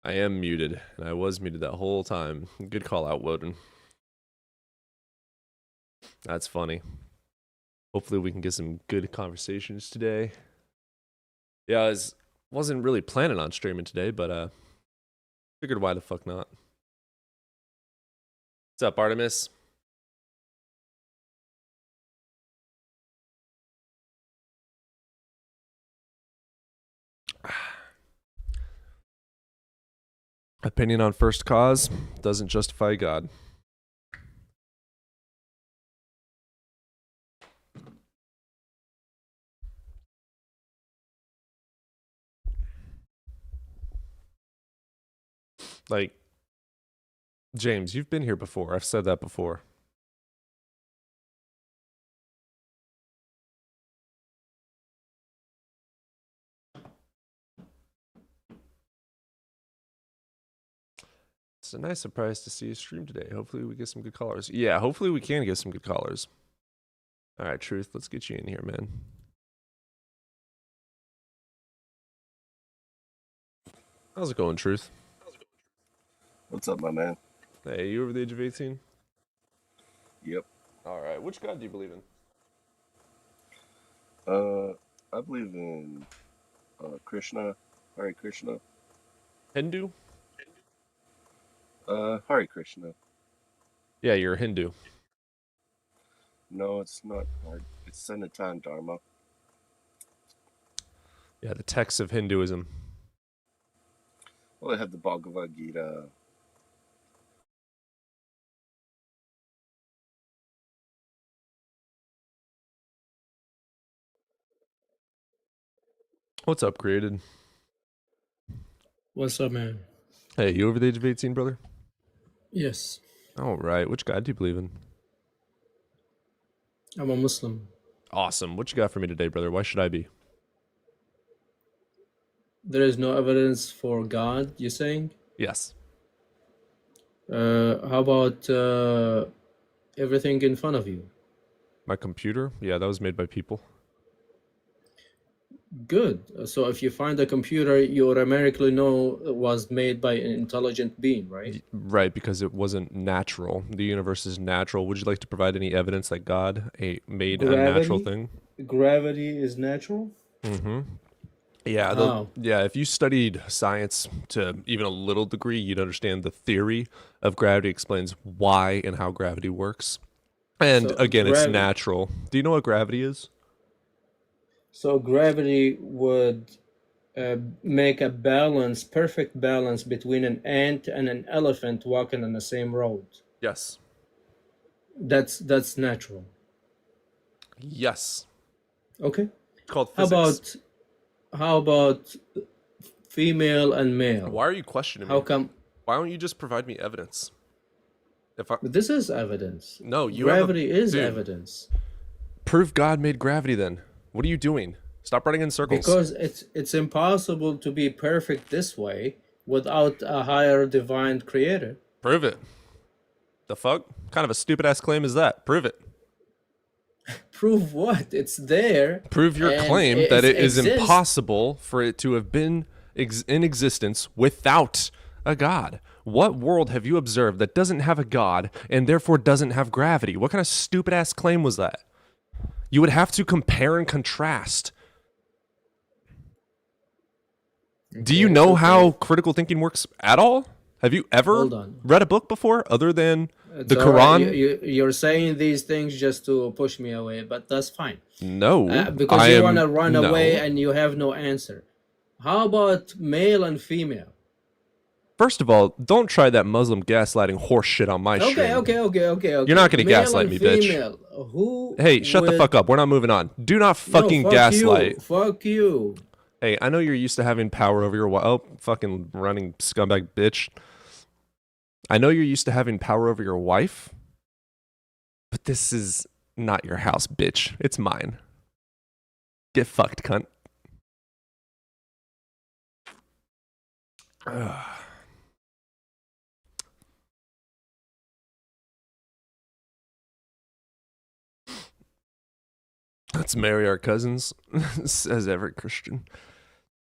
I am muted, and I was muted that whole time. Good call out, Woden. That's funny. Hopefully we can get some good conversations today. Yeah, wasn't really planning on streaming today, but figured why the fuck not. What's up, Artemis? Opinion on first cause doesn't justify God. Like, James, you've been here before. I've said that before. It's a nice surprise to see you stream today. Hopefully we get some good callers. Yeah, hopefully we can get some good callers. All right, Truth, let's get you in here, man. How's it going, Truth? What's up, my man? Hey, you over the age of 18? Yep. All right, which God do you believe in? I believe in Krishna, Hare Krishna. Hindu? Hare Krishna. Yeah, you're a Hindu. No, it's not hard. It's Sanatana Dharma. Yeah, the texts of Hinduism. Well, I have the Bhagavad Gita. What's up, Created? What's up, man? Hey, you over the age of 18, brother? Yes, All right, which God do you believe in? I'm a Muslim. Awesome. What you got for me today, brother? Why should I be? There is no evidence for God, you're saying? Yes. How about everything in front of you? My computer? Yeah, that was made by people. Good. So if you find a computer, you automatically know it was made by an intelligent being, right? Right, because it wasn't natural. The universe is natural. Would you like to provide any evidence that God made a natural thing? Gravity is natural? Mm-hmm. Yeah, How? if you studied science to even a little degree, you'd understand the theory of gravity explains why and how gravity works. And So again, it's natural. Do you know what gravity is? So gravity would make a balance, perfect balance between an ant and an elephant walking on the same road. Yes. That's natural. Yes. Okay. It's called physics. How about female and male? Why are you questioning me? How come? Why don't you just provide me evidence? This is evidence. No, gravity is evidence. Prove God made gravity then. What are you doing? Stop running in circles. Because it's impossible to be perfect this way without a higher divine creator. Prove it. The fuck? Kind of a stupid ass claim is that? Prove it. Prove what? It's there. Prove your claim that it is impossible for it to have been in existence without a God. What world have you observed that doesn't have a God and therefore doesn't have gravity? What kind of stupid ass claim was that? You would have to compare and contrast. Okay, do you know how critical thinking works at all? Have you ever read a book before other than the Quran? Right. You're saying these things just to push me away, but that's fine. No. Because you want to run away and you have no answer. How about male and female? First of all, don't try that Muslim gaslighting horse shit on my stream. Okay. You're not going to gaslight me, bitch. Hey, shut the fuck up. We're not moving on. Do not fucking gaslight. Fuck you. Hey, I know you're used to having power over your wife. Oh, fucking running scumbag bitch. I know you're used to having power over your wife, but this is not your house, bitch. It's mine. Get fucked, cunt. Let's marry our cousins, says every Christian.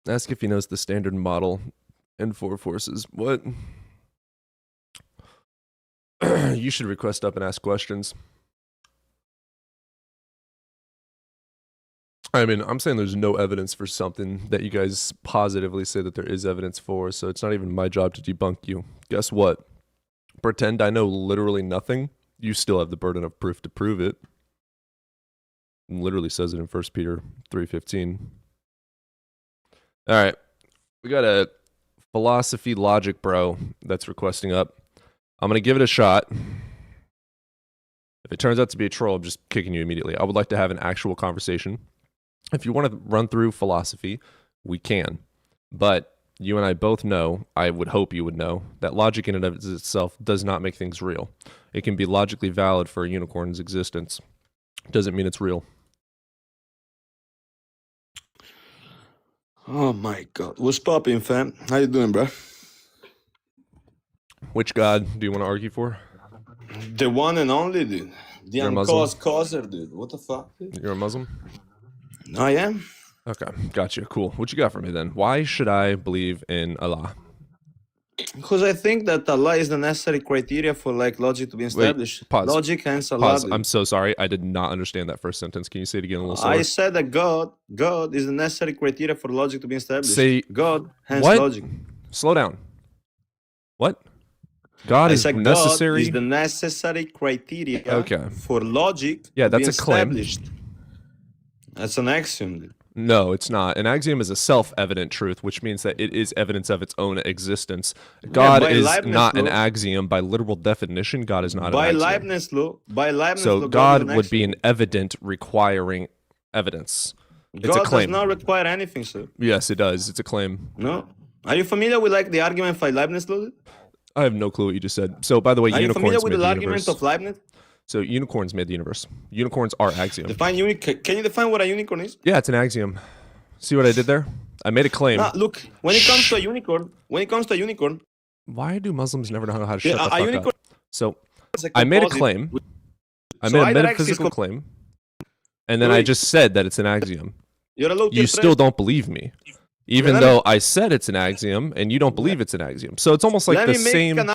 Ask if he knows the standard model and 4 forces. What? You should request up and ask questions. I mean, I'm saying there's no evidence for something that you guys positively say that there is evidence for, so it's not even my job to debunk you. Guess what? Pretend I know literally nothing. You still have the burden of proof to prove it. It literally says it in 1 Peter 3:15. All right. We got a philosophy logic bro that's requesting up. I'm going to give it a shot. If it turns out to be a troll, I'm just kicking you immediately. I would like to have an actual conversation. If you want to run through philosophy, we can. But you and I both know, I would hope you would know, that logic in and of itself does not make things real. It can be logically valid for a unicorn's existence. Doesn't mean it's real. Oh my God. What's poppin', fam? How you doing, bro? Which God do you want to argue for? The one and only, dude. The You're a Muslim? uncaused causer, dude. What the fuck, dude? You're a Muslim? I am. Okay, gotcha. Cool. What you got for me then? Why should I believe in Allah? Because I think that Allah is the necessary criteria for like logic to be established. pause. Logic and Allah. Pause. dude. I'm so sorry. I did not understand that first sentence. Can you say it again a little slower? I said that God is the necessary criteria for logic to be established. Say God, hence what? logic. Slow down. What? God I is said necessary. God is the necessary criteria Okay. for logic Yeah, to be that's a claim. established. That's an axiom, dude. No, it's not. An axiom is a self-evident truth, which means that it is evidence of its own existence. God by is Leibniz not an law. axiom by literal definition. God is not By an axiom. Leibniz So law, God is an would be axiom. an evident requiring evidence. It's God a claim. does not require anything, sir. Yes, it does. It's a claim. No. Are you familiar with like the argument by Leibniz law? I have no clue what you just said. So, by the way, Are you familiar unicorns with made the the argument universe. of Leibniz? So, unicorns made the universe. Unicorns are axiom. Can you define what a unicorn is? Yeah, it's an axiom. See what I did there? I made a claim. Nah, look, when it comes to a unicorn, Why do Muslims never know how to Yeah, shut the a fuck unicorn up? So, is a I made a composite claim. with- I So made a either X is metaphysical claim. And then I Wait. just said that it's an axiom. You're a low You still don't believe me. Even Let me- though I said it's an axiom and you don't believe it's an axiom. So it's almost like Let the me make same an-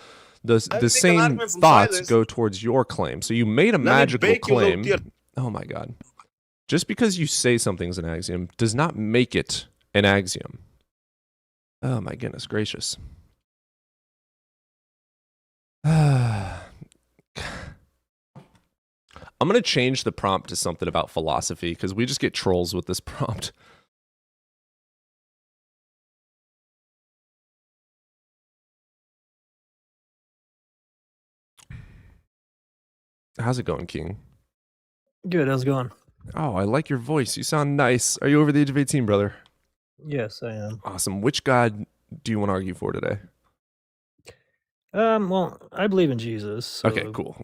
the make an same argument from thoughts silence. go towards your claim. So you made a me magical bake you, low claim. tier. Oh my god. Just because you say something's an axiom does not make it an axiom. Oh my goodness gracious. I'm going to change the prompt to something about philosophy because we just get trolls with this prompt. How's it going, King? Good, how's it going? Oh, I like your voice. You sound nice. Are you over the age of 18, brother? Yes, I am. Awesome. Which God do you want to argue for today? Well, I believe in Jesus. So Okay, cool.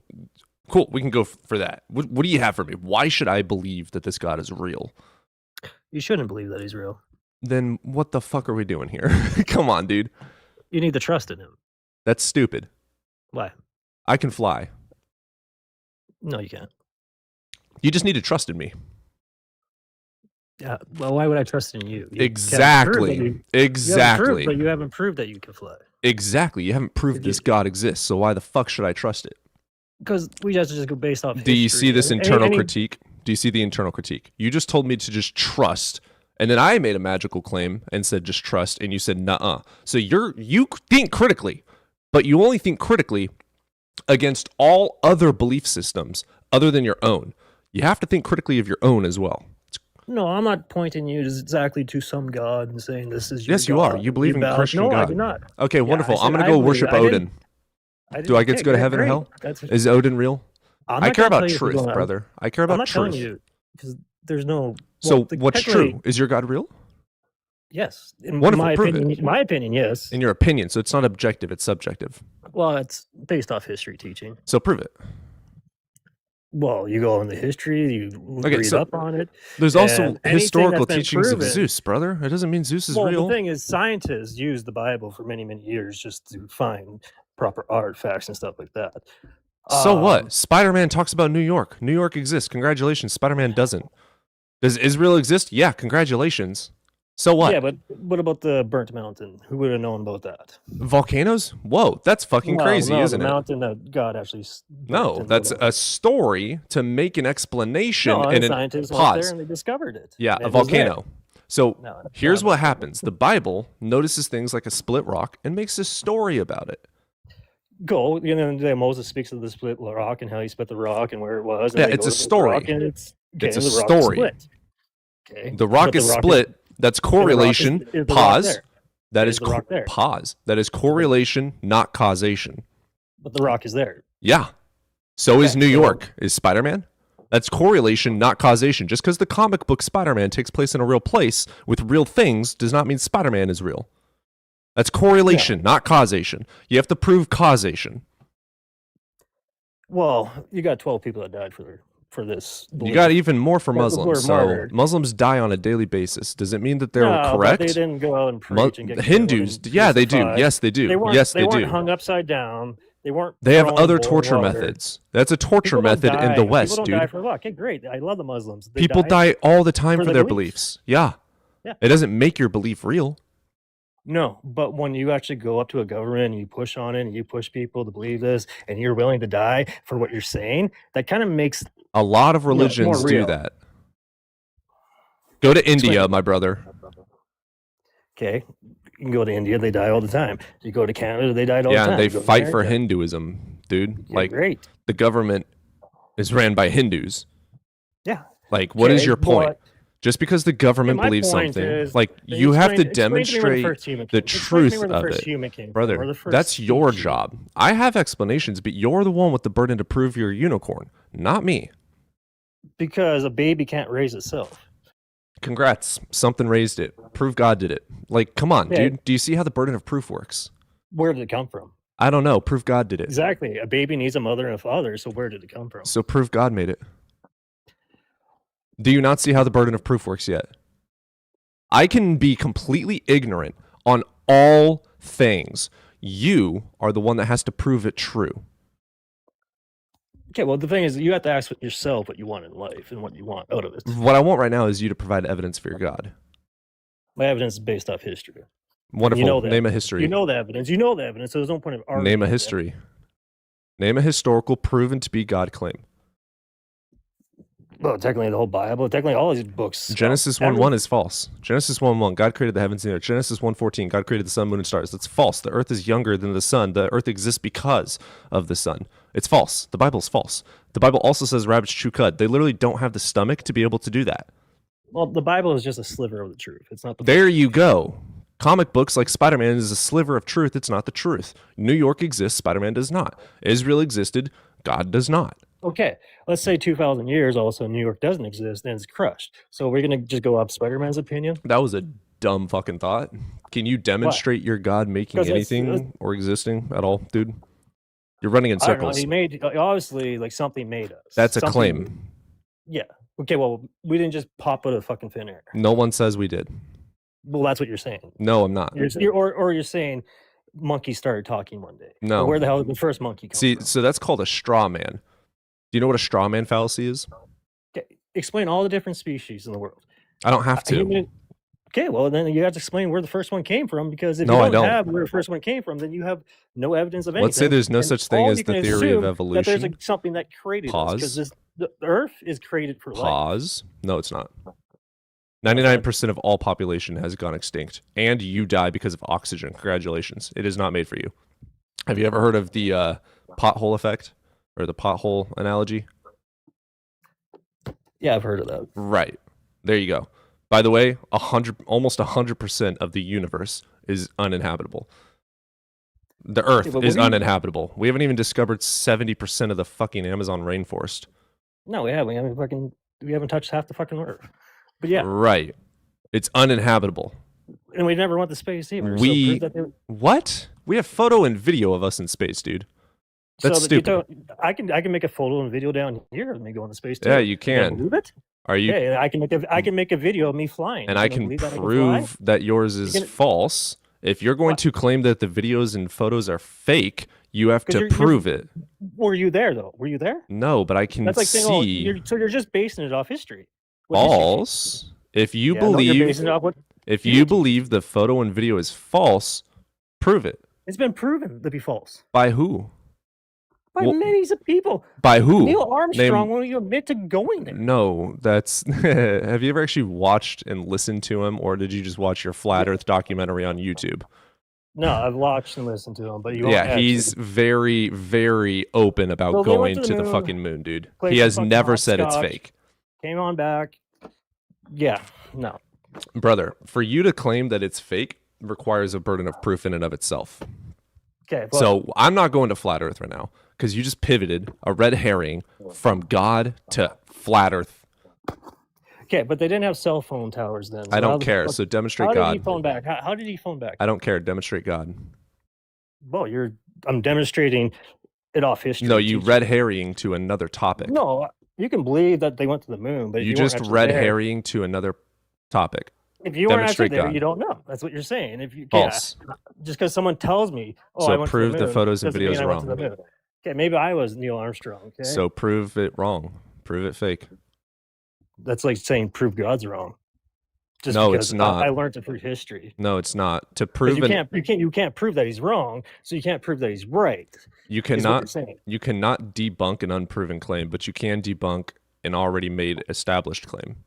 Cool. We can go for that. What do you have for me? Why should I believe that this God is real? You shouldn't believe that he's real. Then what the fuck are we doing here? Come on, dude. You need to trust in him. That's stupid. Why? I can fly. No, you can't. You just need to trust in me. Well, why would I trust in you? You Exactly. You haven't Exactly. proved, but you haven't proved that you can fly. Exactly. You haven't proved If this you- God exists, so why the fuck should I trust it? Because we have to just go based off Do you history. see this And internal any- critique? Do you see the internal critique? You just told me to just trust, and then I made a magical claim and said just trust, and you said nuh-uh. So you think critically, but you only think critically against all other belief systems other than your own. You have to think critically of your own as well. No, I'm not pointing you exactly to some god and saying this is your Yes, you are. God. You believe in bow- Christian no, God. I do not. Okay, wonderful. I I'm said going to I go believe. worship I didn't- Odin. Do I get to go to heaven or hell? Is Odin real? I care about truth, brother. I care I'm about not truth. telling you because there's no. So well, what's technically, true? Is your God real? Yes, in Wonderful, my prove it. opinion. My opinion, yes. In your opinion, so it's not objective, it's subjective. Well, it's based off history teaching. So prove it. Well, you go in the history, you read so up on it. There's also And anything historical that's been teachings of proven- Zeus, brother. It doesn't mean Zeus is Well, real. the thing is, scientists use the Bible for many, many years just to find proper artifacts and stuff like that. So Um, what? Spider-Man talks about New York. New York exists. Congratulations. Spider-Man doesn't. Does Israel exist? Yeah, congratulations. So what? Yeah, but what about the burnt mountain? Who would have known about that? Volcanoes? Whoa, that's fucking crazy, no, isn't the it? mountain that God actually burnt No, and that's whatever. a story to make an explanation No, and the an scientists went there pause. and they discovered it. Yeah, and a it was there. volcano. So No, here's no, what no. happens. The Bible notices things like a split rock and makes a story about it. Go, Moses speaks of the split rock and how he split the rock and where it was. And Yeah, they it's go a to the story. rock and it's It's a the rock is story. split. Okay. The rock But is split. That's correlation. is the rock Pause. there? That Is is the rock there? pause. That is correlation, not causation. But the rock is there. Yeah. So is Okay, New so- York. Is Spider-Man? That's correlation, not causation. Just because the comic book Spider-Man takes place in a real place with real things does not mean Spider-Man is real. That's correlation, not causation. You have to prove causation. Well, you got 12 people that died for this. You belief. got even more for Who were Muslims. So martyred. Muslims die on a daily basis. Does it mean that they're No, but correct? they didn't go out and preach and get Hindus, killed and yeah, they do. crucified. Yes, they do. They weren't, Yes, they they weren't do. hung upside down. They weren't. They have thrown other in boiling torture water. methods. That's a torture People don't method in the die. West, People don't die dude. for luck. Okay, great. I love the Muslims. They People die all the time for for their their beliefs. Yeah. Yeah. It doesn't make your belief real. No, but when you actually go up to a government and you push on it and you push people to believe this and you're willing to die for what you're saying, that kind of makes A lot of more religions do real. that. Go to India, my brother. okay. You can go to India, they die all the time. You go to Canada, they died all Yeah, the time. and they You go to fight for America, Hinduism, dude. yeah, Like, great. the government is ran by Hindus. Yeah. Like, what is Okay, your point? but- Just because the government my believes point something, is- like, Then you have to explain to me where the demonstrate first human the came- explain to me truth where the of first it. human came from, Brother, or the first that's your species. job. I have explanations, but you're the one with the burden to prove you're a unicorn, not me. Because a baby can't raise itself. Congrats. Something raised it. Prove God did it. Like, come on, Yeah. dude. Do you see how the burden of proof works? Where did it come from? I don't know. Prove God did it. Exactly. A baby needs a mother and a father, so where did it come from? So prove God made it. Do you not see how the burden of proof works yet? I can be completely ignorant on all things. You are the one that has to prove it true. Okay, well, the thing is, you have to ask yourself what you want in life and what you want out of it. What I want right now is you to provide evidence for your God. My evidence is based off history. Wonderful. know that. Name a history. You know the evidence. You know the evidence, so there's no point of arguing. Name a with it. history. Name a historical proven to be God claim. Well, technically, the whole Bible, technically, all these books. Genesis 1:1 is false. Genesis 1:1, God created the heavens and the earth. Genesis 1:14, God created the sun, moon, and stars. That's false. The earth is younger than the sun. The earth exists because of the sun. It's false. The Bible is false. The Bible also says rabbits chew cud. They literally don't have the stomach to be able to do that. Well, the Bible is just a sliver of the truth. It's not the There you go. Comic books like Spider-Man is a sliver of truth. It's not the truth. New York exists. Spider-Man does not. Israel existed. God does not. Okay, let's say 2,000 years, all of a sudden New York doesn't exist and it's crushed. So we're going to just go off Spider-Man's opinion? That was a dumb fucking thought. Can you demonstrate your God making 'Cause it's- anything or existing at all, dude? You're running in I don't know. circles. He made, obviously, like something made us. That's a Something- claim. Yeah. Okay, well, we didn't just pop out of fucking thin air. No one says we did. Well, that's what you're saying. No, I'm not. Or you're saying monkeys started talking one day. No. Well, where the hell did the first monkey come See, from? so that's called a straw man. Do you know what a straw man fallacy is? Okay, explain all the different species in the world. I don't have to. Okay, well, then you have to explain where the first one came from, because if No, I you don't. don't have where the first one came from, then you have no evidence of anything. Let's say there's no And such thing all as you the can theory of assume that there's evolution. something that created us, Pause. because the Earth is created for life. Pause. No, it's not. 99% of all population has gone extinct, and you die because of oxygen. Congratulations. It is not made for you. Have you ever heard of the pothole effect or the pothole analogy? Yeah, I've heard of that. Right. There you go. By the way, almost 100% of the universe is uninhabitable. The Earth Yeah, but is what do you- uninhabitable. We haven't even discovered 70% of the fucking Amazon rainforest. No, we haven't. We haven't touched half the fucking Earth. But yeah, Right. It's uninhabitable. and we never went to space either. so We- prove that they- What? We have photo and video of us in space, dude. That's so that you stupid. don't- I can make a photo and video down here of me going to space too. Yeah, you can. Believe it? Are you? Yeah, I can make a video of me flying. And You I don't can believe that I fly? prove that yours is can- false. If you're going What? to claim that the videos and photos are fake, you have 'Cause to you're- prove it. Were you there though? Were you there? No, but I can That's like saying, oh, see so you're just basing it off history. What history? false. If you Yeah, no, you're believe basing it off what If you believe the photo and video is false, prove it. It's been proven to be false. By who? By millions of people. By who? Neil Armstrong won't even admit to going there. No, that's... Have you ever actually watched and listened to him, or did you just watch your Flat Earth documentary on YouTube? No, I've watched and listened to him, but he's very, very open about going to the fucking moon, dude. He has never said it's fake. Came on back. Yeah, no. Brother, for you to claim that it's fake requires a burden of proof in and of itself. Okay. So I'm not going to Flat Earth right now because you just pivoted a red herring from God to Flat Earth. Okay, but they didn't have cell phone towers then. So I don't care. So demonstrate God. How did he phone back? How did he phone back? I don't care. Demonstrate God. Well, I'm demonstrating it off history. No, you red herring to another topic. No, you can believe that they went to the moon, but you just red herring to another topic. If you weren't actually there, you don't know. That's what you're saying. If you false. Just because someone tells me, so I went prove to the moon, the photos and videos wrong. Okay, maybe I was Neil Armstrong. Okay. So prove it wrong. Prove it fake. That's like saying prove God's wrong. Just no, it's not. I learned it through history. No, it's not. To prove you can't prove that he's wrong, so you can't prove that he's right. You cannot debunk an unproven claim, but you can debunk an already made established claim.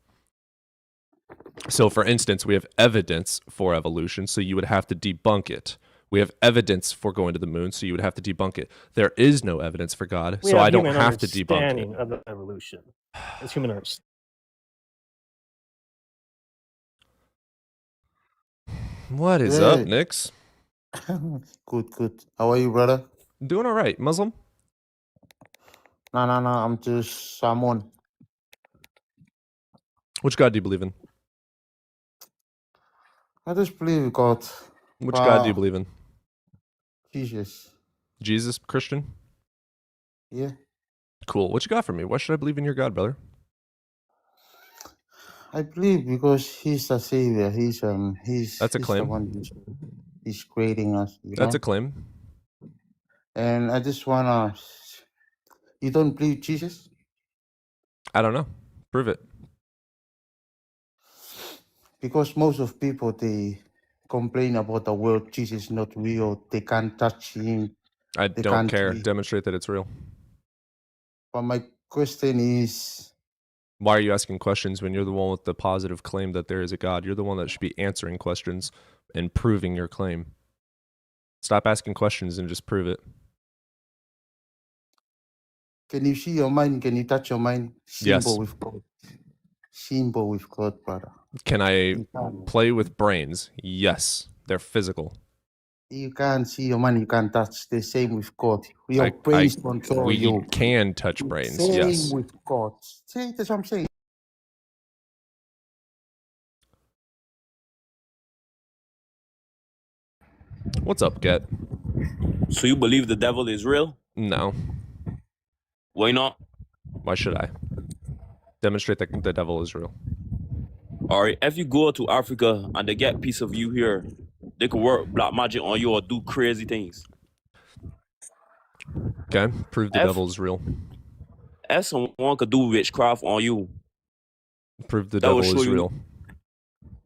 So for instance, we have evidence for evolution, so you would have to debunk it. We have evidence for going to the moon, so you would have to debunk it. There is no evidence for God, so I don't have to debunk it. Of evolution. It's human understanding. What is up, Nix? Good. How are you, brother? Doing all right. Muslim? No. I'm just someone. Which God do you believe in? I just believe God. Which God do you believe in? Jesus. Jesus, Christian? Yeah. Cool. What you got for me? Why should I believe in your God, brother? I believe because He's the Savior. He's That's a claim. The one he's creating us. That's a claim. And I just wanna. You don't believe Jesus? I don't know. Prove it. Because most of people, they complain about the world. Jesus is not real. They can't touch Him. I don't care. Demonstrate that it's real. But my question is, why are you asking questions when you're the one with the positive claim that there is a God? You're the one that should be answering questions and proving your claim. Stop asking questions and just prove it. can you see your mind? Can you touch your mind? Yes. With God. Symbol with God, brother. Can I play with brains? Yes. They're physical. You can't see your mind. You can't touch. The same with God. Your brains control you. We can touch brains. Same yes. with God. See, that's what I'm saying. What's up, Get? So you believe the devil is real? No. Why not? Why should I? Demonstrate that the devil is real. All right, if you go to Africa and they get a piece of you here, they could work black magic on you or do crazy things. Okay, prove the devil is real. If someone could do witchcraft on you, prove the devil is real.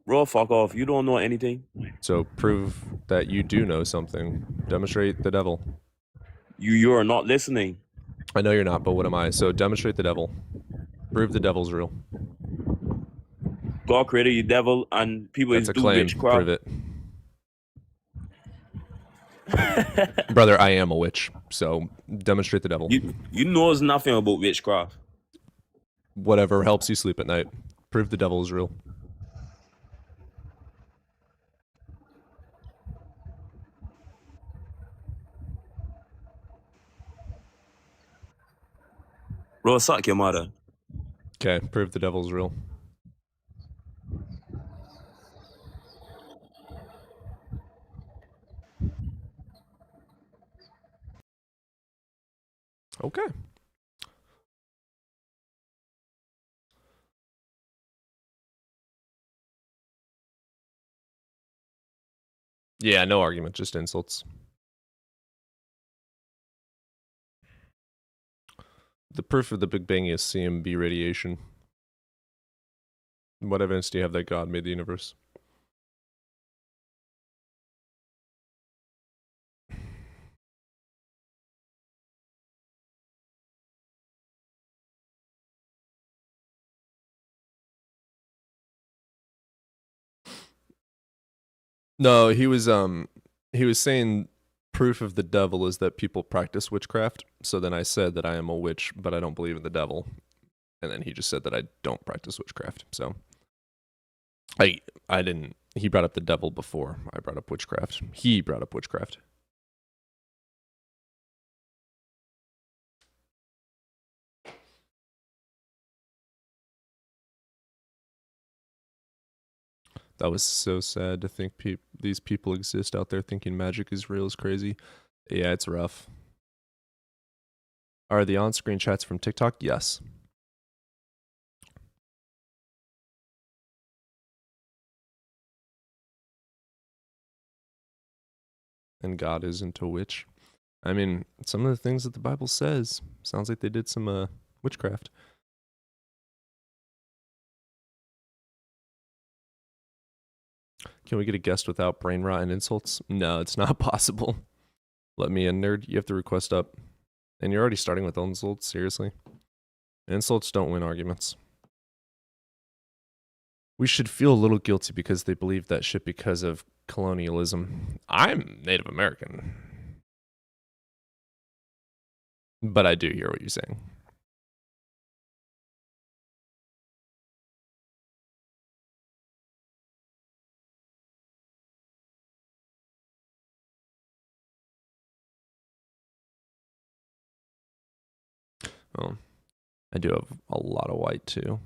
Bro, fuck off. You don't know anything. So prove that you do know something. Demonstrate the devil. You're not listening. I know you're not, but what am I? So demonstrate the devil. Prove the devil's real. God created the devil and people That's a do claim. witchcraft. Prove it. Brother, I am a witch, so demonstrate the devil. You know nothing about witchcraft. Whatever helps you sleep at night. Prove the devil is real. Bro, suck your mother. Okay, prove the devil is real. Okay. Yeah, no argument, just insults. The proof of the Big Bang is CMB radiation. What evidence do you have that God made the universe? No, he was saying proof of the devil is that people practice witchcraft. So then I said that I am a witch, but I don't believe in the devil. And then he just said that I don't practice witchcraft. So I didn't. He brought up the devil before I brought up witchcraft. He brought up witchcraft. That was so sad to think these people exist out there thinking magic is real is crazy. Yeah, it's rough. Are the on-screen chats from TikTok? Yes. And God isn't a witch. I mean, some of the things that the Bible says sounds like they did some witchcraft. Can we get a guest without brain rot and insults? No, it's not possible. Let me in, nerd. You have to request up. And you're already starting with insults, seriously? Insults don't win arguments. We should feel a little guilty because they believe that shit because of colonialism. I'm Native American. But I do hear what you're saying. Oh, I do have a lot of white too.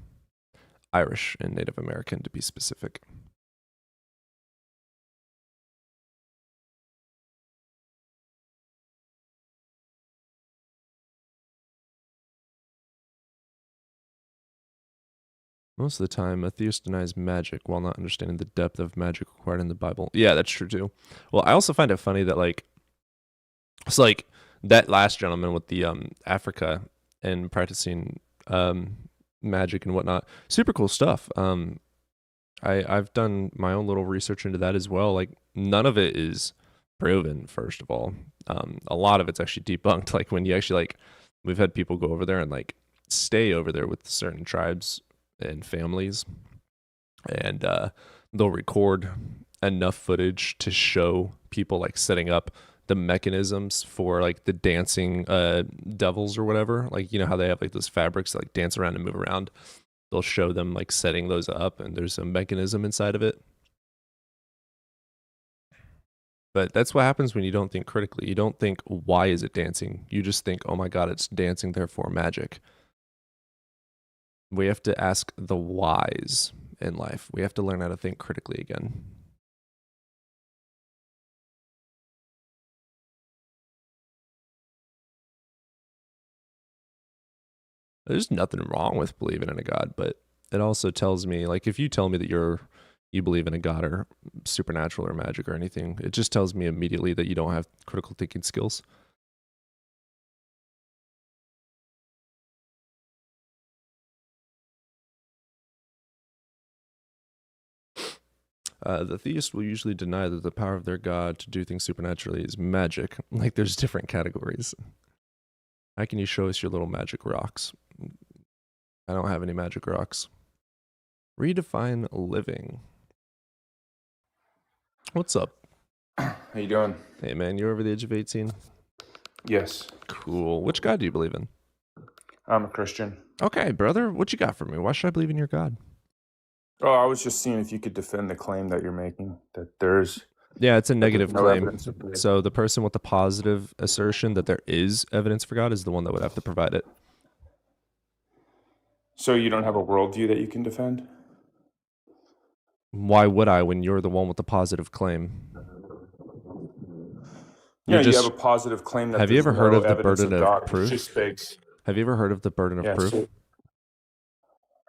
Irish and Native American to be specific. Most of the time, a theist denies magic while not understanding the depth of magic required in the Bible. Yeah, that's true too. Well, I also find it funny that it's like that last gentleman with the Africa and practicing magic and whatnot. Super cool stuff. I've done my own little research into that as well. Like none of it is proven, first of all. A lot of it's actually debunked. Like when you actually we've had people go over there and stay over there with certain tribes and families, and they'll record enough footage to show people setting up the mechanisms for the dancing devils or whatever. How they have those fabrics that dance around and move around. They'll show them setting those up, and there's a mechanism inside of it. But that's what happens when you don't think critically. You don't think, why is it dancing? You just think, oh my God, it's dancing, therefore magic. We have to ask the whys in life. We have to learn how to think critically again. There's nothing wrong with believing in a God, but it also tells me, if you tell me that you believe in a God or supernatural or magic or anything, it just tells me immediately that you don't have critical thinking skills. The theist will usually deny that the power of their God to do things supernaturally is magic. There's different categories. How can you show us your little magic rocks? I don't have any magic rocks. Redefine living. What's up? How you doing? Hey man, you're over the age of 18? Yes. Cool. Which God do you believe in? I'm a Christian. Okay, brother. What you got for me? Why should I believe in your God? Oh, I was just seeing if you could defend the claim that you're making, that there's... Yeah, it's a negative no claim. So the person with the positive assertion that there is evidence for God is the one that would have to provide it. So you don't have a worldview that you can defend? Why would I when you're the one with the positive claim? Yeah, you have a positive claim that have you ever heard of the burden of proof? Just begs. Have you ever heard of the burden of proof? So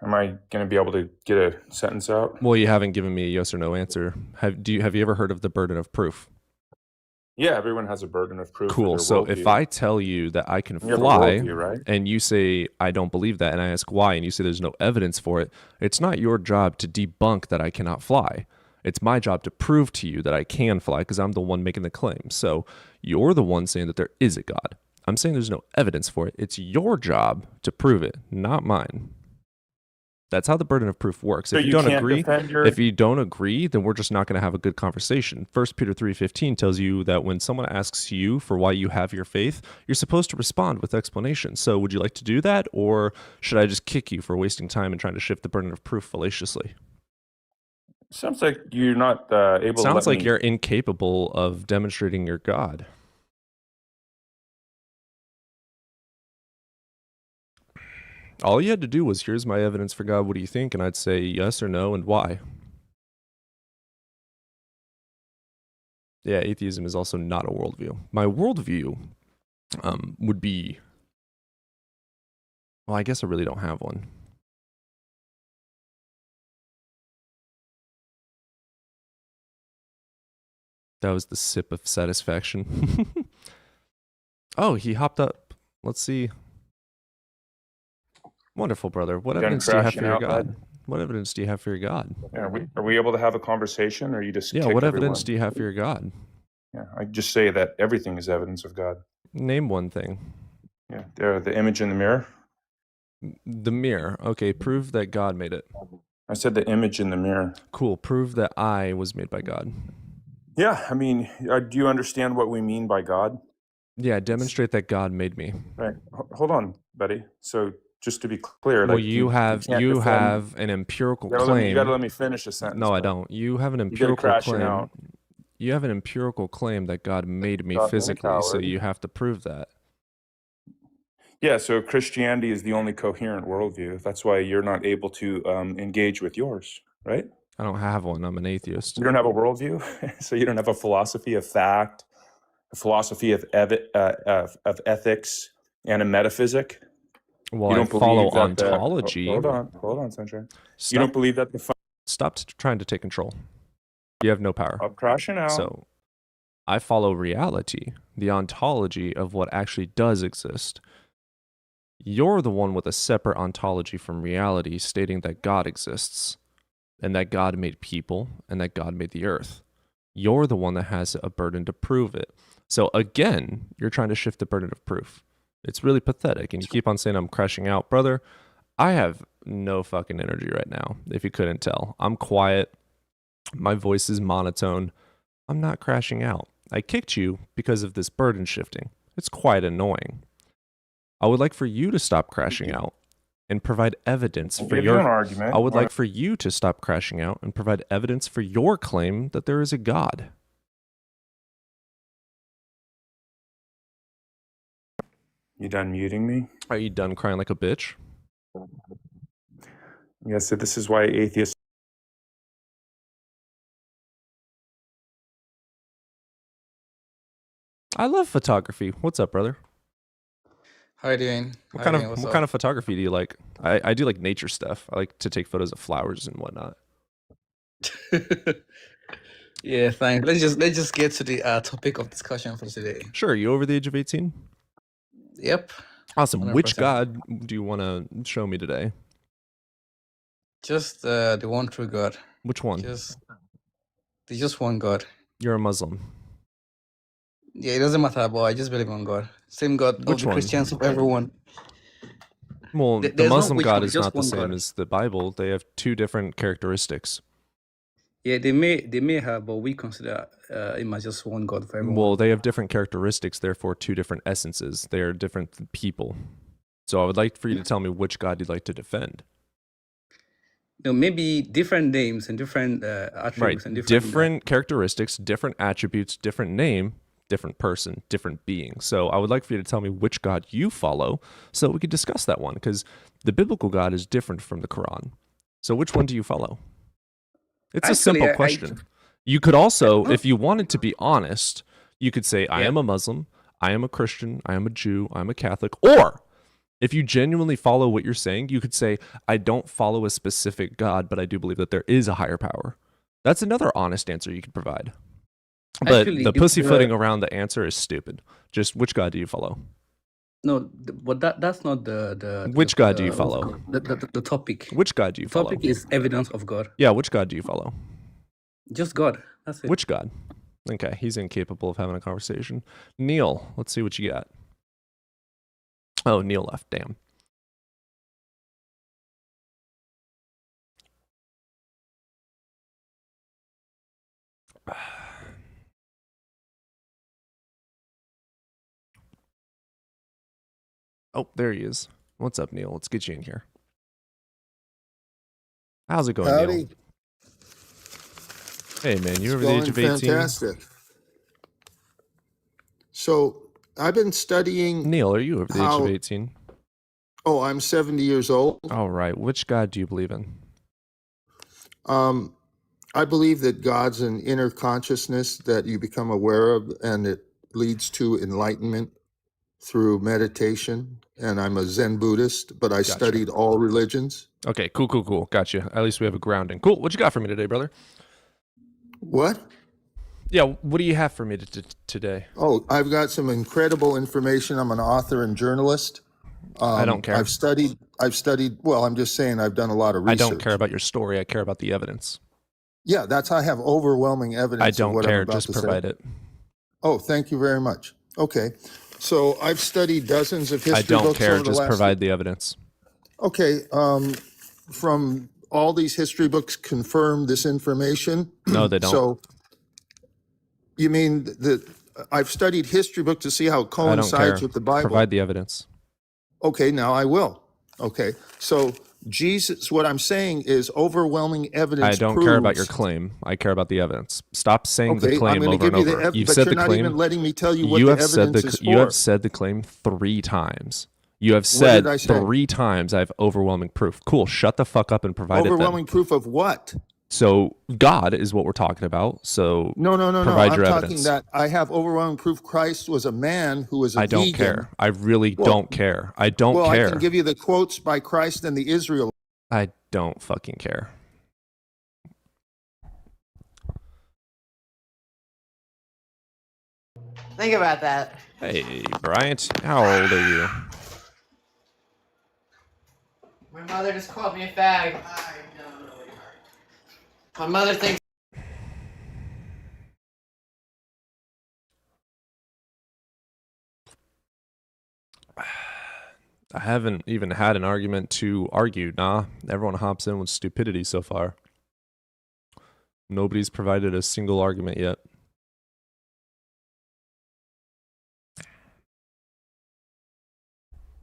am I going to be able to get a sentence out? Well, you haven't given me a yes or no answer. Have you ever heard of the burden of proof? Yeah, everyone has a burden of proof. Cool. So if I tell you that I can fly, right? And you say I don't believe that, and I ask why, and you say there's no evidence for it, it's not your job to debunk that I cannot fly. It's my job to prove to you that I can fly because I'm the one making the claim. So you're the one saying that there is a God. I'm saying there's no evidence for it. It's your job to prove it, not mine. That's how the burden of proof works. So If you you don't can't agree, defend your. if you don't agree, then we're just not going to have a good conversation. 1 Peter 3:15 tells you that when someone asks you for why you have your faith, you're supposed to respond with explanation. So would you like to do that, or should I just kick you for wasting time and trying to shift the burden of proof fallaciously? Sounds like you're not able to Sounds let like me. you're incapable of demonstrating your God. All you had to do was, here's my evidence for God, what do you think? And I'd say yes or no and why. Yeah, atheism is also not a worldview. My worldview would be, well, I guess I really don't have one. That was the sip of satisfaction. Oh, he hopped up. Let's see. Wonderful, brother. What You done evidence do you have for crashing your out, God? bud? What evidence do you have for your God? Yeah, are we able to have a conversation, or you just Yeah, kick what everyone? evidence do you have for your God? Yeah, I just say that everything is evidence of God. Name one thing. Yeah, the image in the mirror. The mirror. Okay, prove that God made it. I said the image in the mirror. Cool. Prove that I was made by God. Yeah, I mean, do you understand what we mean by God? Yeah, demonstrate that God made me. Right. Hold on, buddy. So just to be clear, Well, like you have can't defend- have an empirical you claim. gotta let me finish a sentence. No, I bro. don't. You have an You gotta empirical crash it claim. out. You have an empirical claim that God made me Stop being a physically, so coward. you have to prove that. Yeah, so Christianity is the only coherent worldview. That's why you're not able to engage with yours, right? I don't have one. I'm an atheist. You don't have a worldview, so you don't have a philosophy of fact, a philosophy of ethics, and a metaphysic. Well, You I don't follow believe that ontology. hold on, Sunshine. Stop, You don't believe that stop trying to take control. You have no power. I'm crashing out. So I follow reality, the ontology of what actually does exist. You're the one with a separate ontology from reality, stating that God exists, and that God made people, and that God made the earth. You're the one that has a burden to prove it. So again, you're trying to shift the burden of proof. It's really pathetic, and you keep on saying I'm crashing out. Brother, I have no fucking energy right now, if you couldn't tell. I'm quiet. My voice is monotone. I'm not crashing out. I kicked you because of this burden shifting. It's quite annoying. I would like for you to stop crashing out and provide evidence for Give you your an argument. I would like for you to stop crashing out and provide evidence for your claim that there is a God. You done muting me? Are you done crying like a bitch? Yeah, so this is why atheists. I love photography. What's up, brother? How you doing? What kind of photography do you like? I do like nature stuff. I like to take photos of flowers and whatnot. Yeah, thanks. Let's just get to the topic of discussion for today. Sure. Are you over the age of 18? Yep. Awesome. Which 100%. God do you want to show me today? Just the one true God. Which one? There's just one God. You're a Muslim. Yeah, it doesn't matter, but I just believe on God. Same God of Which the one? Christians, of everyone. Well, the There's no Muslim which God one, is just not the one same God. as the Bible. They have two different characteristics. Yeah, they may have, but we consider him as just one God for everyone. Well, they have different characteristics, therefore two different essences. They are different people. So I would like for you to tell me which God you'd like to defend. No, maybe different names and different attributes Right. and Different characteristics, different attributes, different name, different person, different being. So I would like for you to tell me which God you follow so we could discuss that one, because the biblical God is different from the Quran. So which one do you follow? It's a simple question. You could also, if you wanted to be honest, you could say, I am a Muslim, I am a Christian, I am a Jew, I'm a Catholic. Or if you genuinely follow what you're saying, you could say, I don't follow a specific God, but I do believe that there is a higher power. That's another honest answer you could provide. But Actually, the pussyfooting around the answer is stupid. Just which God do you follow? No, but that's not the Which God do you follow? The topic. Which God do you The follow? topic is evidence of God. Yeah, which God do you follow? Just God. That's it. Which God? Okay, he's incapable of having a conversation. Neil, let's see what you got. Oh, Neil left. Damn. Oh, there he is. What's up, Neil? Let's get you in here. How's it going, Howdy. Neil? Hey, man, you It's over the age going of 18? fantastic. So I've been studying. Neil, are you over the age of 18? Oh, I'm 70 years old. All right. Which God do you believe in? I believe that God's an inner consciousness that you become aware of, and it leads to enlightenment through meditation. And I'm a Zen Buddhist, but I studied all religions. Okay, cool. Gotcha. At least we have a grounding. Cool. What you got for me today, brother? What? Yeah, what do you have for me today? Oh, I've got some incredible information. I'm an author and journalist. I don't care. I've studied, well, I'm just saying I've done a lot of research. I don't care about your story. I care about the evidence. Yeah, I have overwhelming evidence. I don't of what care. I'm about Just to provide say. it. Oh, thank you very much. Okay. So I've studied dozens of history books. I don't care. Over the Just last provide the evidence. Okay. From all these history books confirm this information? No, they don't. So you mean that I've studied history books to see how it coincides with the Bible? Provide the evidence. Okay, now I will. Okay. So Jesus, what I'm saying is overwhelming evidence. I don't care about your claim. I care about the evidence. Stop saying the claim I'm over and give you over. the You've but said you're the not claim. even letting me tell you what the evidence is for. You have said the claim 3 times. You have said did I say? 3 times I have overwhelming proof. Cool. Shut the fuck up and provide Overwhelming it then. proof of what? So God is what we're talking about. So No. provide I'm your talking evidence. that I have overwhelming proof Christ was a man who was a I don't vegan. care. I really don't care. I don't Well, care. I can give you the quotes by Christ and the Israel. I don't fucking care. Think about that. Hey, Bryant, how old are you? My mother just called me a fag. My mother thinks. I haven't even had an argument to argue. Nah, everyone hops in with stupidity so far. Nobody's provided a single argument yet.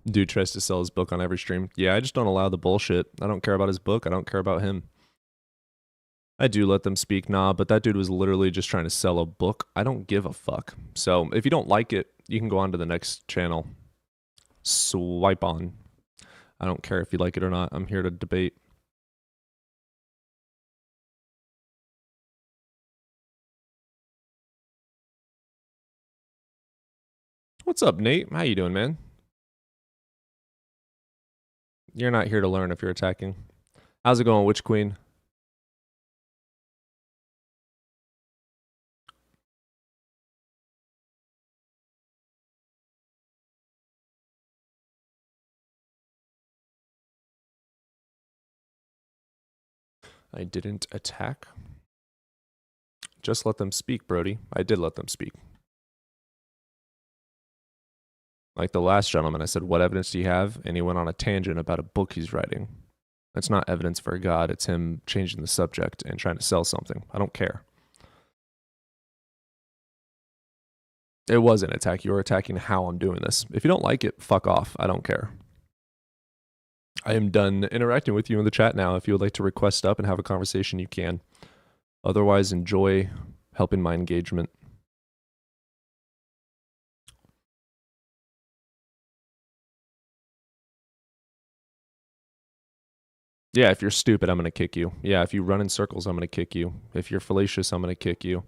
Dude tries to sell his book on every stream. Yeah, I just don't allow the bullshit. I don't care about his book. I don't care about him. I do let them speak, nah, but that dude was literally just trying to sell a book. I don't give a fuck. So if you don't like it, you can go on to the next channel. Swipe on. I don't care if you like it or not. I'm here to debate. What's up, Nate? How you doing, man? You're not here to learn if you're attacking. How's it going, Witch Queen? I didn't attack. Just let them speak, Brody. I did let them speak. Like the last gentleman, I said, what evidence do you have? And he went on a tangent about a book he's writing. That's not evidence for God. It's him changing the subject and trying to sell something. I don't care. It was an attack. You were attacking how I'm doing this. If you don't like it, fuck off. I don't care. I am done interacting with you in the chat now. If you would like to request up and have a conversation, you can. Otherwise, enjoy helping my engagement. Yeah, if you're stupid, I'm going to kick you. Yeah, if you run in circles, I'm going to kick you. If you're fallacious, I'm going to kick you.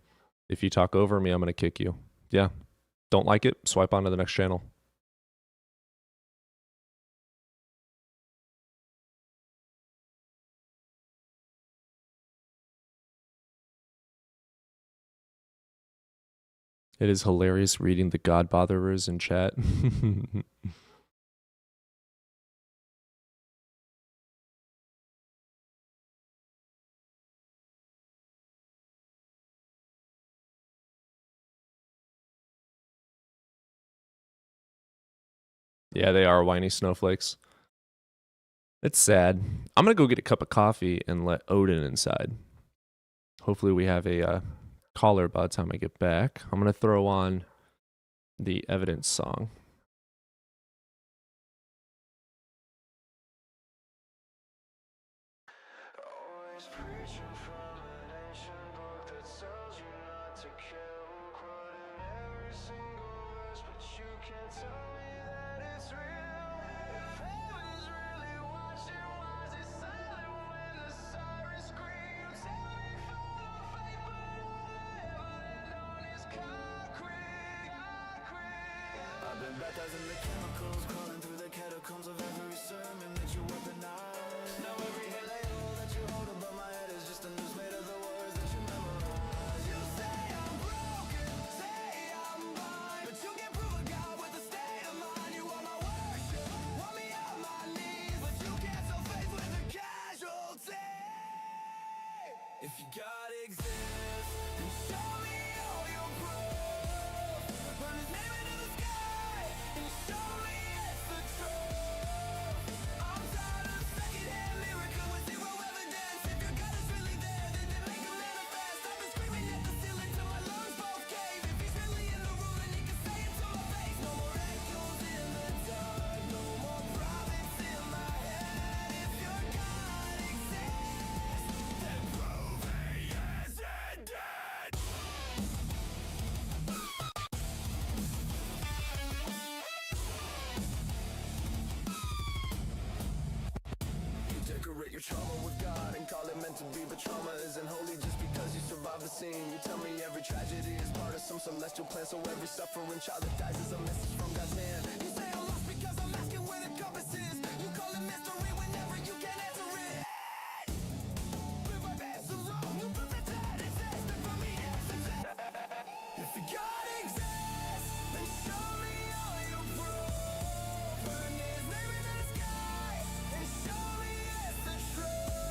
If you talk over me, I'm going to kick you. Yeah. Don't like it? Swipe on to the next channel. It is hilarious reading the God botherers in chat. Yeah, they are whiny snowflakes. It's sad. I'm going to go get a cup of coffee and let Odin inside. Hopefully we have a caller by the time I get back. I'm going to throw on the evidence song. Baptizing the chemicals, crawling through the catacombs of every sermon that you weaponize. Now every label that you hold above my head is just a noose made of the words that you memorize. You say I'm broken, say I'm blind, but you can't prove a God with a state of mind. You want my worship, want me on my knees, but you can't sell faith with a casualty. If you God exists, then show me all your proof. Burn his name into the sky and show me it's the truth. I'm tired of secondhand miracles with zero evidence. If your God is really there, then make him manifest. I've been screaming at the ceiling till my lungs both cave. If he's really in the room, then he can say it to my face. No more echoes in the dark, no more prophets in my head. If your God exists, then prove he isn't dead. You decorate your trauma with God and call it meant to be, but trauma isn't holy just because you survive the scene. You tell me every tragedy is part of some celestial plan, so every suffering child that dies is a message from God's hand. You say I'm lost because I'm asking where the compass is. You call it mystery whenever you can't answer it. Live my best alone, you prove that that exists, and for me it's a if the God exists, then show me all your proof. Burn his name into the sky and show me it's the truth.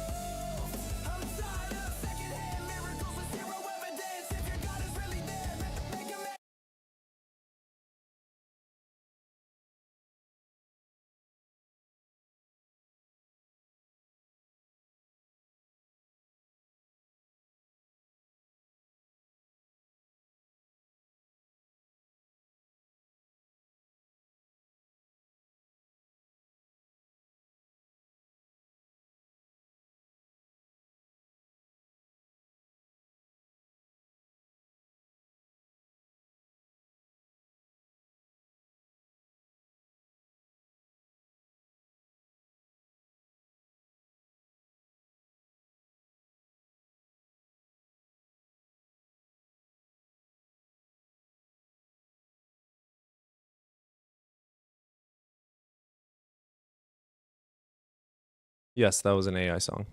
I'm tired of secondhand miracles with zero evidence. If your God is really there, make him. Yes, that was an AI song.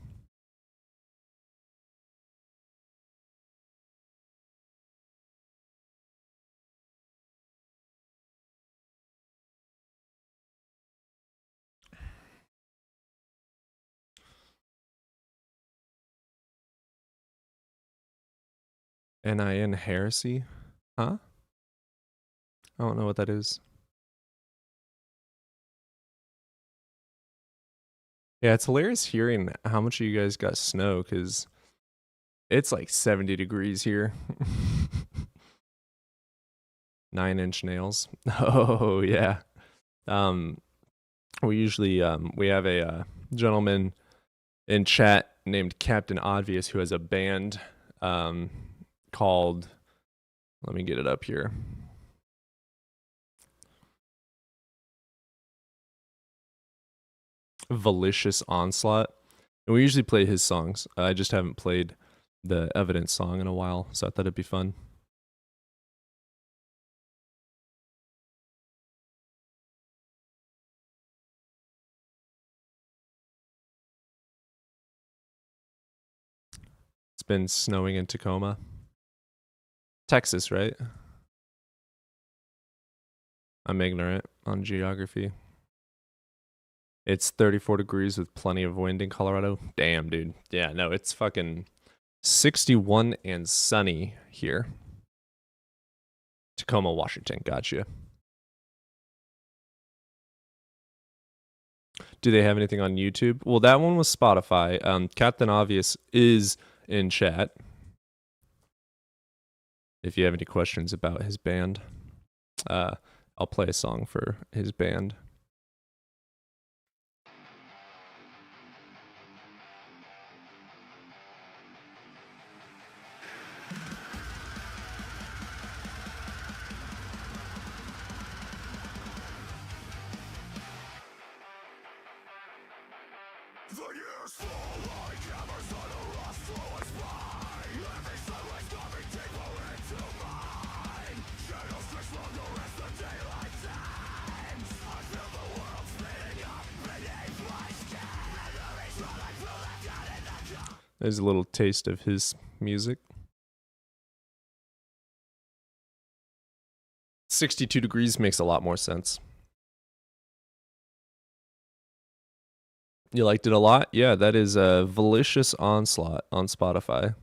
NIN heresy? Huh? I don't know what that is. Yeah, it's hilarious hearing how much of you guys got snow, because it's like 70 degrees here. 9-inch nails. Oh, yeah. We usually, we have a gentleman in chat named Captain Obvious who has a band called, let me get it up here. Malicious Onslaught. And we usually play his songs. I just haven't played the Evidence song in a while, so I thought it'd be fun. It's been snowing in Tacoma. Texas, right? I'm ignorant on geography. It's 34 degrees with plenty of wind in Colorado. Damn, dude. Yeah, no, it's fucking 61 and sunny here. Tacoma, Washington. Gotcha. Do they have anything on YouTube? Well, that one was Spotify. Captain Obvious is in chat. if you have any questions about his band. I'll play a song for his band. There's a little taste of his music. 62 Degrees makes a lot more sense. You liked it a lot? Yeah, that is a Malicious Onslaught on Spotify.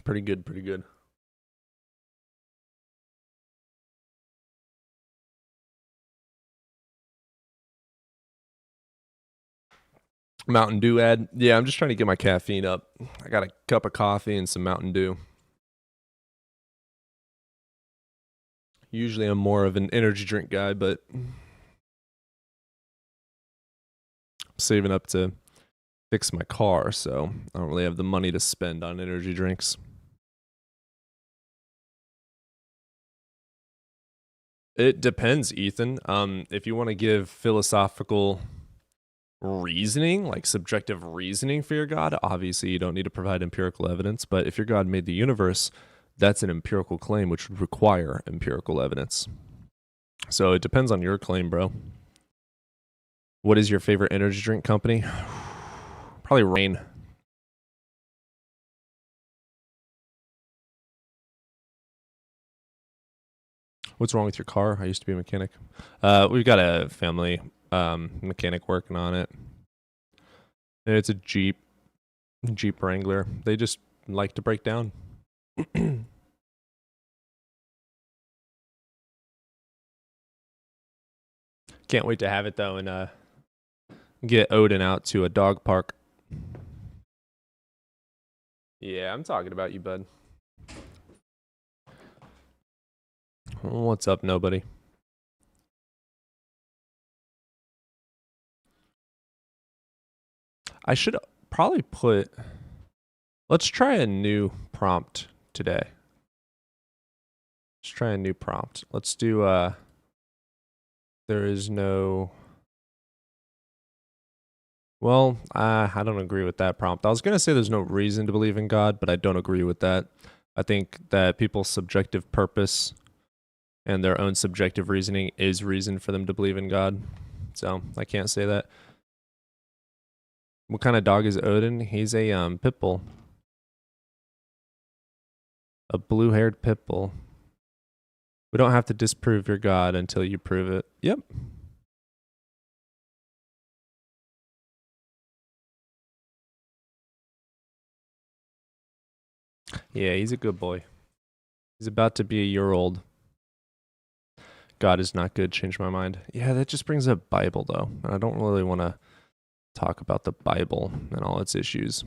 Pretty good, pretty good. Mountain Dew ad. Yeah, I'm just trying to get my caffeine up. I got a cup of coffee and some Mountain Dew. Usually I'm more of an energy drink guy, but I'm saving up to fix my car, so I don't really have the money to spend on energy drinks. It depends, Ethan. If you want to give philosophical reasoning, like subjective reasoning for your God, obviously you don't need to provide empirical evidence. But if your God made the universe, that's an empirical claim, which would require empirical evidence. So it depends on your claim, bro. What is your favorite energy drink company? Probably Reign. What's wrong with your car? I used to be a mechanic. We've got a family mechanic working on it. It's a Jeep Wrangler. They just like to break down. Can't wait to have it though and get Odin out to a dog park. Yeah, I'm talking about you, bud. What's up, nobody? I should probably put... Let's try a new prompt today. Let's try a new prompt. Let's do... There is no... Well, I don't agree with that prompt. I was going to say there's no reason to believe in God, but I don't agree with that. I think that people's subjective purpose and their own subjective reasoning is reason for them to believe in God. So I can't say that. What kind of dog is Odin? He's a pit bull. A blue-haired pit bull. We don't have to disprove your God until you prove it. Yep. Yeah, he's a good boy. He's about to be a year old. God is not good. Change my mind. Yeah, that just brings up Bible, though. And I don't really want to talk about the Bible and all its issues.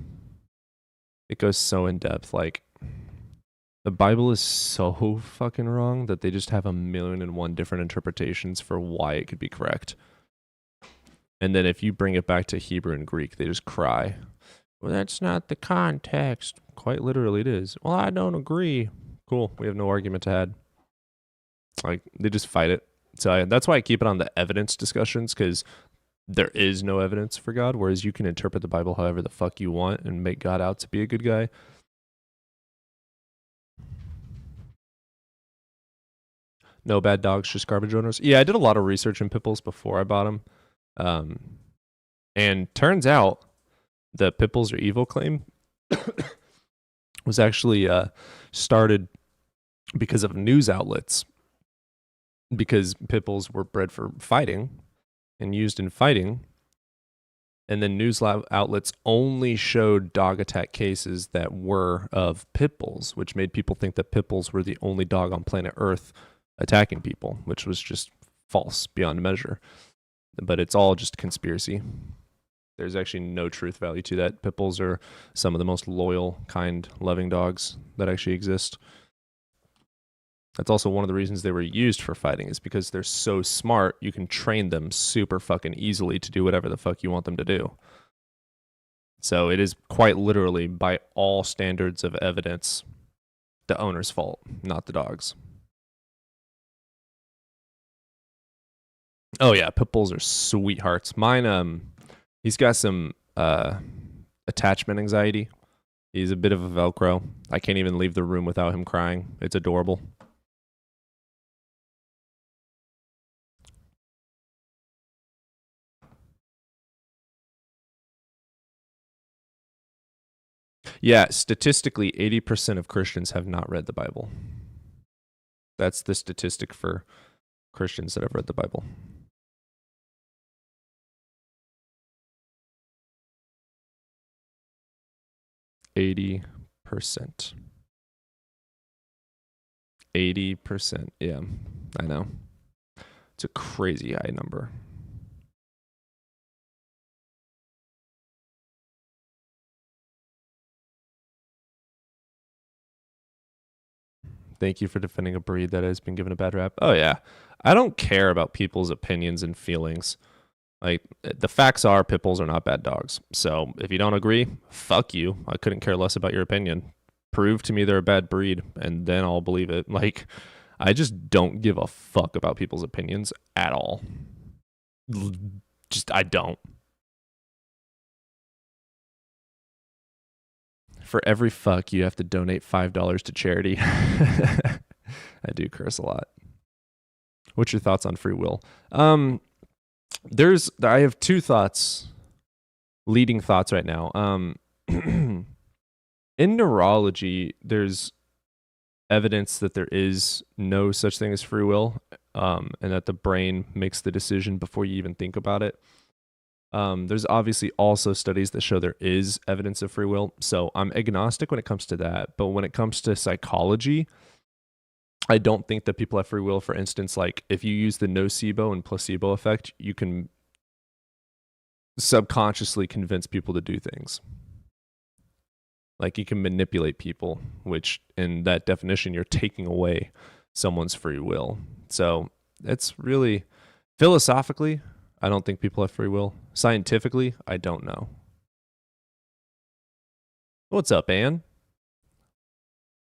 It goes so in depth. Like, the Bible is so fucking wrong that they just have 1,000,001 different interpretations for why it could be correct. And then if you bring it back to Hebrew and Greek, they just cry. Well, that's not the context. Quite literally it is. Well, I don't agree. Cool. We have no argument to add. Like, they just fight it. So that's why I keep it on the evidence discussions, because there is no evidence for God, whereas you can interpret the Bible however the fuck you want and make God out to be a good guy. No bad dogs, just garbage owners. Yeah, I did a lot of research in pit bulls before I bought them. And turns out the pit bulls are evil claim was actually started because of news outlets. Because pit bulls were bred for fighting and used in fighting. And then news outlets only showed dog attack cases that were of pit bulls, which made people think that pit bulls were the only dog on planet Earth attacking people, which was just false beyond measure. But it's all just conspiracy. There's actually no truth value to that. Pit bulls are some of the most loyal, kind, loving dogs that actually exist. That's also one of the reasons they were used for fighting, is because they're so smart, you can train them super fucking easily to do whatever the fuck you want them to do. So it is quite literally, by all standards of evidence, the owner's fault, not the dog's. Oh yeah, pit bulls are sweethearts. Mine, he's got some attachment anxiety. He's a bit of a Velcro. I can't even leave the room without him crying. It's adorable. Yeah, statistically, 80% of Christians have not read the Bible. That's the statistic for Christians that have read the Bible. %80. 80%. Yeah, I know. It's a crazy high number. Thank you for defending a breed that has been given a bad rap. Oh, yeah. I don't care about people's opinions and feelings. Like, the facts are pit bulls are not bad dogs. So if you don't agree, fuck you. I couldn't care less about your opinion. Prove to me they're a bad breed, and then I'll believe it. Like, I just don't give a fuck about people's opinions at all. I don't. For every fuck, you have to donate $5 to charity. I do curse a lot. What's your thoughts on free will? I have two thoughts, leading thoughts right now. In neurology, there's evidence that there is no such thing as free will, and that the brain makes the decision before you even think about it. There's obviously also studies that show there is evidence of free will. So I'm agnostic when it comes to that. But when it comes to psychology, I don't think that people have free will. For instance, like if you use the nocebo and placebo effect, you can subconsciously convince people to do things. Like you can manipulate people, which in that definition, you're taking away someone's free will. So it's really, philosophically, I don't think people have free will. Scientifically, I don't know. What's up, Anne?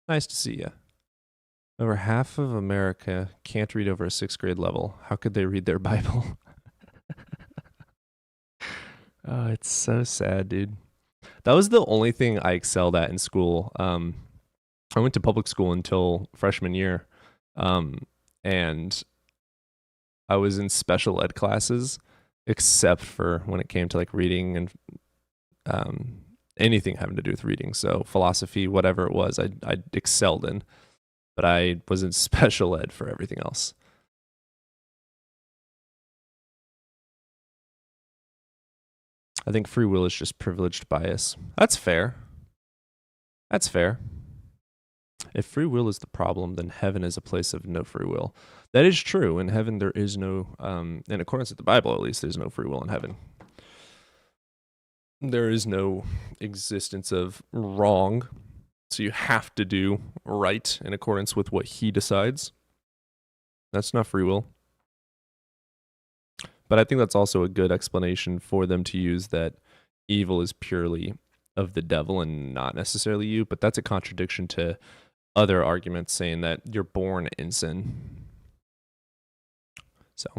Nice to see you. Over half of America can't read over a 6th grade level. How could they read their Bible? Oh, it's so sad, dude. That was the only thing I excelled at in school. I went to public school until freshman year, and I was in special ed classes, except for when it came to like reading and anything having to do with reading. So philosophy, whatever it was, I excelled in, but I was in special ed for everything else. I think free will is just privileged bias. That's fair. That's fair. If free will is the problem, then heaven is a place of no free will. That is true. In heaven, there is no, in accordance with the Bible, at least, there's no free will in heaven. There is no existence of wrong. So you have to do right in accordance with what he decides. That's not free will. But I think that's also a good explanation for them to use that evil is purely of the devil and not necessarily you. But that's a contradiction to other arguments saying that you're born in sin. So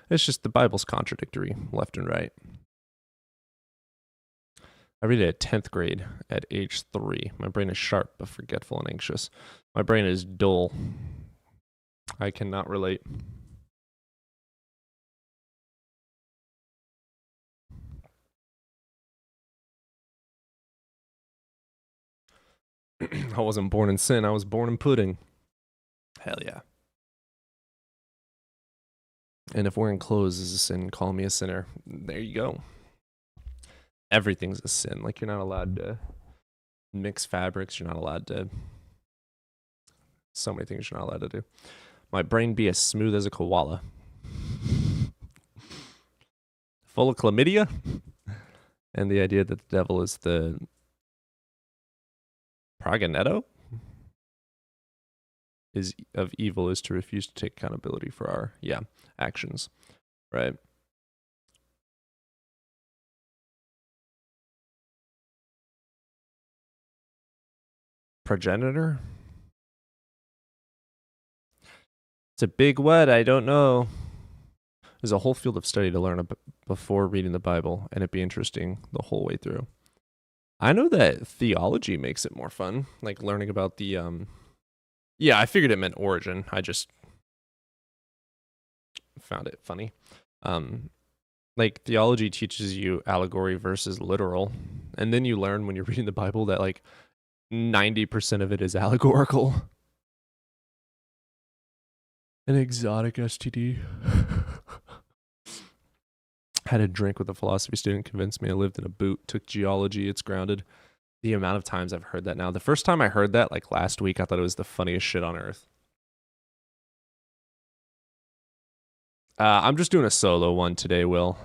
it's just the Bible's contradictory left and right. I read it at 10th grade at age 3. My brain is sharp but forgetful and anxious. My brain is dull. I cannot relate. I wasn't born in sin. I was born in pudding. Hell yeah. And if wearing clothes is a sin, call me a sinner. There you go. everything's a sin. Like, you're not allowed to mix fabrics. You're not allowed to. So many things you're not allowed to do. My brain be as smooth as a koala. Full of chlamydia. And the idea that the devil is the progenitto is of evil is to refuse to take accountability for our actions. Right. Progenitor? It's a big word, I don't know. There's a whole field of study to learn before reading the Bible, and it'd be interesting the whole way through. I know that theology makes it more fun, like learning about the I figured it meant origin. I just found it funny. Like, theology teaches you allegory versus literal, and then you learn when you're reading the Bible that like 90% of it is allegorical. An exotic STD. Had a drink with a philosophy student, convinced me I lived in a boot, took geology, it's grounded. The amount of times I've heard that now. The first time I heard that, like last week, I thought it was the funniest shit on earth. I'm just doing a solo one today, Will.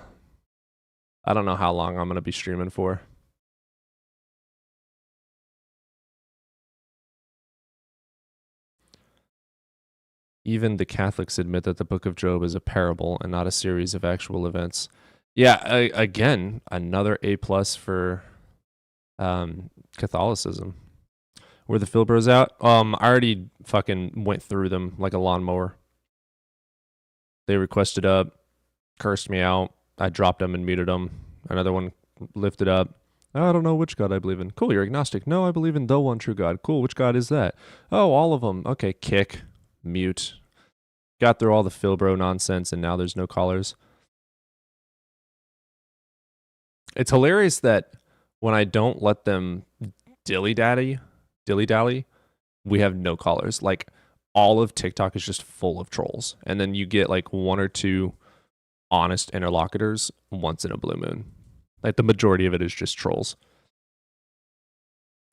I don't know how long I'm going to be streaming for. Even the Catholics admit that the Book of Job is a parable and not a series of actual events. Yeah, again, another A+ for Catholicism. Were the Philbros out? I already fucking went through them like a lawnmower. They requested up, cursed me out. I dropped them and muted them. Another one lifted up. I don't know which God I believe in. Cool, you're agnostic. No, I believe in the one true God. Cool, which God is that? Oh, all of them. Okay, kick. Mute. Got through all the Philbro nonsense, and now there's no callers. It's hilarious that when I don't let them dilly-dally, we have no callers. Like, all of TikTok is just full of trolls. And then you get like one or two honest interlocutors once in a blue moon. Like, the majority of it is just trolls.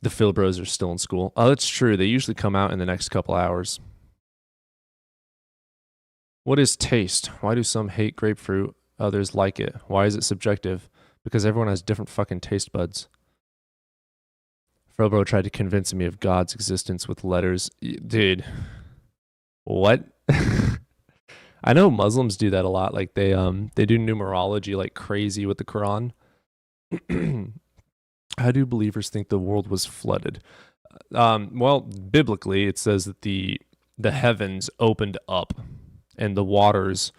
The Philbros are still in school. Oh, that's true. They usually come out in the next couple hours. What is taste? Why do some hate grapefruit? Others like it. Why is it subjective? Because everyone has different fucking taste buds. Philbro tried to convince me of God's existence with letters. Dude. What? I know Muslims do that a lot. Like, they do numerology like crazy with the Quran. How do believers think the world was flooded? Well, biblically, it says that the heavens opened up and the waters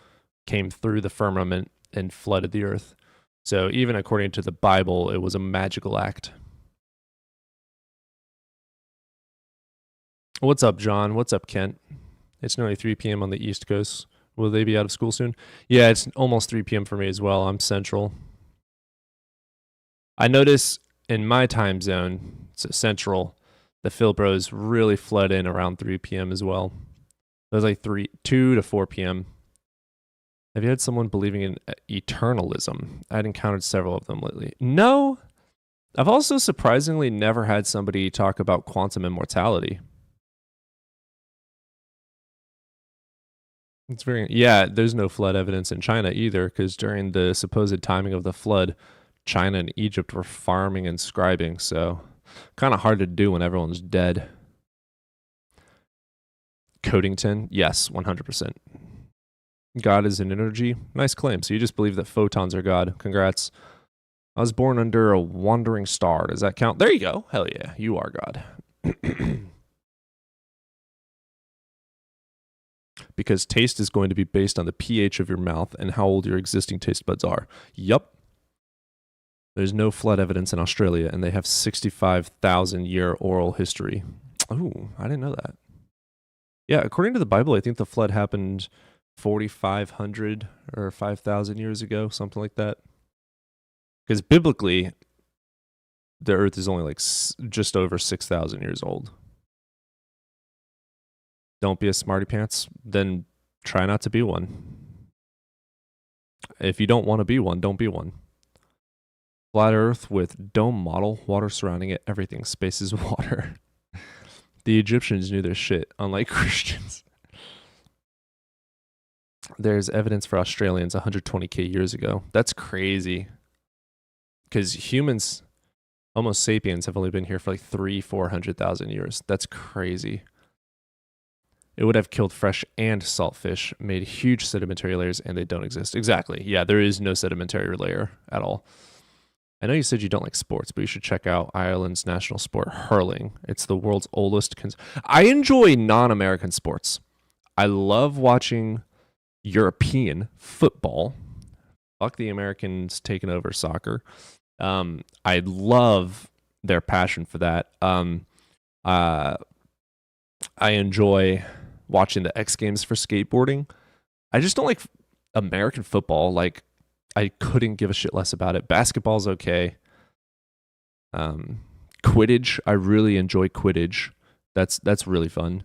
came through the firmament and flooded the earth. So even according to the Bible, it was a magical act. What's up, John? What's up, Kent? It's nearly 3 p.m. on the East Coast. Will they be out of school soon? Yeah, it's almost 3 p.m. for me as well. I'm Central. I notice in my time zone, so Central, the Philbros really flood in around 3 p.m. as well. It was like 2 to 4 p.m. Have you had someone believing in eternalism? I'd encountered several of them lately. No. I've also surprisingly never had somebody talk about quantum immortality. It's there's no flood evidence in China either, because during the supposed timing of the flood, China and Egypt were farming and scribing, so kind of hard to do when everyone's dead. Codington, yes, 100%. God is an energy. Nice claim. So you just believe that photons are God. Congrats. I was born under a wandering star. Does that count? There you go. Hell yeah, you are God. Because taste is going to be based on the pH of your mouth and how old your existing taste buds are. Yup. There's no flood evidence in Australia, and they have 65,000 year oral history. Oh, I didn't know that. Yeah, according to the Bible, I think the flood happened 4,500 or 5,000 years ago, something like that. Because biblically, the earth is only like just over 6,000 years old. Don't be a smarty pants, then try not to be one. If you don't want to be one, don't be one. Flat Earth with dome model, water surrounding it, everything. Space is water. The Egyptians knew their shit, unlike Christians. There's evidence for Australians 120k years ago. That's crazy. Because humans, Homo sapiens, have only been here for like 400,000 years. That's crazy. It would have killed fresh and salt fish, made huge sedimentary layers, and they don't exist. Exactly. Yeah, there is no sedimentary layer at all. I know you said you don't like sports, but you should check out Ireland's national sport, hurling. It's the world's oldest. I enjoy non-American sports. I love watching European football. Fuck the Americans taking over soccer. I love their passion for that. I enjoy watching the X Games for skateboarding. I just don't like American football. Like, I couldn't give a shit less about it. Basketball's okay. Quidditch, I really enjoy Quidditch. That's really fun.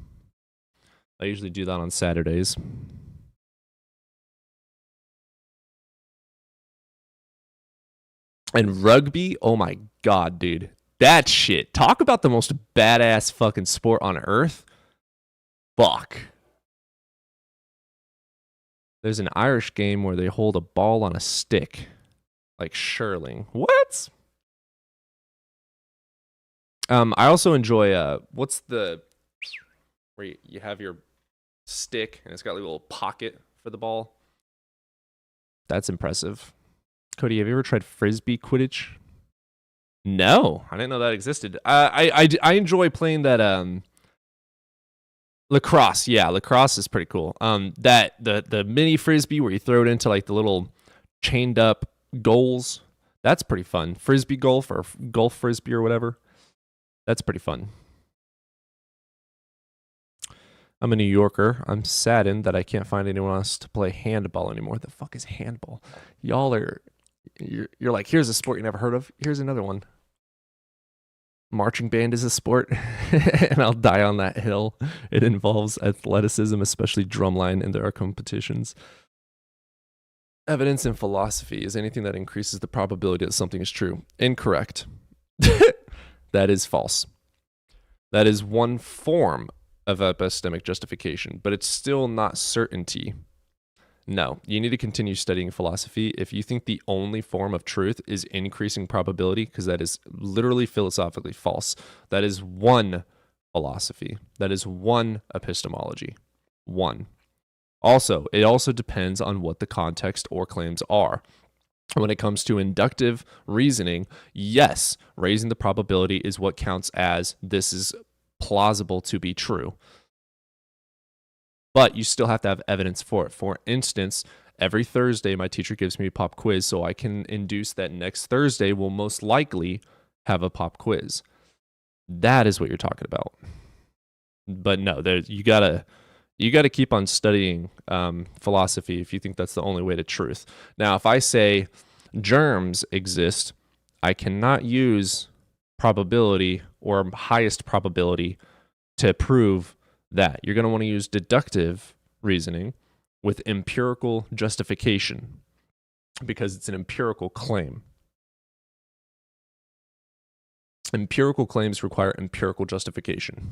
I usually do that on Saturdays. And rugby, oh my god, dude. That shit. Talk about the most badass fucking sport on earth. Fuck. There's an Irish game where they hold a ball on a stick. Like shirling. What? I also enjoy, what's the... where you have your stick and it's got like a little pocket for the ball. That's impressive. Cody, have you ever tried Frisbee Quidditch? No, I didn't know that existed. I enjoy playing that lacrosse. Yeah, lacrosse is pretty cool. That the mini Frisbee where you throw it into like the little chained up goals. That's pretty fun. Frisbee golf or golf Frisbee or whatever. That's pretty fun. I'm a New Yorker. I'm saddened that I can't find anyone else to play handball anymore. The fuck is handball? Y'all are... You're like, here's a sport you never heard of. Here's another one. Marching band is a sport, and I'll die on that hill. It involves athleticism, especially drumline, and there are competitions. Evidence in philosophy is anything that increases the probability that something is true. Incorrect. That is false. That is one form of epistemic justification, but it's still not certainty. No, you need to continue studying philosophy if you think the only form of truth is increasing probability, because that is literally philosophically false. That is one philosophy. That is one epistemology. One. Also, it also depends on what the context or claims are. When it comes to inductive reasoning, yes, raising the probability is what counts as this is plausible to be true. But you still have to have evidence for it. For instance, every Thursday, my teacher gives me a pop quiz, so I can induce that next Thursday will most likely have a pop quiz. That is what you're talking about. But no, you gotta keep on studying philosophy if you think that's the only way to truth. Now, if I say germs exist, I cannot use probability or highest probability to prove that. You're going to want to use deductive reasoning with empirical justification because it's an empirical claim. Empirical claims require empirical justification.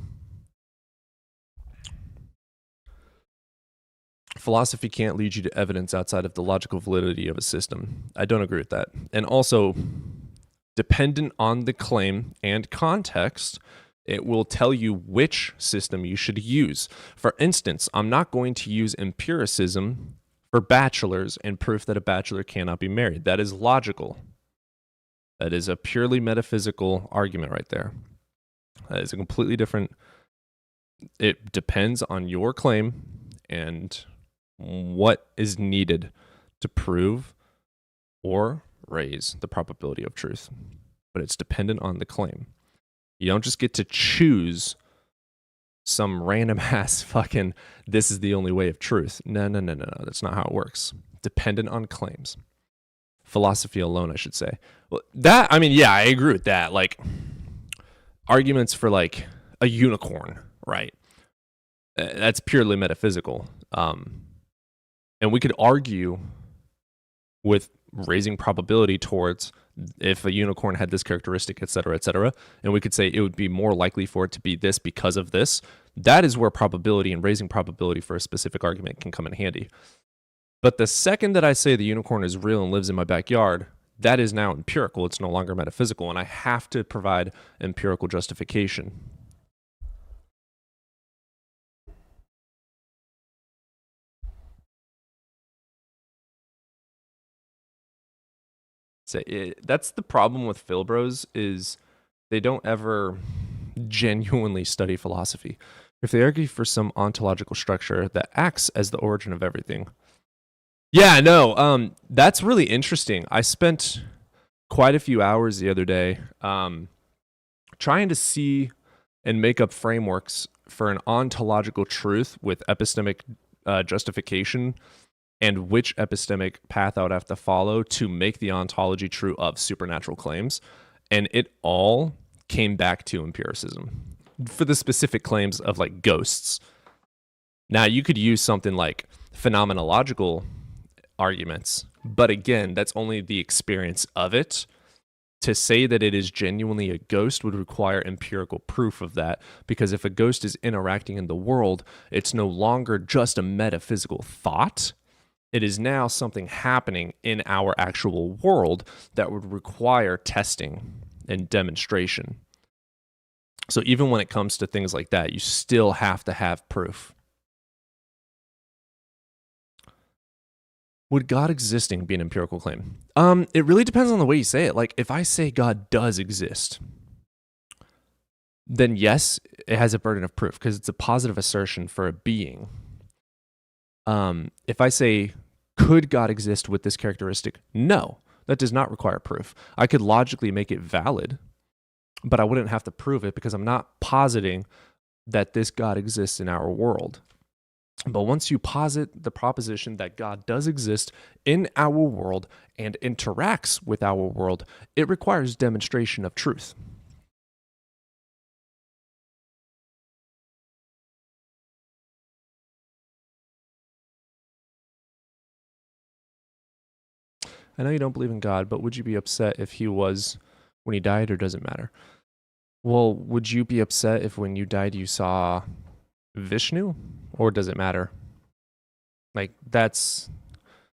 Philosophy can't lead you to evidence outside of the logical validity of a system. I don't agree with that. And also, dependent on the claim and context, it will tell you which system you should use. For instance, I'm not going to use empiricism for bachelors and proof that a bachelor cannot be married. That is logical. That is a purely metaphysical argument right there. That is a completely different... It depends on your claim and what is needed to prove or raise the probability of truth. But it's dependent on the claim. You don't just get to choose some random ass fucking, this is the only way of truth. No. That's not how it works. Dependent on claims. Philosophy alone, I should say. Well, I agree with that. Like, arguments for like a unicorn, right? That's purely metaphysical. And we could argue with raising probability towards if a unicorn had this characteristic, et cetera, and we could say it would be more likely for it to be this because of this, that is where probability and raising probability for a specific argument can come in handy. But the second that I say the unicorn is real and lives in my backyard, that is now empirical. It's no longer metaphysical, and I have to provide empirical justification. So that's the problem with Philbros, is they don't ever genuinely study philosophy. If they argue for some ontological structure that acts as the origin of everything. Yeah, no, that's really interesting. I spent quite a few hours the other day trying to see and make up frameworks for an ontological truth with epistemic justification, and which epistemic path I would have to follow to make the ontology true of supernatural claims. And it all came back to empiricism for the specific claims of like ghosts. Now, you could use something like phenomenological arguments, but again, that's only the experience of it. To say that it is genuinely a ghost would require empirical proof of that, because if a ghost is interacting in the world, it's no longer just a metaphysical thought. It is now something happening in our actual world that would require testing and demonstration. So even when it comes to things like that, you still have to have proof. Would God existing be an empirical claim? It really depends on the way you say it. Like, if I say God does exist, then yes, it has a burden of proof because it's a positive assertion for a being. If I say, could God exist with this characteristic? No, that does not require proof. I could logically make it valid, but I wouldn't have to prove it because I'm not positing that this God exists in our world. But once you posit the proposition that God does exist in our world and interacts with our world, it requires demonstration of truth. I know you don't believe in God, but would you be upset if he was when he died, or does it matter? Well, would you be upset if when you died you saw Vishnu, or does it matter? Like, that's,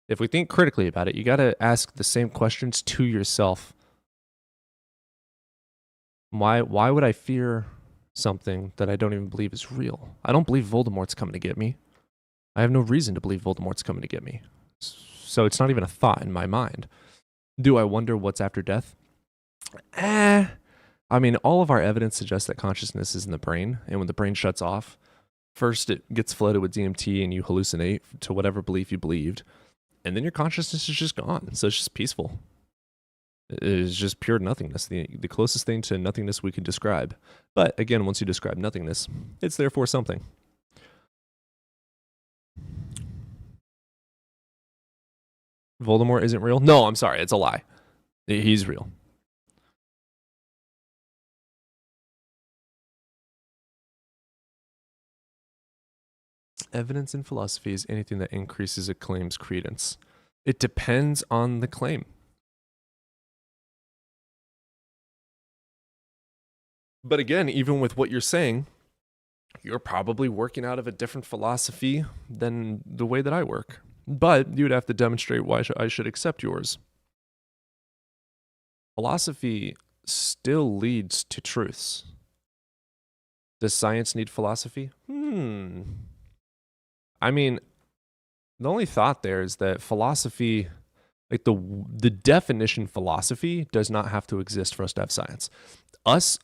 if we think critically about it, you got to ask the same questions to yourself. Why would I fear something that I don't even believe is real? I don't believe Voldemort's coming to get me. I have no reason to believe Voldemort's coming to get me. So it's not even a thought in my mind. Do I wonder what's after death? I mean, all of our evidence suggests that consciousness is in the brain, and when the brain shuts off, first it gets flooded with DMT and you hallucinate to whatever belief you believed, and then your consciousness is just gone. So it's just peaceful. It is just pure nothingness, the closest thing to nothingness we can describe. But again, once you describe nothingness, it's therefore something. Voldemort isn't real? No, I'm sorry, it's a lie. He's real. Evidence in philosophy is anything that increases a claim's credence. It depends on the claim. But again, even with what you're saying, you're probably working out of a different philosophy than the way that I work. But you would have to demonstrate why I should accept yours. Philosophy still leads to truths. Does science need philosophy? I mean, the only thought there is that philosophy, like the definition philosophy, does not have to exist for us to have science. Us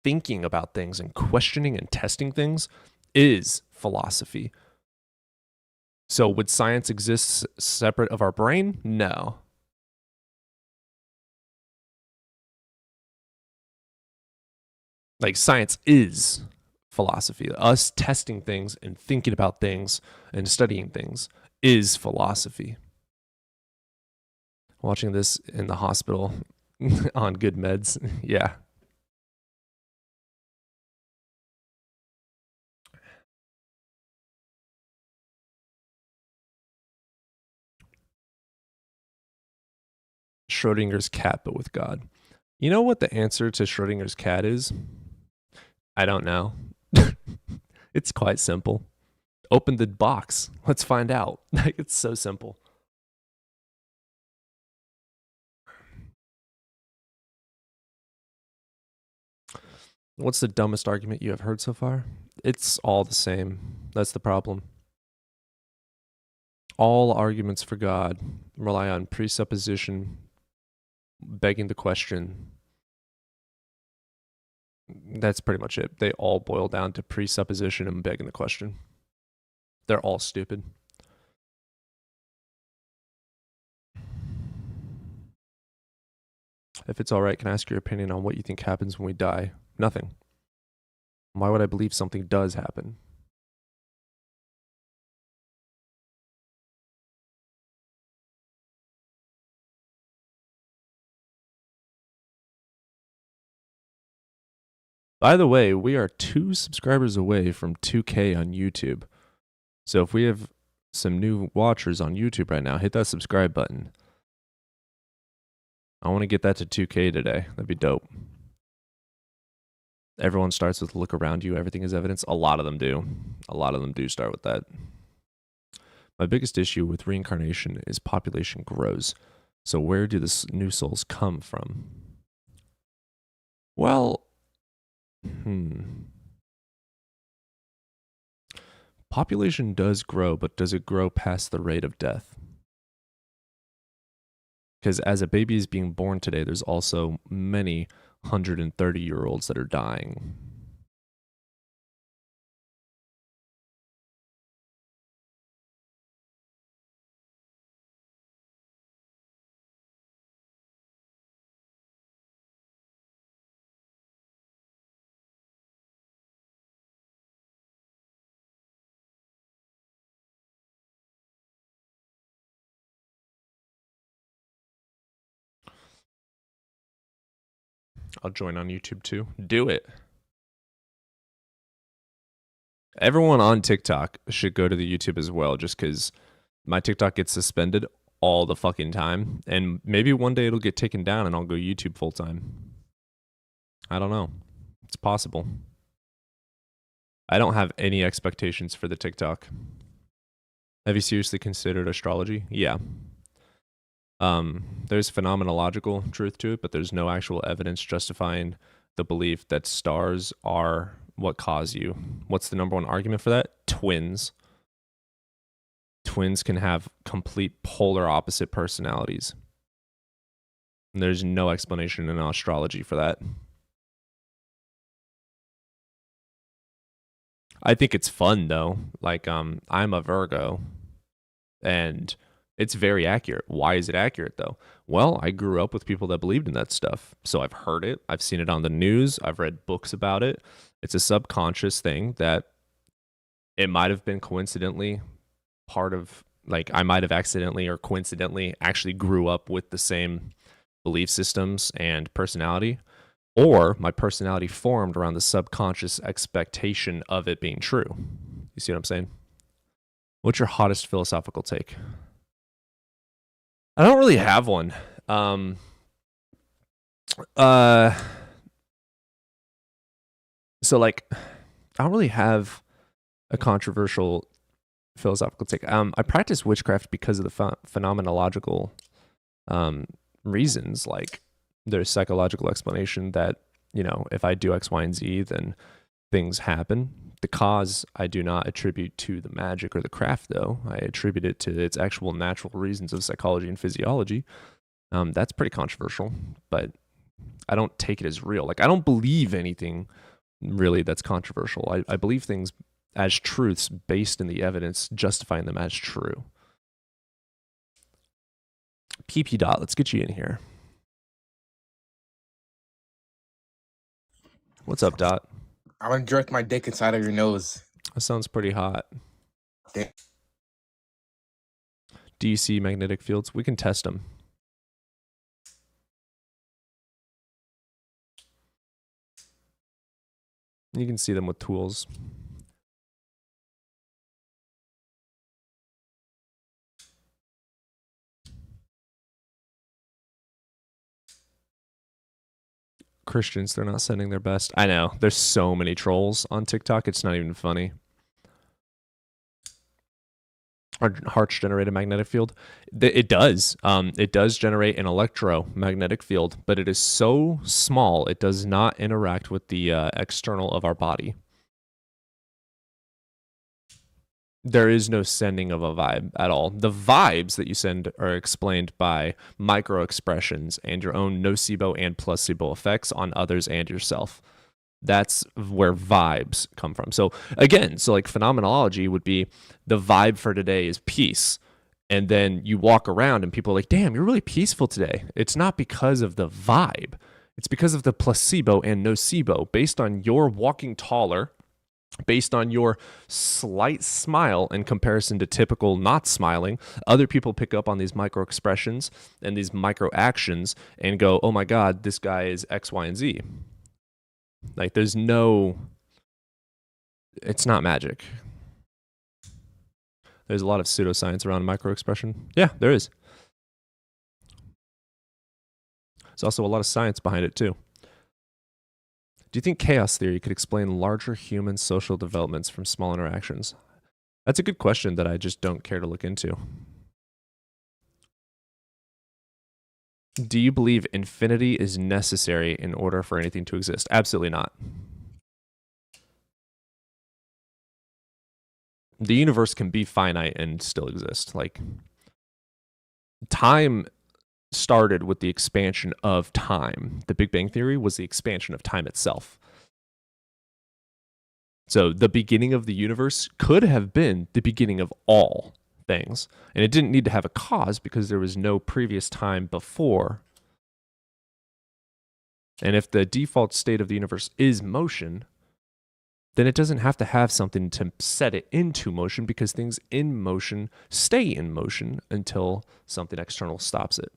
thinking about things and questioning and testing things is philosophy. So would science exist separate of our brain? No. Like, science is philosophy. Us testing things and thinking about things and studying things is philosophy. Watching this in the hospital on good meds, yeah. Schrodinger's cat, but with God. You know what the answer to Schrodinger's cat is? I don't know. It's quite simple. Open the box. Let's find out. Like, it's so simple. What's the dumbest argument you have heard so far? It's all the same. That's the problem. All arguments for God rely on presupposition, begging the question. That's pretty much it. They all boil down to presupposition and begging the question. They're all stupid. If it's all right, can I ask your opinion on what you think happens when we die? Nothing. Why would I believe something does happen? By the way, we are 2 subscribers away from 2K on YouTube. So if we have some new watchers on YouTube right now, hit that subscribe button. I want to get that to 2K today. That'd be dope. Everyone starts with look around you, everything is evidence. A lot of them do. A lot of them do start with that. My biggest issue with reincarnation is population grows. So where do the new souls come from? Well, population does grow, but does it grow past the rate of death? Because as a baby is being born today, there's also many 130-year-olds that are dying. I'll join on YouTube too. Do it. Everyone on TikTok should go to the YouTube as well, just because my TikTok gets suspended all the fucking time. And maybe one day it'll get taken down and I'll go YouTube full time. I don't know. It's possible. I don't have any expectations for the TikTok. Have you seriously considered astrology? Yeah. There's phenomenological truth to it, but there's no actual evidence justifying the belief that stars are what cause you. What's the number one argument for that? Twins. Twins can have complete polar opposite personalities. And there's no explanation in astrology for that. I think it's fun though. Like, I'm a Virgo, and it's very accurate. Why is it accurate though? Well, I grew up with people that believed in that stuff. So I've heard it. I've seen it on the news. I've read books about it. It's a subconscious thing that it might have been coincidentally part of, like, I might have accidentally or coincidentally actually grew up with the same belief systems and personality, or my personality formed around the subconscious expectation of it being true. You see what I'm saying? What's your hottest philosophical take? I don't really have one. So like, I don't really have a controversial philosophical take. I practice witchcraft because of the phenomenological reasons. Like, there's psychological explanation that, you know, if I do X, Y, and Z, then things happen. The cause I do not attribute to the magic or the craft, though. I attribute it to its actual natural reasons of psychology and physiology. That's pretty controversial, but I don't take it as real. Like, I don't believe anything really that's controversial. I believe things as truths based in the evidence, justifying them as true. PP Dot, let's get you in here. What's up, Dot? I'm gonna jerk my dick inside of your nose. That sounds pretty hot. Damn. Do you see magnetic fields? We can test them. You can see them with tools. Christians, they're not sending their best. I know. There's so many trolls on TikTok. It's not even funny. Harsh generated magnetic field. It does. It does generate an electromagnetic field, but it is so small it does not interact with the external of our body. There is no sending of a vibe at all. The vibes that you send are explained by micro expressions and your own nocebo and placebo effects on others and yourself. That's where vibes come from. So again, so like phenomenology would be the vibe for today is peace. And then you walk around and people are like, damn, you're really peaceful today. It's not because of the vibe. It's because of the placebo and nocebo based on your walking taller, based on your slight smile in comparison to typical not smiling. Other people pick up on these micro expressions and these micro actions and go, oh my God, this guy is X, Y, and Z. Like there's no, it's not magic. There's a lot of pseudoscience around micro expression. Yeah, there is. There's also a lot of science behind it too. Do you think chaos theory could explain larger human social developments from small interactions? That's a good question that I just don't care to look into. Do you believe infinity is necessary in order for anything to exist? Absolutely not. The universe can be finite and still exist. Like, time started with the expansion of time. The Big Bang Theory was the expansion of time itself. So the beginning of the universe could have been the beginning of all things. And it didn't need to have a cause because there was no previous time before. And if the default state of the universe is motion, then it doesn't have to have something to set it into motion because things in motion stay in motion until something external stops it.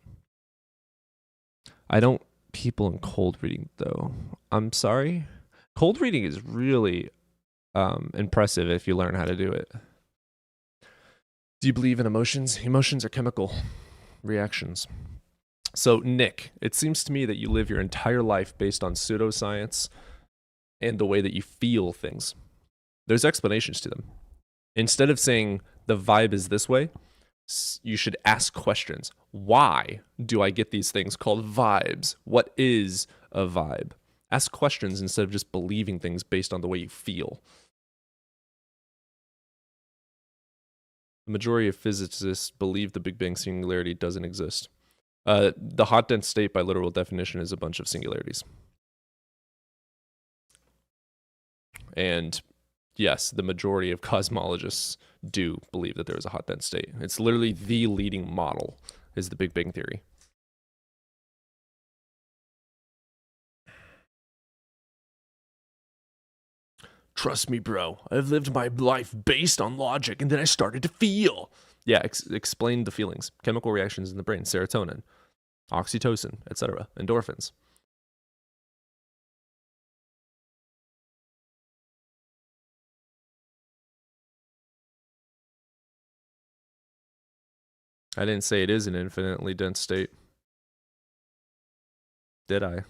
I don't people in cold reading though. I'm sorry. Cold reading is really impressive if you learn how to do it. Do you believe in emotions? Emotions are chemical reactions. So, Nick, it seems to me that you live your entire life based on pseudoscience and the way that you feel things. There's explanations to them. Instead of saying the vibe is this way, you should ask questions. Why do I get these things called vibes? What is a vibe? Ask questions instead of just believing things based on the way you feel. The majority of physicists believe the Big Bang singularity doesn't exist. The hot dense state, by literal definition, is a bunch of singularities. And yes, the majority of cosmologists do believe that there is a hot dense state. It's literally the leading model, is the Big Bang Theory. Trust me, bro. I've lived my life based on logic, and then I started to feel. Yeah, explain the feelings. Chemical reactions in the brain, serotonin, oxytocin, etc., endorphins. I didn't say it is an infinitely dense state. Did I?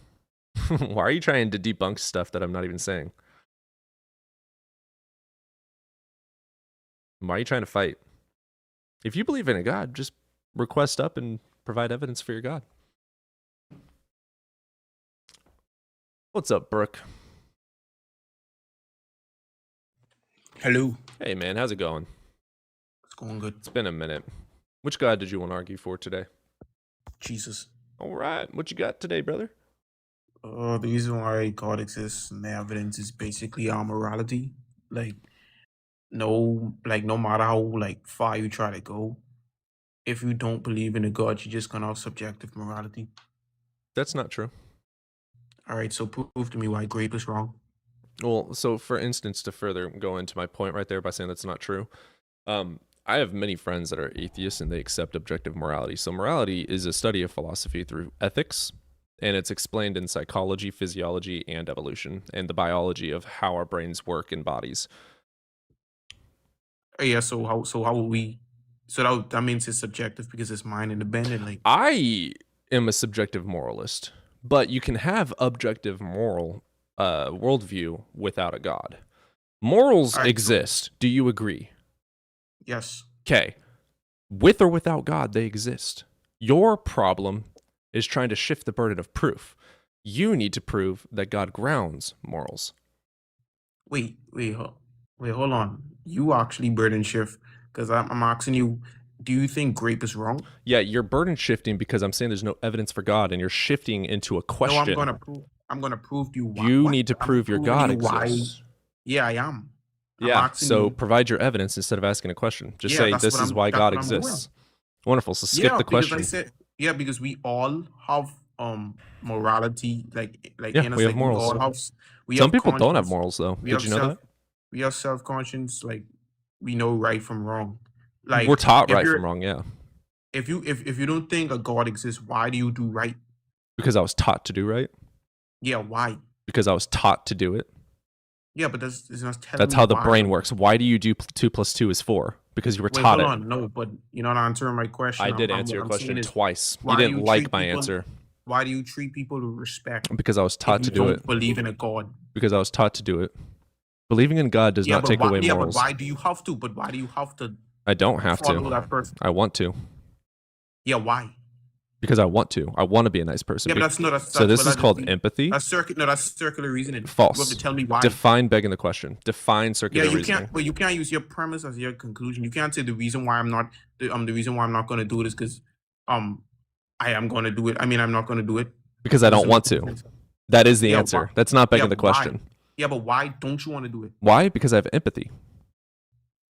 Why are you trying to debunk stuff that I'm not even saying? Why are you trying to fight? If you believe in a God, just request up and provide evidence for your God. What's up, Brooke? Hello. Hey, man. How's it going? It's going good. It's been a minute. Which God did you want to argue for today? Jesus. All right. What you got today, brother? The reason why God exists and the evidence is basically our morality. No matter how far you try to go, if you don't believe in a God, you're just gonna have subjective morality. That's not true. All right, so prove to me why grape is wrong. Well, so for instance, to further go into my point right there by saying that's not true, I have many friends that are atheists and they accept objective morality. So morality is a study of philosophy through ethics, and it's explained in psychology, physiology, and evolution, and the biology of how our brains work in bodies. Yeah, so how will we? So that means it's subjective because it's mind independent. I am a subjective moralist but you can have objective moral worldview without a God. Morals All right, so exist. Do you agree? yes. Okay. With or without God, they exist. Your problem is trying to shift the burden of proof. You need to prove that God grounds morals. Wait, hold on. You actually burden shift because I'm asking you, do you think grape is wrong? Yeah, you're burden shifting because I'm saying there's no evidence for God, and you're shifting into a No, question. I'm gonna prove to you why. You need to I'm prove your proving God you why. exists. Yeah, I am. I'm Yeah, asking so you. provide your evidence instead of asking a question. Just Yeah, say, that's this what is I'm. why That's God what I'm doing. exists. Wonderful, so skip the Because I question. said because we all have morality, Yeah, in us, we have like morals. we all have we Some have people don't have conscience. morals, though. We Did have you know that? we have self conscience, like we know right from wrong. We're Like taught if right you're from wrong, yeah. if you don't think a God exists, why do you do right? Because I was taught to do right. Yeah, why? Because I was taught to do it. Yeah, but that's not telling That's me how the why. brain works. Why do you do 2 + 2 is 4? Because you were Wait, taught hold it. on. No, but you're not answering my question. I did answer your question twice. You didn't like my answer. Why do you treat people with respect? Because I was taught to do it. Believe in a God. Because I was taught to do it. Believing in God does not take away morals. But why do you have to? But why do you have to? I don't have follow to. that person? I want to. Yeah, why? Because I want to. I want to be a nice person. Yeah, but that's so this is called empathy. That's circular reasoning. False. You have to tell me why. Define begging the question. Define circular reasoning. Can't. But you can't use your premise as your conclusion. You can't say the reason why I'm not. The reason why I'm not going to do it is because I am going to do it. I mean, I'm not going to do it because I don't want to. That is the answer. Why? That's not begging the question. Why? Yeah, but why don't you want to do it? Why? Because I have empathy.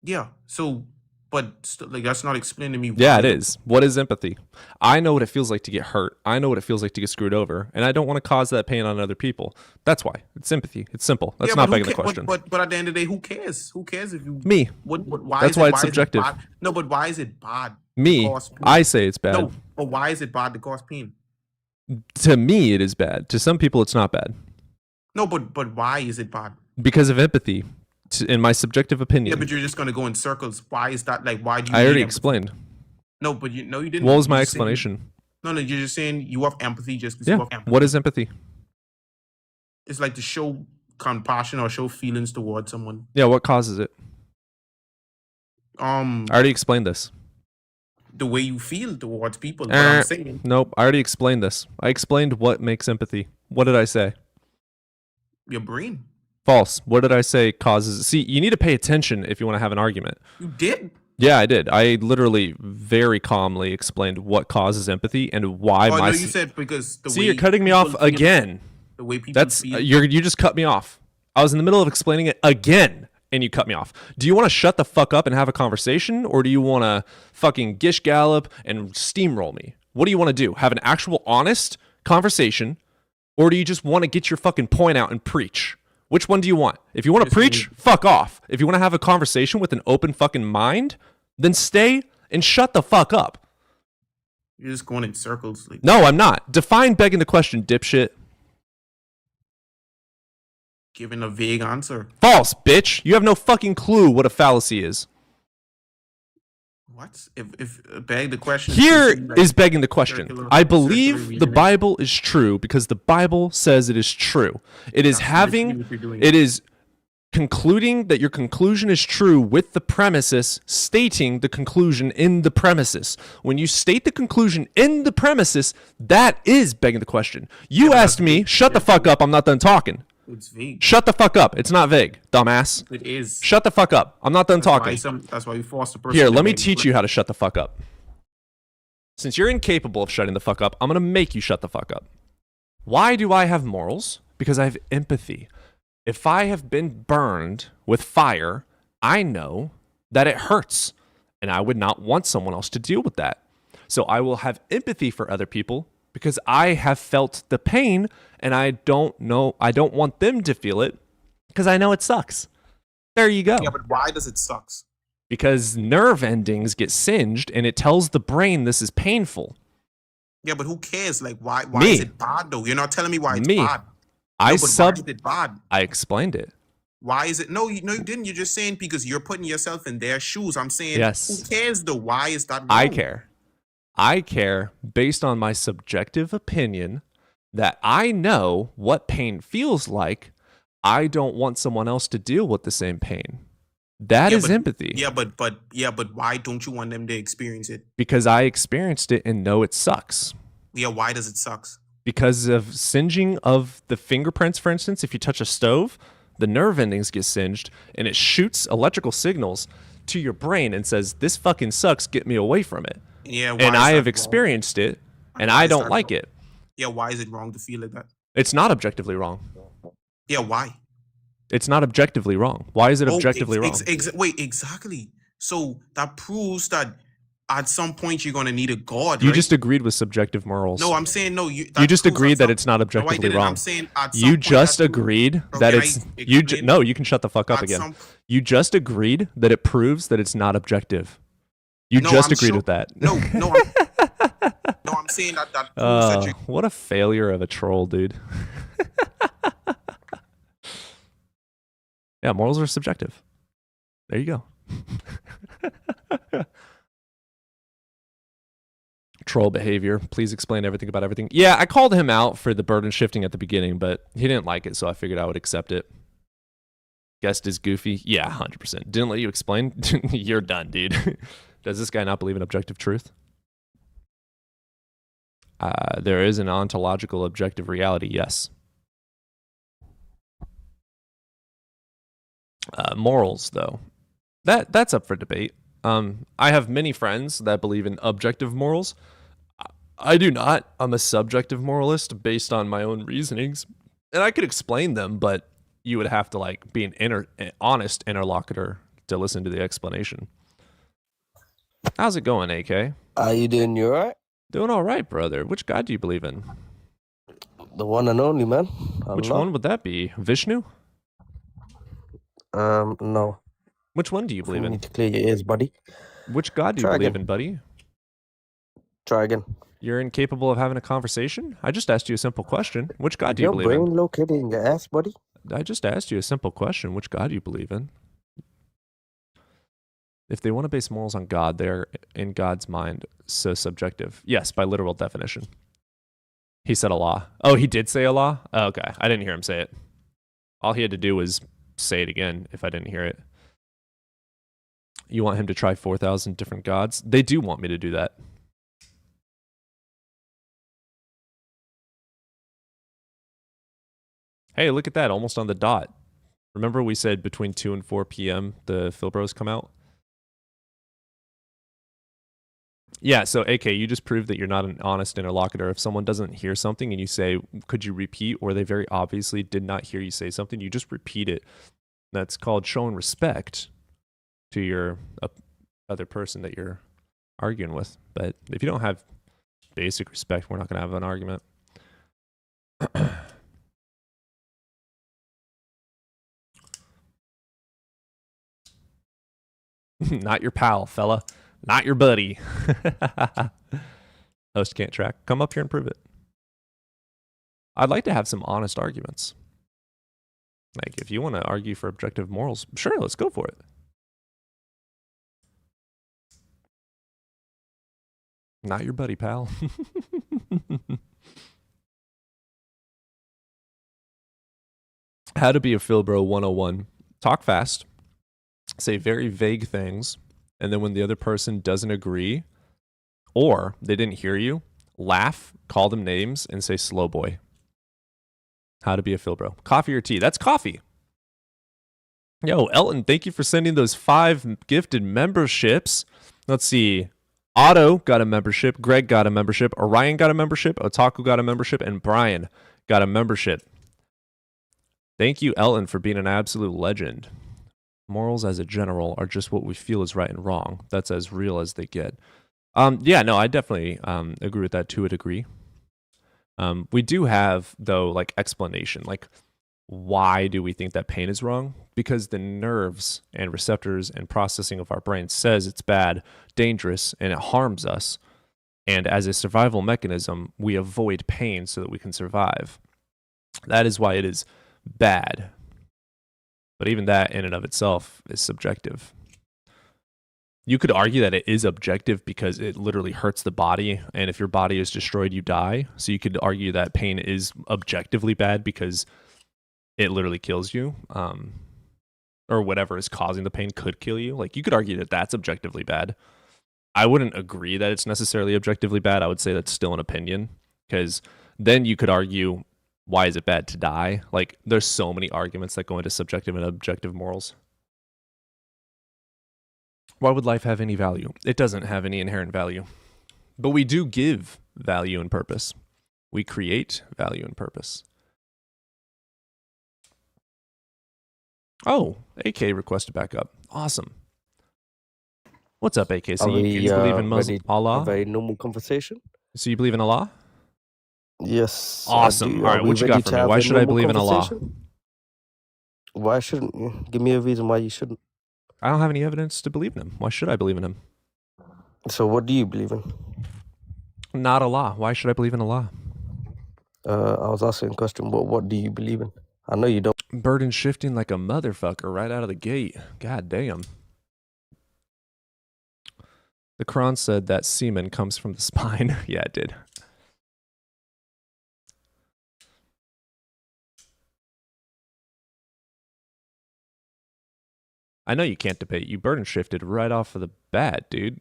Yeah. So, but that's not explaining to me. Yeah, it is. What is empathy? I know what it feels like to get hurt. I know what it feels like to get screwed over, and I don't want to cause that pain on other people. That's why. It's sympathy. It's simple. That's not begging the question. But at the end of the day, who cares? Who cares if you me? Why that's why it's subjective. No, but why is it bad? Me. I say it's bad. No, but why is it bad to cause pain? To me, it is bad. To some people, it's not bad. No, but why is it bad? Because of empathy. In my subjective opinion. Yeah, but you're just going to go in circles. Why is that? Like, why do you? I already explained. No, but you didn't. What was my explanation? No, you're just saying you have empathy just because you have empathy. What is empathy? It's like to show compassion or show feelings towards someone. Yeah, what causes it? I already explained this. The way you feel towards people. What I'm saying. Nope, I already explained this. I explained what makes empathy. What did I say? Your brain. False. What did I say causes? See, you need to pay attention if you want to have an argument. You did? Yeah, I did. I literally very calmly explained what causes empathy and why you said because the See, you're cutting me off again. The way people feel. You just cut me off. I was in the middle of explaining it again and you cut me off. Do you want to shut the fuck up and have a conversation, or do you want to fucking gish gallop and steamroll me? What do you want to do? Have an actual honest conversation, or do you just want to get your fucking point out and preach? Which one do you want? If you want to preach, fuck off. If you want to have a conversation with an open fucking mind, then stay and shut the fuck up. You're just going in circles. No, I'm not. Define begging the question, dipshit. Giving a vague answer. False, bitch. You have no fucking clue what a fallacy is. What? If beg the question. Here is begging the question. I believe the Bible is true because the Bible says it is true. It is concluding that your conclusion is true with the premises, stating the conclusion in the premises. When you state the conclusion in the premises, that is begging the question. You asked me, shut the fuck up, I'm not done talking. It's vague. Shut the fuck up. It's not vague, dumbass. It is. Shut the fuck up. I'm not done talking. That's why you force the person. Here, let me teach you how to shut the fuck up. Since you're incapable of shutting the fuck up, I'm going to make you shut the fuck up. Why do I have morals? Because I have empathy. If I have been burned with fire, I know that it hurts, and I would not want someone else to deal with that. So I will have empathy for other people because I have felt the pain, and I don't want them to feel it because I know it sucks. There you go. Yeah, but why does it suck? Because nerve endings get singed, and it tells the brain this is painful. Yeah, but who cares? Like, why is it bad, though? You're not telling me why it's bad. Why is it bad? I explained it. Why is it? No, you didn't. You're just saying because you're putting yourself in their shoes. I'm saying, yes. Who cares, though? Why is that wrong? I care. I care based on my subjective opinion that I know what pain feels like. I don't want someone else to deal with the same pain. That is empathy. But why don't you want them to experience it? Because I experienced it and know it sucks. Yeah, why does it suck? Because of singeing of the fingerprints, for instance. If you touch a stove, the nerve endings get singed and it shoots electrical signals to your brain and says, this fucking sucks, get me away from it. Yeah, and I have experienced it and I don't like it. Yeah, why is it wrong to feel like that? It's not objectively wrong. Yeah, why? It's not objectively wrong. Why is it objectively wrong? Wait, exactly. So that proves that at some point you're going to need a God, You right? just agreed with subjective morals. No, I'm saying no. You just agreed that it's not objectively wrong. I'm saying at some You point just that agreed proves- that Can it's I you. explain? No, you can shut the fuck up At again. some- You just agreed that it proves that it's not objective. You No, just I'm agreed sure- with that. No, I'm saying that proves that you. What a failure of a troll, dude. Yeah, morals are subjective. There you go. Troll behavior. Please explain everything about everything. Yeah, I called him out for the burden shifting at the beginning, but he didn't like it, so I figured I would accept it. Guessed is goofy. Yeah, 100%. Didn't let you explain. You're done, dude. Does this guy not believe in objective truth? There is an ontological objective reality, yes. Morals, though, that's up for debate. I have many friends that believe in objective morals. I do not. I'm a subjective moralist based on my own reasonings, and I could explain them, but you would have to like be an honest interlocutor to listen to the explanation. How's it going, AK? How you doing? You alright? Doing all right, brother. Which god do you believe in? The one and only, man. Which Allah. one would that be? Vishnu? No. Which one do you believe You in? need to clear your ears, buddy. Which god do you Try believe again. in, buddy? Try again. You're incapable of having a conversation? I just asked you a simple question. Which god do you Your believe brain in? located in your ass, buddy. I just asked you a simple question. Which god do you believe in? If they want to base morals on God, they're, in God's mind, so subjective. Yes, by literal definition. He said Allah. Oh, he did say Allah? Oh, okay. I didn't hear him say it. All he had to do was say it again if I didn't hear it. You want him to try 4,000 different gods? They do want me to do that. Hey, look at that. Almost on the dot. Remember we said between 2 and 4 p.m. the Philbros come out? Yeah, so AK, you just proved that you're not an honest interlocutor. If someone doesn't hear something and you say, could you repeat? Or they very obviously did not hear you say something, you just repeat it. That's called showing respect to your other person that you're arguing with. But if you don't have basic respect, we're not going to have an argument. Not your pal, fella. Not your buddy. Host can't track. Come up here and prove it. I'd like to have some honest arguments. Like, if you want to argue for objective morals, sure, let's go for it. Not your buddy, pal. How to be a Philbro 101. Talk fast. Say very vague things. And then when the other person doesn't agree or they didn't hear you, laugh, call them names, and say slow boy. How to be a Philbro. Coffee or tea? That's coffee. Yo, Elton, thank you for sending those 5 gifted memberships. Let's see. Otto got a membership. Greg got a membership. Orion got a membership. Otaku got a membership. And Brian got a membership. Thank you, Elton, for being an absolute legend. Morals as a general are just what we feel is right and wrong. That's as real as they get. Yeah, no, I definitely agree with that to a degree. We do have, though, like explanation. Like, why do we think that pain is wrong? Because the nerves and receptors and processing of our brain says it's bad, dangerous, and it harms us. And as a survival mechanism, we avoid pain so that we can survive. That is why it is bad. But even that in and of itself is subjective. You could argue that it is objective because it literally hurts the body, and if your body is destroyed, you die. So you could argue that pain is objectively bad because it literally kills you, or whatever is causing the pain could kill you. Like, you could argue that that's objectively bad. I wouldn't agree that it's necessarily objectively bad. I would say that's still an opinion, because then you could argue, why is it bad to die? Like, there's so many arguments that go into subjective and objective morals. Why would life have any value? It doesn't have any inherent value. But we do give value and purpose. We create value and purpose. Oh, AK requested back up. Awesome. What's up, AK? So you believe in Muslim Allah? A very normal conversation. So you believe in Allah? Yes. Awesome. All right, what you got for me? Why should I believe in Allah? Why shouldn't you? Give me a reason why you shouldn't. I don't have any evidence to believe in him. Why should I believe in him? So what do you believe in? Not Allah. Why should I believe in Allah? I was asking a question, what do you believe in? I know you don't. Burden shifting like a motherfucker right out of the gate. God damn. The Quran said that semen comes from the spine. Yeah, it did. I know you can't debate. You burden shifted right off of the bat, dude.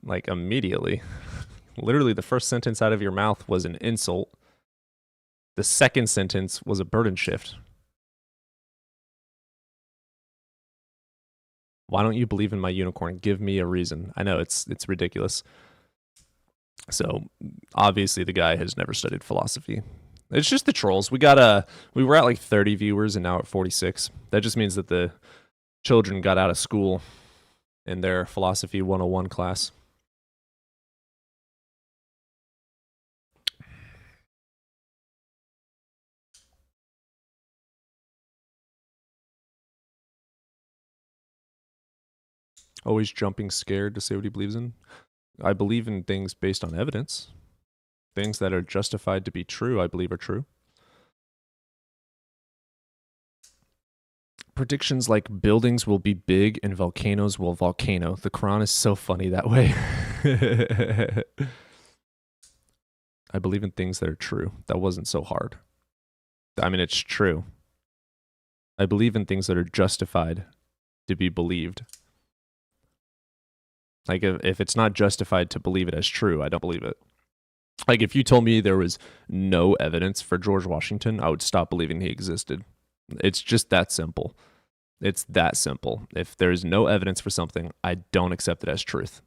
Like, immediately. Literally, the first sentence out of your mouth was an insult. The second sentence was a burden shift. Why don't you believe in my unicorn? Give me a reason. I know it's ridiculous. So, obviously, the guy has never studied philosophy. It's just the trolls. We were at like 30 viewers and now at 46. That just means that the children got out of school in their philosophy 101 class. Always jumping scared to say what he believes in. I believe in things based on evidence. Things that are justified to be true, I believe are true. Predictions like buildings will be big and volcanoes will volcano. The Quran is so funny that way. I believe in things that are true. That wasn't so hard. I mean, it's true. I believe in things that are justified to be believed. Like, if it's not justified to believe it as true, I don't believe it. Like, if you told me there was no evidence for George Washington, I would stop believing he existed. It's just that simple. It's that simple. If there's no evidence for something, I don't accept it as truth.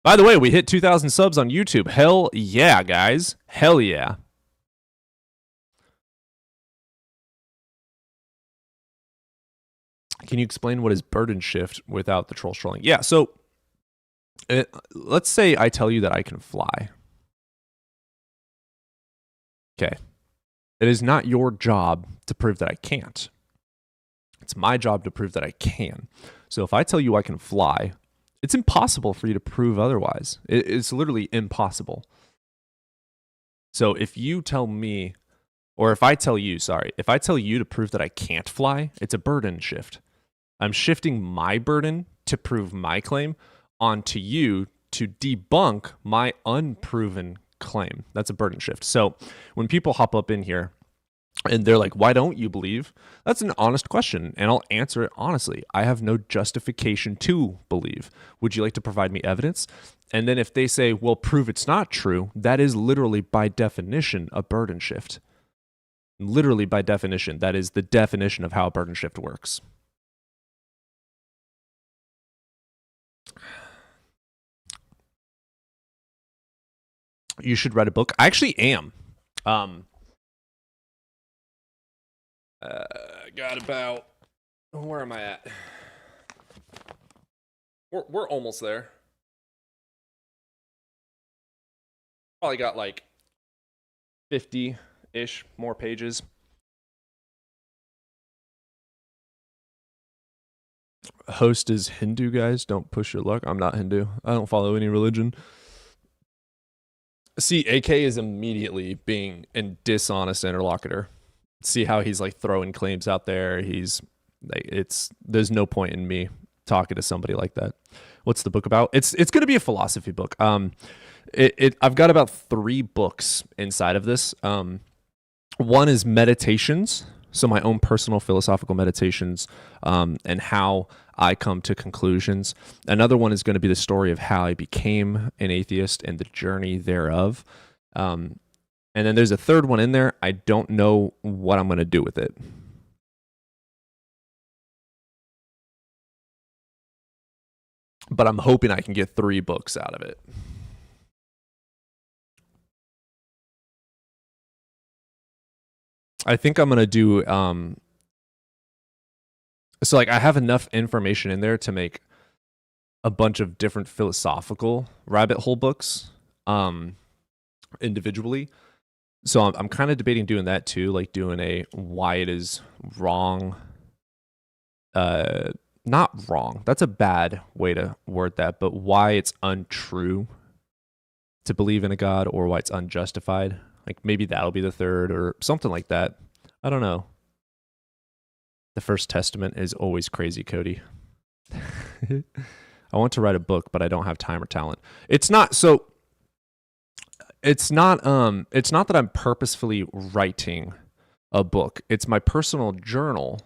By the way, we hit 2,000 subs on YouTube. Hell yeah, guys. Hell yeah. Can you explain what is burden shift without the troll trolling? Yeah, so let's say I tell you that I can fly. Okay. It is not your job to prove that I can't. It's my job to prove that I can. So if I tell you I can fly, it's impossible for you to prove otherwise. It's literally impossible. So if you tell me, or if I tell you to prove that I can't fly, it's a burden shift. I'm shifting my burden to prove my claim onto you to debunk my unproven claim. That's a burden shift. So when people hop up in here and they're like, why don't you believe? That's an honest question, and I'll answer it honestly. I have no justification to believe. Would you like to provide me evidence? And then if they say, well, prove it's not true, that is literally by definition a burden shift. Literally by definition, that is the definition of how a burden shift works. You should write a book. I actually am. Got about, where am I at? We're almost there. Probably got like 50-ish more pages. Host is Hindu, guys. Don't push your luck. I'm not Hindu. I don't follow any religion. See, AK is immediately being a dishonest interlocutor. See how he's like throwing claims out there. He's like, there's no point in me talking to somebody like that. What's the book about? It's going to be a philosophy book. I've got about 3 books inside of this. One is meditations, so my own personal philosophical meditations, and how I come to conclusions. Another one is going to be the story of how I became an atheist and the journey thereof. And then there's a third one in there. I don't know what I'm going to do with it. But I'm hoping I can get 3 books out of it. I think I'm going to do, so like I have enough information in there to make a bunch of different philosophical rabbit hole books individually. So I'm kind of debating doing that too, like doing a why it is wrong, not wrong, that's a bad way to word that, but why it's untrue to believe in a God, or why it's unjustified. Like maybe that'll be the third or something like that. I don't know. The First Testament is always crazy, Cody. I want to write a book, but I don't have time or talent. It's not that I'm purposefully writing a book. It's my personal journal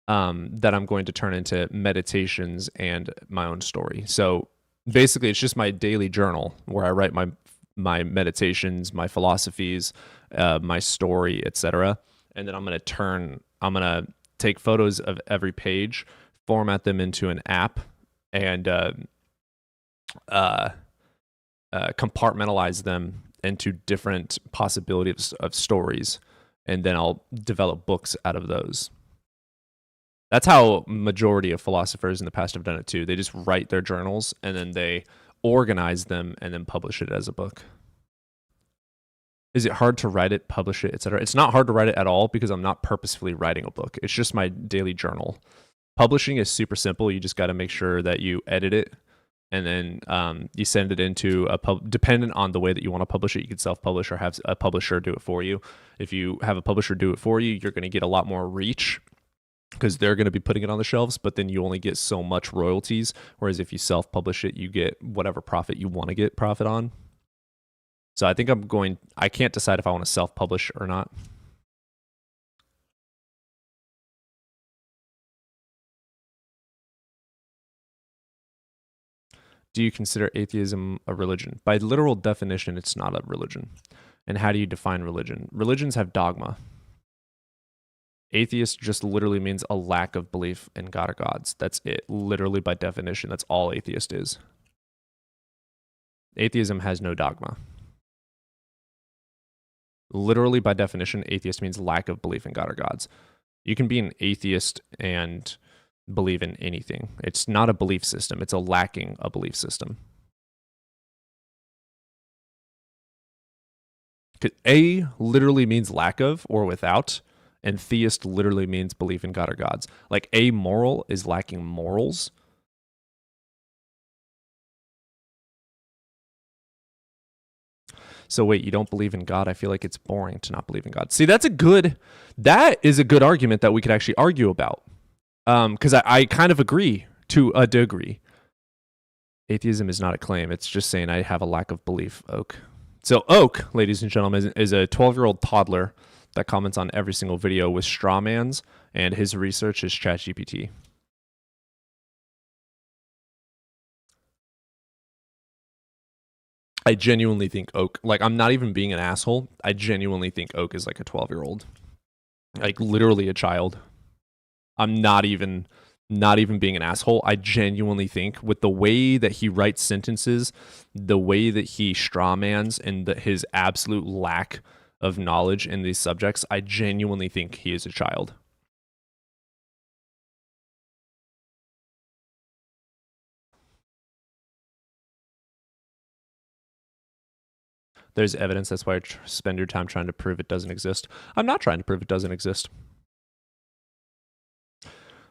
that I'm going to turn into meditations and my own story. So basically it's just my daily journal where I write my meditations, my philosophies, my story, etc. And then I'm going to take photos of every page, format them into an app, and compartmentalize them into different possibilities of stories. And then I'll develop books out of those. That's how majority of philosophers in the past have done it too. They just write their journals and then they organize them and then publish it as a book. Is it hard to write it, publish it, etc.? It's not hard to write it at all because I'm not purposefully writing a book. It's just my daily journal. Publishing is super simple. You just got to make sure that you edit it and then you send it into dependent on the way that you want to publish it. You can self-publish or have a publisher do it for you. If you have a publisher do it for you, you're going to get a lot more reach because they're going to be putting it on the shelves, but then you only get so much royalties. Whereas if you self-publish it, you get whatever profit you want to get profit on. So I think I can't decide if I want to self-publish or not. Do you consider atheism a religion? By literal definition, it's not a religion. And how do you define religion? Religions have dogma. Atheist just literally means a lack of belief in God or gods. That's it. Literally by definition, that's all atheist is. Atheism has no dogma. Literally by definition, atheist means lack of belief in God or gods. You can be an atheist and believe in anything. It's not a belief system. It's a lacking a belief system. A literally means lack of or without, and theist literally means belief in God or gods. Like amoral is lacking morals. So wait, you don't believe in God? I feel like it's boring to not believe in God. See, that is a good argument that we could actually argue about. Because I kind of agree to a degree. Atheism is not a claim. It's just saying I have a lack of belief, Oak. So Oak, ladies and gentlemen, is a 12-year-old toddler that comments on every single video with straw mans, and his research is ChatGPT. I genuinely think Oak, like I'm not even being an asshole, I genuinely think Oak is like a 12-year-old. Like literally a child. I'm not even being an asshole. I genuinely think with the way that he writes sentences, the way that he strawmans, and his absolute lack of knowledge in these subjects, I genuinely think he is a child. There's evidence. That's why I spend your time trying to prove it doesn't exist. I'm not trying to prove it doesn't exist.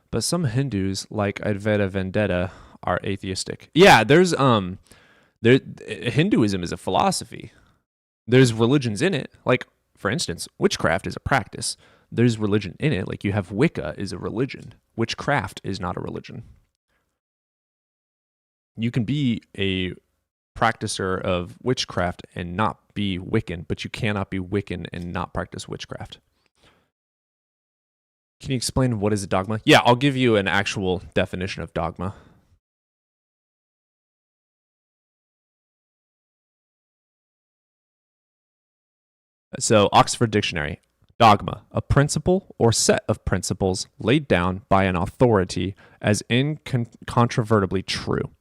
But some Hindus, like Advaita Vendetta, are atheistic. Yeah, Hinduism is a philosophy. There's religions in it. Like, for instance, witchcraft is a practice. There's religion in it. Like, you have Wicca is a religion. Witchcraft is not a religion. You can be a practicer of witchcraft and not be Wiccan, but you cannot be Wiccan and not practice witchcraft. Can you explain what is a dogma? Yeah, I'll give you an actual definition of dogma. So, Oxford Dictionary. Dogma, a principle or set of principles laid down by an authority as incontrovertibly true.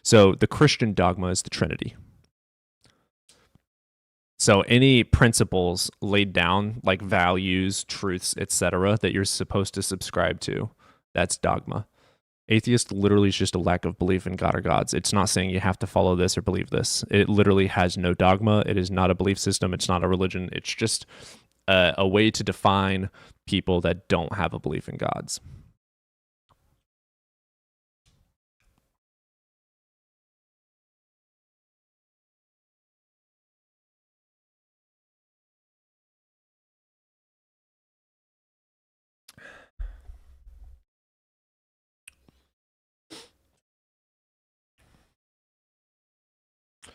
So, the Christian dogma is the Trinity. So, any principles laid down, like values, truths, etc., that you're supposed to subscribe to, that's dogma. Atheist literally is just a lack of belief in God or gods. It's not saying you have to follow this or believe this. It literally has no dogma. It is not a belief system. It's not a religion. It's just a way to define people that don't have a belief in gods.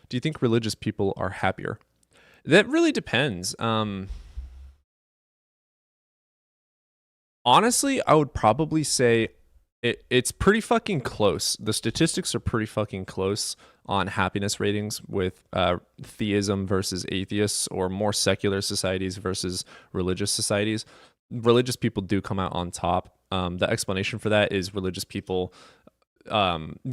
Do you think religious people are happier? That really depends. Honestly, I would probably say it's pretty fucking close. The statistics are pretty fucking close on happiness ratings with theism versus atheists, or more secular societies versus religious societies. Religious people do come out on top. The explanation for that is religious people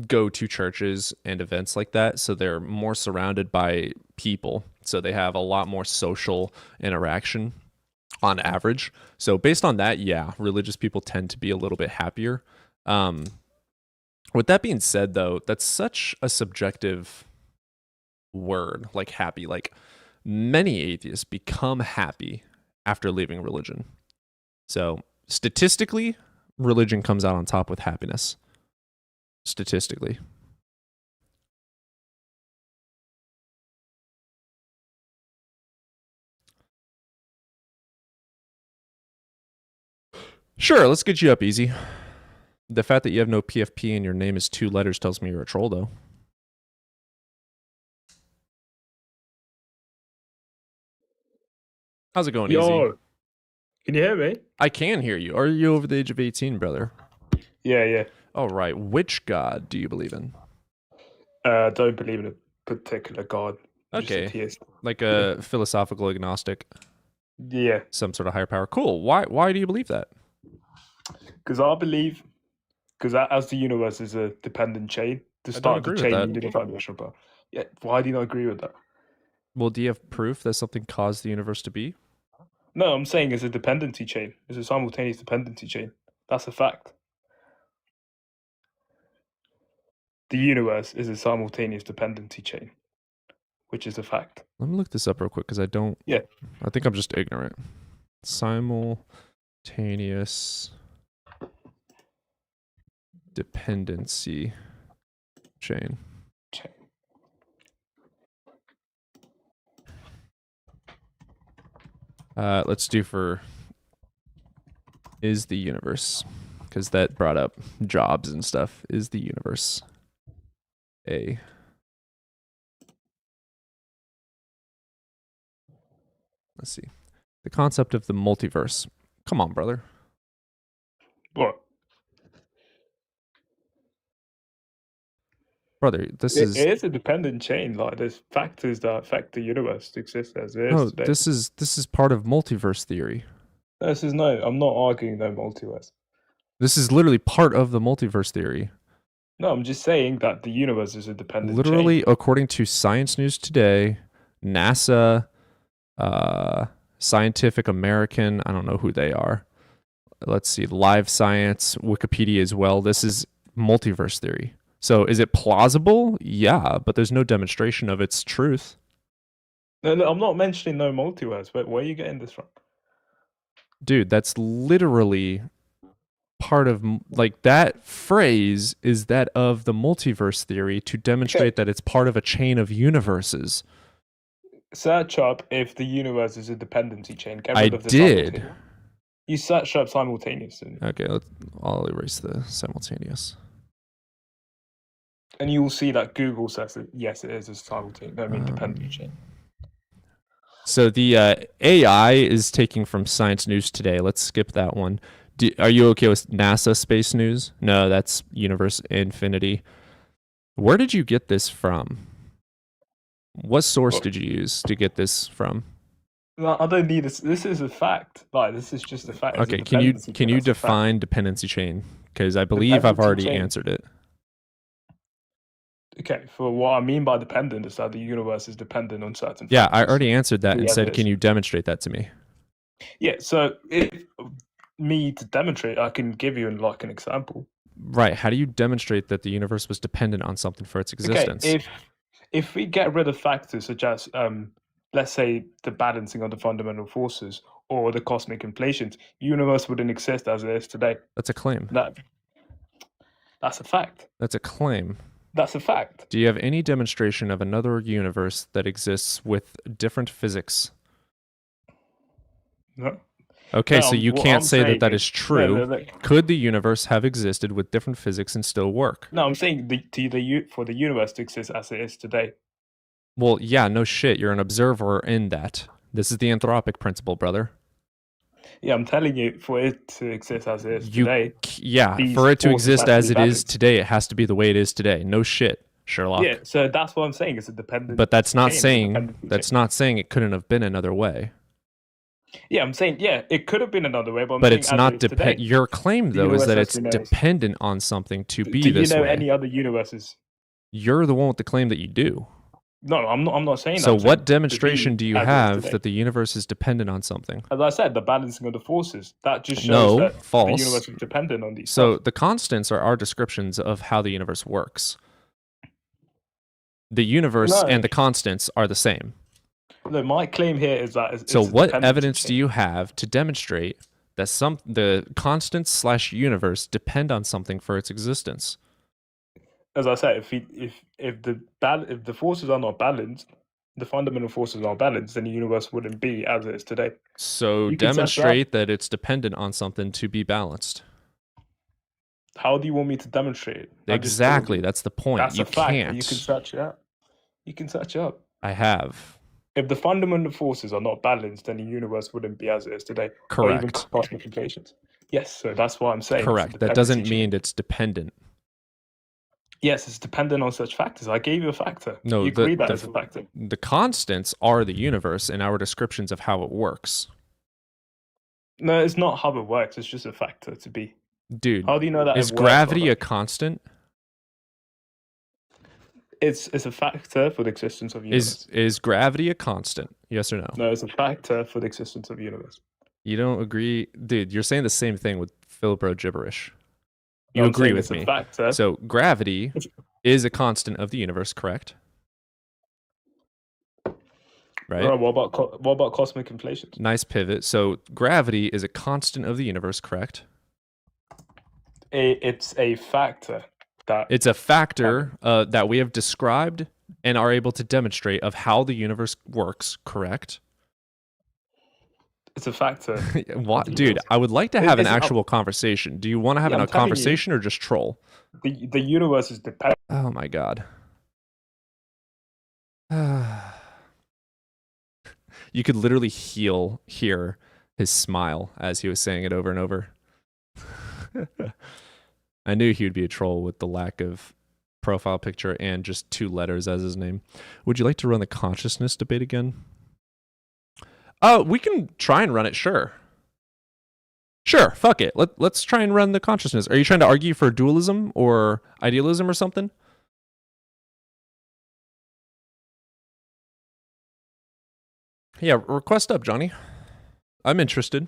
go to churches and events like that, so they're more surrounded by people, so they have a lot more social interaction on average. So based on that, yeah, religious people tend to be a little bit happier. With that being said, though, that's such a subjective word, like happy. Like, many atheists become happy after leaving religion. So statistically, religion comes out on top with happiness. Statistically. Sure, let's get you up easy. The fact that you have no PFP and your name is 2 letters tells me you're a troll, though. How's it going, Yo, Easy? can you hear me? I can hear you. Are you over the age of 18, brother? Yeah. All right. Which god do you believe in? Don't believe in a particular god. I'm just a Okay. theist. Like a philosophical agnostic. Yeah. Some sort of higher power. Cool. Why do you believe that? Because I believe, as the universe is a dependent chain, the I don't start of the agree with chain that. you need a foundational power. Yeah. Why do you not agree with that? Well, do you have proof that something caused the universe to be? No, I'm saying it's a dependency chain. It's a simultaneous dependency chain. That's a fact. The universe is a simultaneous dependency chain, which is a fact. Let me look this up real quick because I don't. Yeah. I think I'm just ignorant. Simultaneous dependency chain. Let's do for is the universe, because that brought up jobs and stuff. Is the universe a let's see, the concept of the multiverse. Come on, brother. What? Brother, It is a dependent chain. Like, there's factors that affect the universe to exist as it is No, today. this is part of multiverse theory. I'm not arguing no multiverse. This is literally part of the multiverse theory. No, I'm just saying that the universe is a dependent Literally, chain. according to Science News Today, NASA, Scientific American, I don't know who they are. Let's see, Live Science, Wikipedia as well. This is multiverse theory. So is it plausible? Yeah, but there's no demonstration of its truth. No, I'm not mentioning no multiverse, but where are you getting this from? Dude, that's literally part of, like, that phrase is that of the multiverse theory to demonstrate that it's part of a chain of universes. Search up if the universe is a dependency chain. Get I rid of the did. simultaneous. You search up simultaneous. Okay, I'll erase the simultaneous. And you will see that Google says that yes, it is a simultaneous, dependent chain. So the AI is taking from Science News Today. Let's skip that one. Are you okay with NASA Space News? No, that's Universe Infinity. Where did you get this from? What source did you use to get this from? No, I don't need this. This is a fact. Like, this is just a fact. It's a Okay, can you dependency chain, that's a fact. define dependency chain? Because I believe I've Dependency already chain. answered it. Okay, for what I mean by dependent is that the universe is dependent on certain Yeah, factors. I already answered that and Yeah, said, it can is. you demonstrate that to me? Yeah, so if me to demonstrate, I can give you like an example. Right. How do you demonstrate that the universe was dependent on something for its existence? Okay, if we get rid of factors such as let's say the balancing of the fundamental forces or the cosmic inflations, the universe wouldn't exist as it is today. That's a claim. That's a fact. That's a claim. That's a fact. Do you have any demonstration of another universe that exists with different physics? No. Okay, No, so you what can't I'm say that saying that is- is true. No. Could the universe have existed with different physics and still work? No, I'm saying for the universe to exist as it is today. Well, yeah, no shit. You're an observer in that. This is the anthropic principle, brother. Yeah, I'm telling you, for it to exist as it is today. Yeah, these for it to forces exist have to as be it is balanced. today, it has to be the way it is today. No shit, Sherlock. Yeah, so that's what I'm saying. It's a dependent. But that's not chain, it's a saying dependency chain. it couldn't have been another way. Yeah, I'm saying it could have been another way, but I'm But saying it's as not it is today. Your claim The though is universe that as it's we know it. dependent on something to be Do you this know way. any other universes? You're the one with the claim that you do. No, I'm not saying that. So I'm saying what to demonstration be do you as it is have today. that the universe is dependent on something? As I said, the balancing of the forces. That just shows No, that the false. universe is dependent on these. So the constants are our descriptions of how the universe works. The universe No. and the constants are the same. No, my claim here is that it's So a what dependency evidence do chain. you have to demonstrate that the constants / universe depend on something for its existence? As I said, if the forces are not balanced, the fundamental forces are balanced, then the universe wouldn't be as it is today. So You can test that. demonstrate that it's dependent on something to be balanced. How do you want me to demonstrate it? I just told Exactly, you. that's the point. That's You a fact. can't. You can search it up. You can search it up. I have. If the fundamental forces are not balanced, then the universe wouldn't be as it is today. Or even Correct. cosmic inflations. Yes, so that's what I'm saying. It's a Correct. That dependency doesn't chain. mean it's dependent. Yes, it's dependent on such factors. I gave you a factor. No, you agree that is a factor. the constants are the universe and our descriptions of how it works. No, it's not how it works. It's just a factor to be. Dude, How do you know that is it works like gravity that? a constant? It's a factor for the existence of the universe. Is gravity a constant? Yes or no? No, it's a factor for the existence of the universe. You don't agree? Dude, you're saying the same thing with Philbro gibberish. You No, I'm agree saying with it's a me. factor. So gravity is a constant of the universe, correct? Right? Right, what about cosmic inflations? Nice pivot. So gravity is a constant of the universe, correct? It's a factor that It's a factor that we have described and are able to demonstrate of how the universe works, correct? it's a factor. What, dude? I would like to have an It's- actual conversation. Do you want to have Yeah, a I'm telling you. conversation or just troll? The universe is dependent. Oh my god. You could literally hear his smile as he was saying it over and over. I knew he would be a troll with the lack of profile picture and just 2 letters as his name. Would you like to run the consciousness debate again? We can try and run it, sure. Sure, fuck it. Let's try and run the consciousness. Are you trying to argue for dualism or idealism or something? Yeah, request up, Johnny. I'm interested.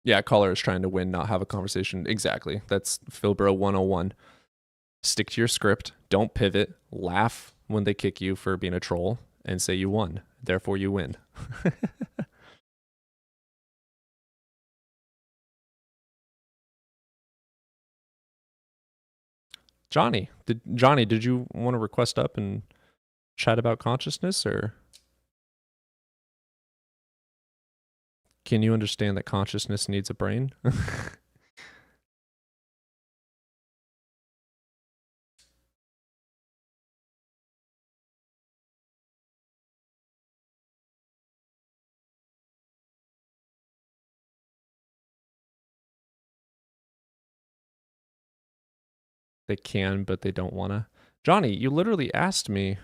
Yeah, caller is trying to win, not have a conversation. Exactly. That's Philbro 101. Stick to your script. Don't pivot. Laugh when they kick you for being a troll and say you won. Therefore, you win. Johnny, did you want to request up and chat about consciousness or? Can you understand that consciousness needs a brain? They can, but they don't want to. Johnny, you literally asked me,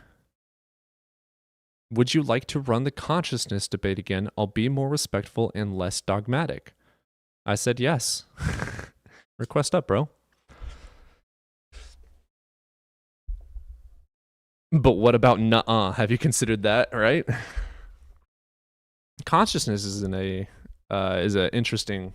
would you like to run the consciousness debate again? I'll be more respectful and less dogmatic. I said yes. Request up, bro. But what about nuh-uh? Have you considered that, right? Consciousness is an interesting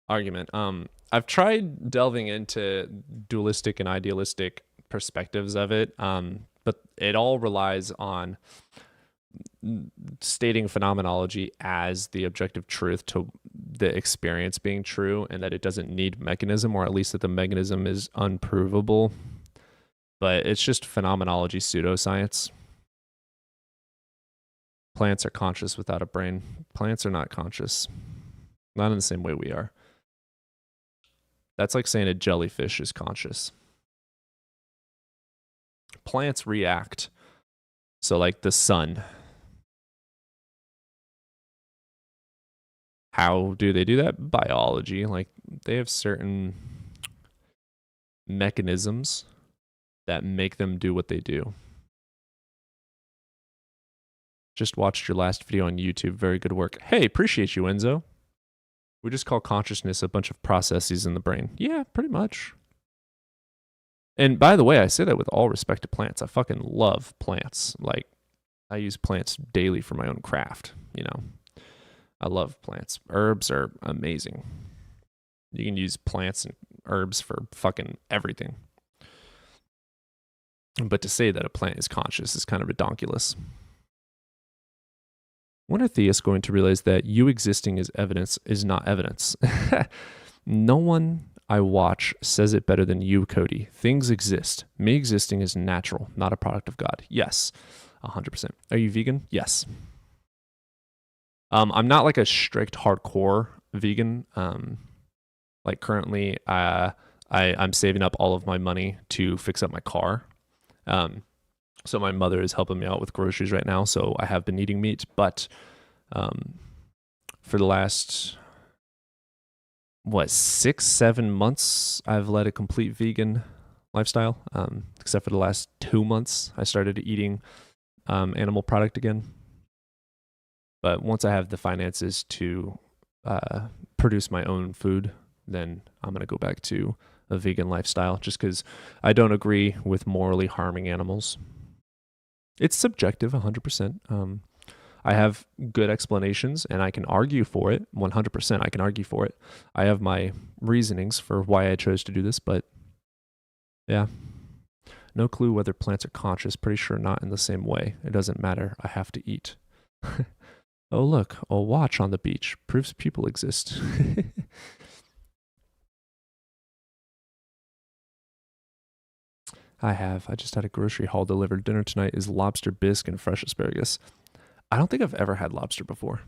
argument. I've tried delving into dualistic and idealistic perspectives of it, but it all relies on stating phenomenology as the objective truth to the experience being true, and that it doesn't need mechanism, or at least that the mechanism is unprovable. But it's just phenomenology pseudoscience. Plants are conscious without a brain. Plants are not conscious. Not in the same way we are. That's like saying a jellyfish is conscious. Plants react. So like the sun. How do they do that? Biology. Like they have certain mechanisms that make them do what they do. Just watched your last video on YouTube. Very good work. Hey, appreciate you, Enzo. We just call consciousness a bunch of processes in the brain. Yeah, pretty much. And by the way, I say that with all respect to plants. I fucking love plants. Like, I use plants daily for my own craft, you know. I love plants. Herbs are amazing. You can use plants and herbs for fucking everything. But to say that a plant is conscious is kind of redonkulous. When are theists going to realize that you existing as evidence is not evidence? No one I watch says it better than you, Cody. Things exist. Me existing is natural, not a product of God. Yes, 100%. Are you vegan? Yes. I'm not like a strict hardcore vegan. Like currently, I'm saving up all of my money to fix up my car. So my mother is helping me out with groceries right now. So I have been eating meat, but for the last, 6-7 months, I've led a complete vegan lifestyle. Except for the last 2 months, I started eating animal product again. But once I have the finances to produce my own food, then I'm going to go back to a vegan lifestyle just because I don't agree with morally harming animals. It's subjective, 100%. I have good explanations, and I can argue for it. 100%, I can argue for it. I have my reasonings for why I chose to do this, but yeah. No clue whether plants are conscious. Pretty sure not in the same way. It doesn't matter. I have to eat. Oh, look, a watch on the beach. Proves people exist. I just had a grocery haul delivered. Dinner tonight is lobster bisque and fresh asparagus. I don't think I've ever had lobster before.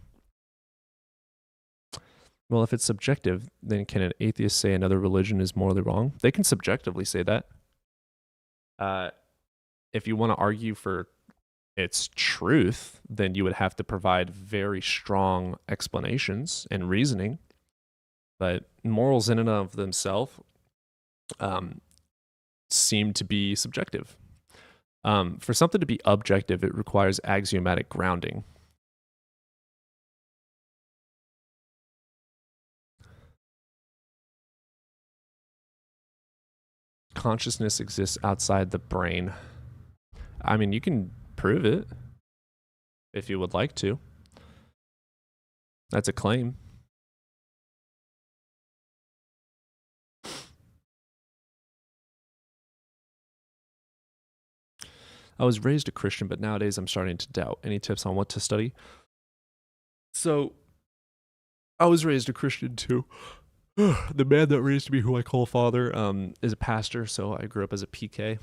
Well, if it's subjective, then can an atheist say another religion is morally wrong? They can subjectively say that. If you want to argue for its truth, then you would have to provide very strong explanations and reasoning. But morals in and of themselves seem to be subjective. For something to be objective, it requires axiomatic grounding. Consciousness exists outside the brain. I mean, you can prove it if you would like to. That's a claim. I was raised a Christian, but nowadays I'm starting to doubt. Any tips on what to study? So, I was raised a Christian too. The man that raised me, who I call father, is a pastor, so I grew up as a PK.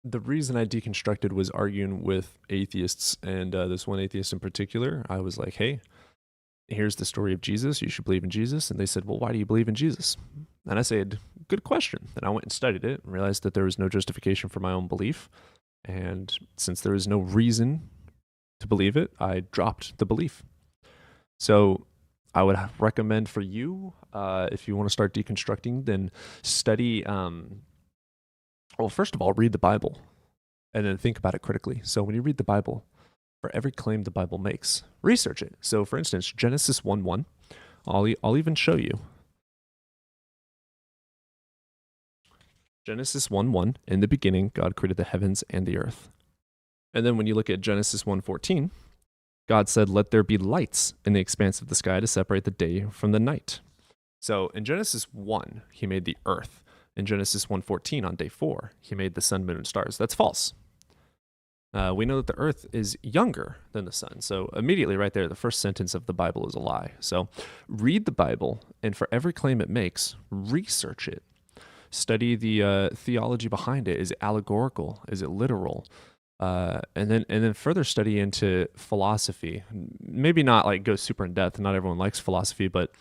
the reason I deconstructed was arguing with atheists, and this one atheist in particular. I was like, hey, here's the story of Jesus. You should believe in Jesus. And they said, well, why do you believe in Jesus? And I said, good question. And I went and studied it and realized that there was no justification for my own belief. And since there was no reason to believe it, I dropped the belief. So I would recommend for you, if you want to start deconstructing, then study, well, first of all, read the Bible and then think about it critically. So when you read the Bible, for every claim the Bible makes, research it. So for instance, Genesis 1:1, I'll even show you. Genesis 1:1, in the beginning, God created the heavens and the earth. And then when you look at Genesis 1:14, God said, let there be lights in the expanse of the sky to separate the day from the night. So in Genesis 1, he made the earth. In Genesis 1:14, on day 4, he made the sun, moon, and stars. That's false. We know that the earth is younger than the sun. So immediately right there, the first sentence of the Bible is a lie. So read the Bible, and for every claim it makes, research it. Study the theology behind it. Is it allegorical? Is it literal? And then further study into philosophy. Maybe not like go super in depth. Not everyone likes philosophy, but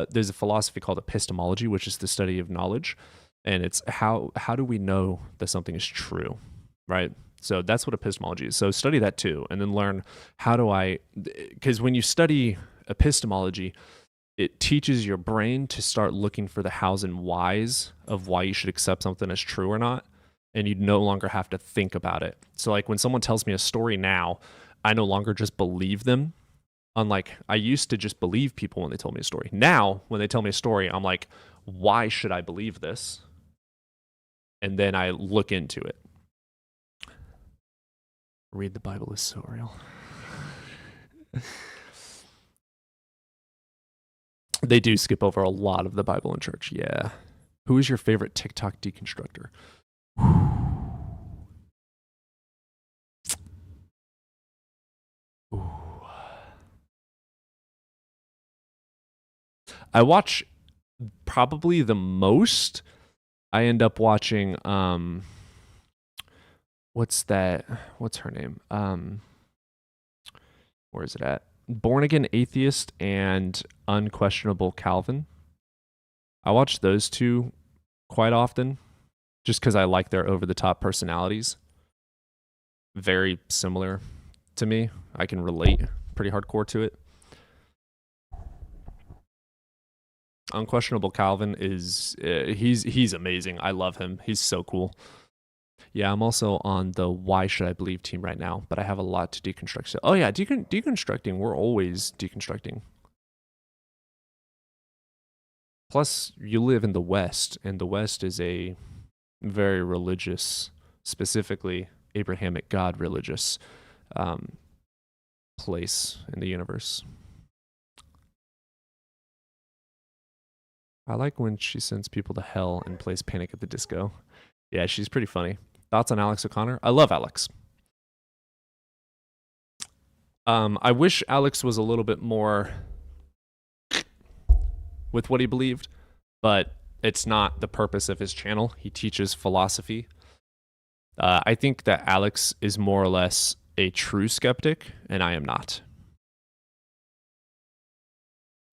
there's a philosophy called epistemology, which is the study of knowledge. And it's how do we know that something is true, right? So that's what epistemology is. So study that too, and then learn because when you study epistemology, it teaches your brain to start looking for the hows and whys of why you should accept something as true or not. And you no longer have to think about it. So like when someone tells me a story now, I no longer just believe them. Unlike I used to just believe people when they told me a story. Now, when they tell me a story, I'm like, why should I believe this? And then I look into it. Read the Bible is so real. They do skip over a lot of the Bible in church, yeah. Who is your favorite TikTok deconstructor? Ooh. I watch probably the most. I end up watching what's her name? Where is it at? Born Again Atheist and Unquestionable Calvin. I watch those two quite often just because I like their over-the-top personalities. Very similar to me. I can relate pretty hardcore to it. Unquestionable Calvin is he's amazing. I love him. He's so cool. Yeah, I'm also on the why should I believe team right now, but I have a lot to deconstruct. So, oh yeah, deconstructing. We're always deconstructing. Plus, you live in the West, and the West is a very religious, specifically Abrahamic God religious place in the universe. I like when she sends people to hell and plays Panic at the Disco. Yeah, she's pretty funny. Thoughts on Alex O'Connor? I love Alex. I wish Alex was a little bit more with what he believed, but it's not the purpose of his channel. He teaches philosophy. I think that Alex is more or less a true skeptic, and I am not.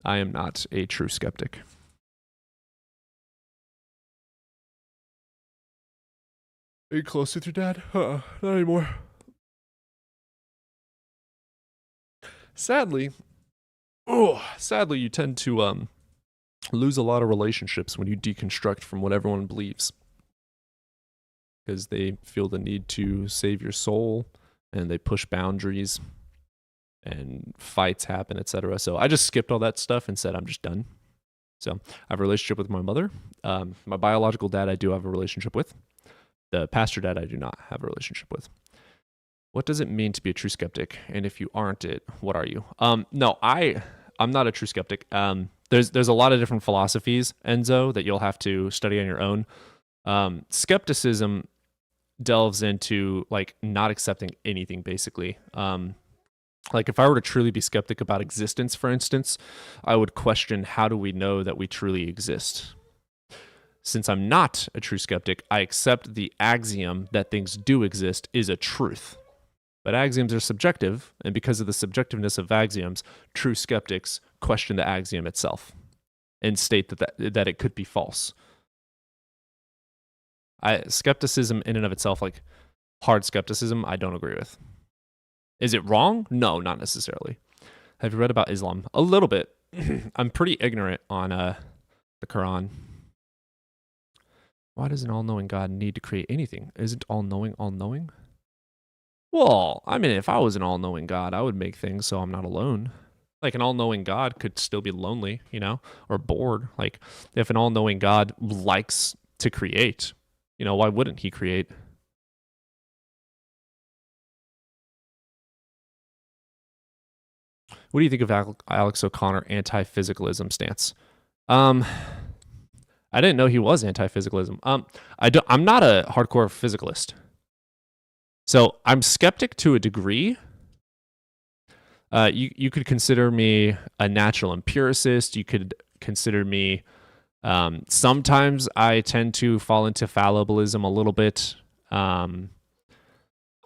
I am not a true skeptic. Are you close with your dad? Not anymore. Sadly, you tend to lose a lot of relationships when you deconstruct from what everyone believes, because they feel the need to save your soul, and they push boundaries, and fights happen, etc. So I just skipped all that stuff and said I'm just done. So I have a relationship with my mother. My biological dad I do have a relationship with. The pastor dad I do not have a relationship with. What does it mean to be a true skeptic? And if you aren't it, what are you? No, I'm not a true skeptic. There's a lot of different philosophies, Enzo, that you'll have to study on your own. Skepticism delves into like not accepting anything, basically. Like if I were to truly be skeptic about existence, for instance, I would question, how do we know that we truly exist? Since I'm not a true skeptic, I accept the axiom that things do exist is a truth. But axioms are subjective, and because of the subjectiveness of axioms, true skeptics question the axiom itself and state that it could be false. Skepticism in and of itself, like hard skepticism, I don't agree with. Is it wrong? No, not necessarily. Have you read about Islam? A little bit. I'm pretty ignorant on the Quran. Why does an all-knowing God need to create anything? Isn't all-knowing all-knowing? Well, I mean, if I was an all-knowing God, I would make things so I'm not alone. Like an all-knowing God could still be lonely, you know, or bored. Like if an all-knowing God likes to create, you know, why wouldn't he create? What do you think of Alex O'Connor anti-physicalism stance? I didn't know he was anti-physicalism. I'm not a hardcore physicalist. So I'm skeptic to a degree. You could consider me a natural empiricist. You could consider me, sometimes I tend to fall into fallibilism a little bit. I'm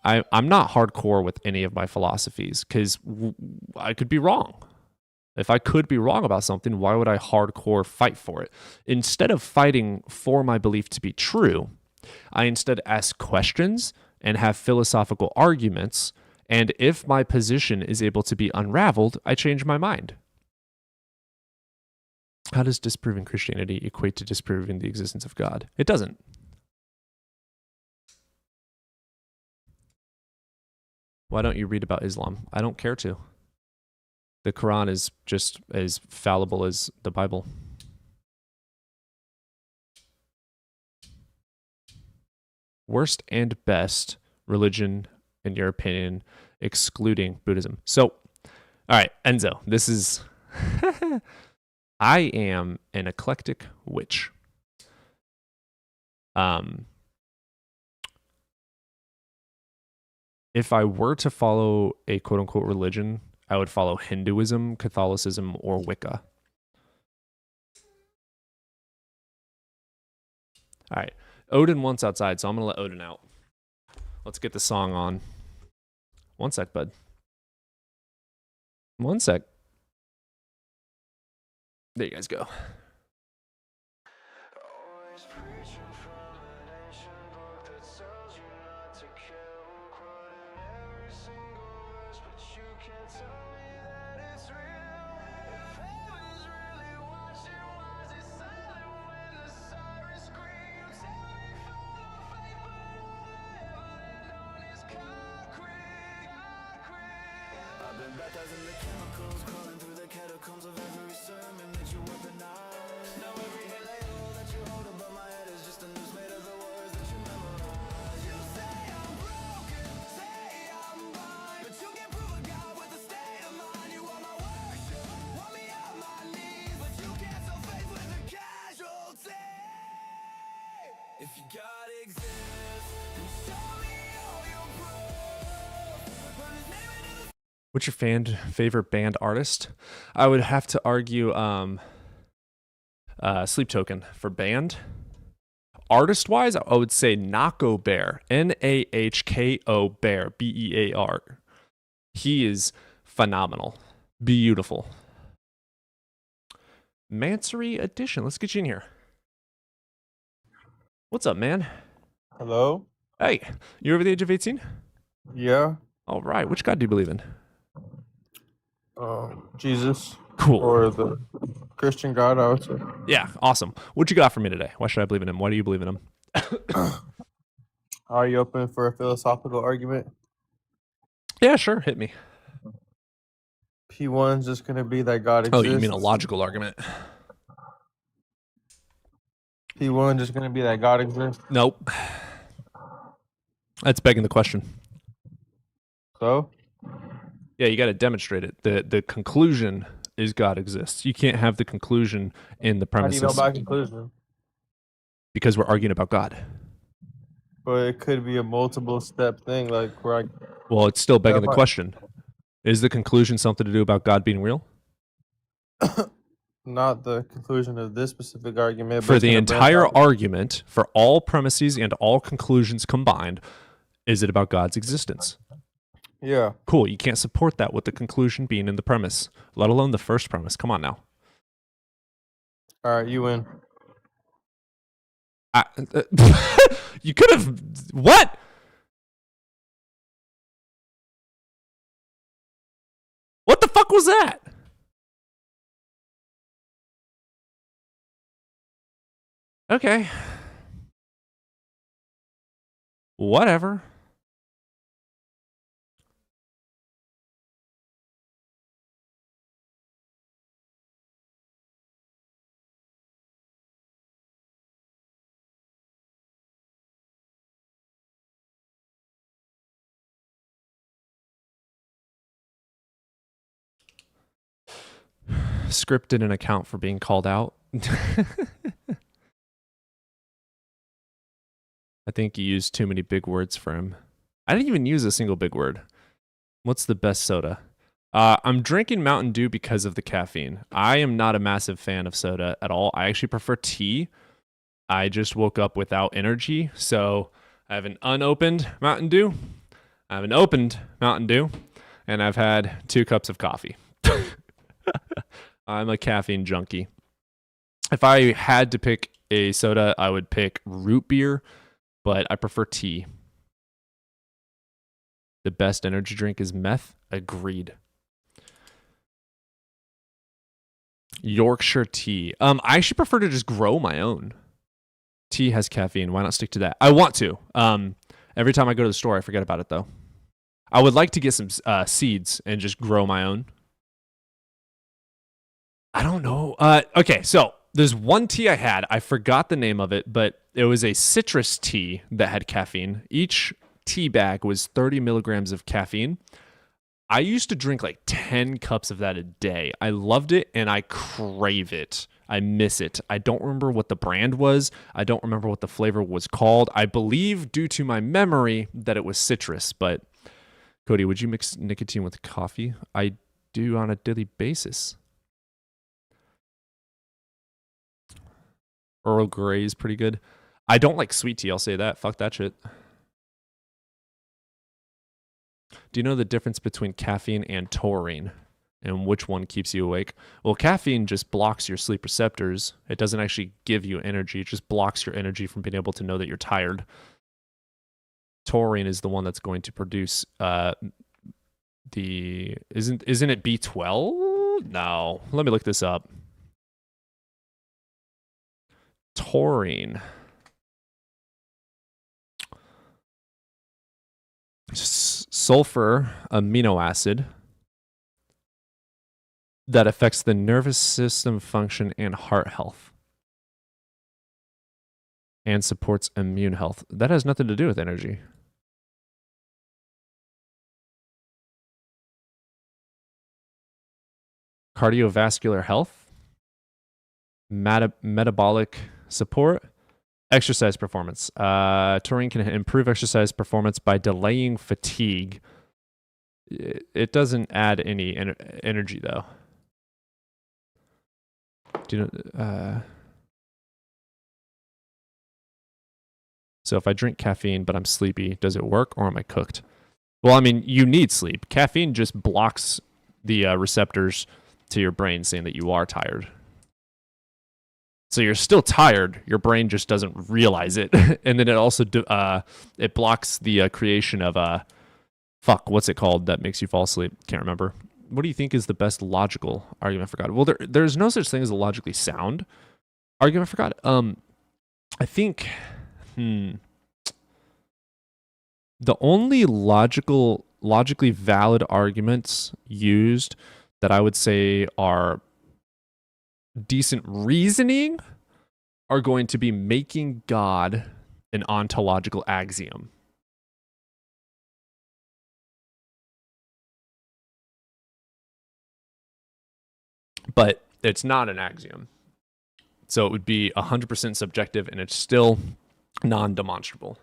not hardcore with any of my philosophies because I could be wrong. If I could be wrong about something, why would I hardcore fight for it? Instead of fighting for my belief to be true, I instead ask questions and have philosophical arguments, and if my position is able to be unraveled, I change my mind. How does disproving Christianity equate to disproving the existence of God? It doesn't. Why don't you read about Islam? I don't care to. The Quran is just as fallible as the Bible. Worst and best religion, in your opinion, excluding Buddhism. So, all right, Enzo, this is... I am an eclectic witch. If I were to follow a quote-unquote religion, I would follow Hinduism, Catholicism, or Wicca. All right. Odin wants outside, so I'm going to let Odin out. Let's get the song on. One sec, bud. One sec. There you guys go. Baptizing the chemicals, crawling through the catacombs of every sermon that you would deny. Now every halo that you hold above my head is just a noose made of the words that you memorize. You say I'm broken, say I'm blind, but you can't prove a God with a state of mind. You want my worship, want me on my knees, but you can't sell faith with a casualty. If you God exists, then show me all your proof. Put his name into the What's your favorite band artist? I would have to argue Sleep Token for band. Artist-wise, I would say Nahko Bear. Nahko Bear. Bear. He is phenomenal. Beautiful. Mansory Edition. Let's get you in here. What's up, man? Hello? Hey, you over the age of 18? Yeah. All right. Which God do you believe in? Jesus. Cool. Or the Christian God, I would say. Yeah, awesome. What you got for me today? Why should I believe in him? Why do you believe in him? Are you open for a philosophical argument? Yeah, sure. Hit me. P1's just going to be that God exists. Oh, you mean a logical argument? P1 just going to be that God exists? Nope. That's begging the question. So? Yeah, you got to demonstrate it. The conclusion is God exists. You can't have the conclusion in the premises. How do you know about conclusion? Because we're arguing about God. But it could be a multiple step thing, like where Well, it's still begging the question. Is the conclusion something to do about God being real? Not the conclusion of this specific argument. For but the it's gonna branch entire out. argument, for all premises and all conclusions combined, is it about God's existence? Yeah. Cool. You can't support that with the conclusion being in the premise, let alone the first premise. Come on now. All right, you win. You could have. What? What the fuck was that? Okay. Whatever. Script didn't account for being called out. I think you used too many big words for him. I didn't even use a single big word. What's the best soda? I'm drinking Mountain Dew because of the caffeine. I am not a massive fan of soda at all. I actually prefer tea. I just woke up without energy, so I have an unopened Mountain Dew. I have an opened Mountain Dew, and I've had 2 cups of coffee. I'm a caffeine junkie. If I had to pick a soda, I would pick root beer, but I prefer tea. The best energy drink is meth. Agreed. Yorkshire tea. I actually prefer to just grow my own. Tea has caffeine. Why not stick to that? I want to. Every time I go to the store, I forget about it, though. I would like to get some seeds and just grow my own. I don't know. Okay, so there's one tea I had. I forgot the name of it, but it was a citrus tea that had caffeine. Each tea bag was 30 milligrams of caffeine. I used to drink like 10 cups of that a day. I loved it, and I crave it. I miss it. I don't remember what the brand was. I don't remember what the flavor was called. I believe, due to my memory, that it was citrus. But, Cody, would you mix nicotine with coffee? I do on a daily basis. Earl Grey is pretty good. I don't like sweet tea, I'll say that. Fuck that shit. Do you know the difference between caffeine and taurine and which one keeps you awake? Well, caffeine just blocks your sleep receptors. It doesn't actually give you energy. It just blocks your energy from being able to know that you're tired. Taurine is the one that's going to produce isn't it B12? No. Let me look this up. Taurine. Sulfur amino acid that affects the nervous system function and heart health and supports immune health. That has nothing to do with energy. Cardiovascular health, metabolic support, exercise performance. Taurine can improve exercise performance by delaying fatigue. It doesn't add any energy, though. Do you know? So if I drink caffeine but I'm sleepy, does it work or am I cooked? Well, I mean, you need sleep. Caffeine just blocks the receptors to your brain saying that you are tired. So you're still tired. Your brain just doesn't realize it. And then it also it blocks the creation of what's it called that makes you fall asleep? Can't remember. What do you think is the best logical argument for God? Well, there's no such thing as a logically sound argument for God. I think the only logically valid arguments used that I would say are decent reasoning are going to be making God an ontological axiom. But it's not an axiom. So it would be 100% subjective and it's still non-demonstrable.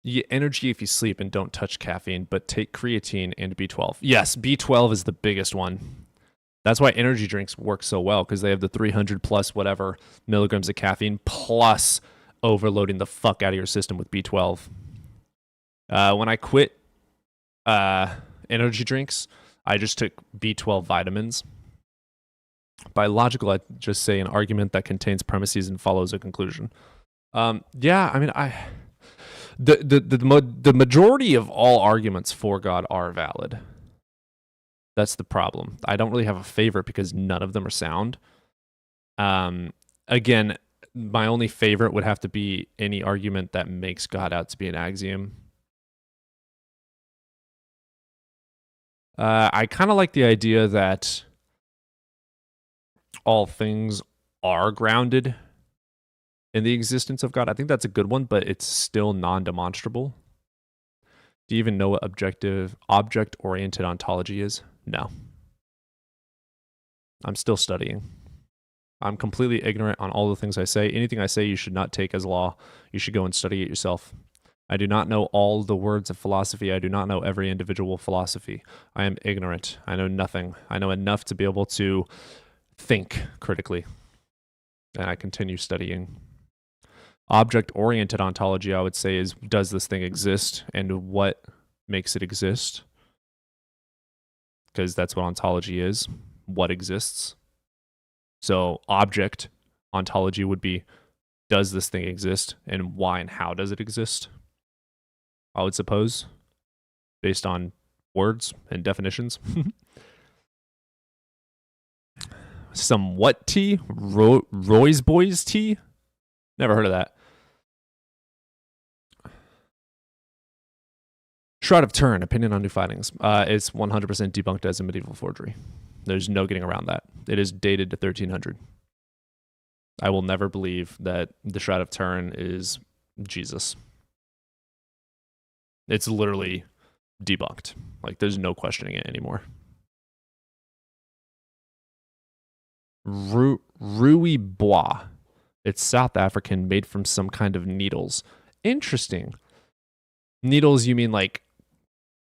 You get energy if you sleep and don't touch caffeine, but take creatine and B12. Yes, B12 is the biggest one. That's why energy drinks work so well, because they have the 300 plus whatever milligrams of caffeine plus overloading the fuck out of your system with B12. When I quit energy drinks, I just took B12 vitamins. By logical, I just say an argument that contains premises and follows a conclusion. Yeah, I mean, the majority of all arguments for God are valid. That's the problem. I don't really have a favorite because none of them are sound. Again, my only favorite would have to be any argument that makes God out to be an axiom. I kind of like the idea that all things are grounded in the existence of God. I think that's a good one, but it's still non-demonstrable. Do you even know what object-oriented ontology is? No. I'm still studying. I'm completely ignorant on all the things I say. Anything I say you should not take as law. You should go and study it yourself. I do not know all the words of philosophy. I do not know every individual philosophy. I am ignorant. I know nothing. I know enough to be able to think critically. And I continue studying. Object-oriented ontology, I would say, is does this thing exist and what makes it exist? Because that's what ontology is. What exists? So object ontology would be, does this thing exist and why and how does it exist? I would suppose, based on words and definitions. Some what tea? Roy's Boys tea? Never heard of that. Shroud of Turin, opinion on new findings. It's 100% debunked as a medieval forgery. There's no getting around that. It is dated to 1300. I will never believe that the Shroud of Turin is Jesus. It's literally debunked. Like, there's no questioning it anymore. Rui Bois. It's South African, made from some kind of needles. Interesting. Needles, you mean like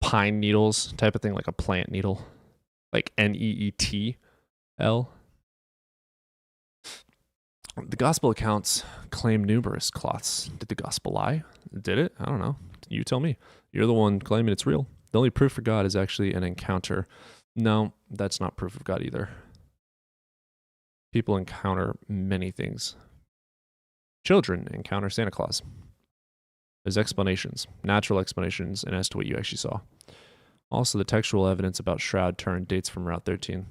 pine needles type of thing, like a plant needle? Like NEETL? The gospel accounts claim numerous cloths. Did the gospel lie? Did it? I don't know. You tell me. You're the one claiming it's real. The only proof for God is actually an encounter. No, that's not proof of God either. People encounter many things. Children encounter Santa Claus. There's explanations, natural explanations, and as to what you actually saw. Also, the textual evidence about Shroud Turin dates from around 13.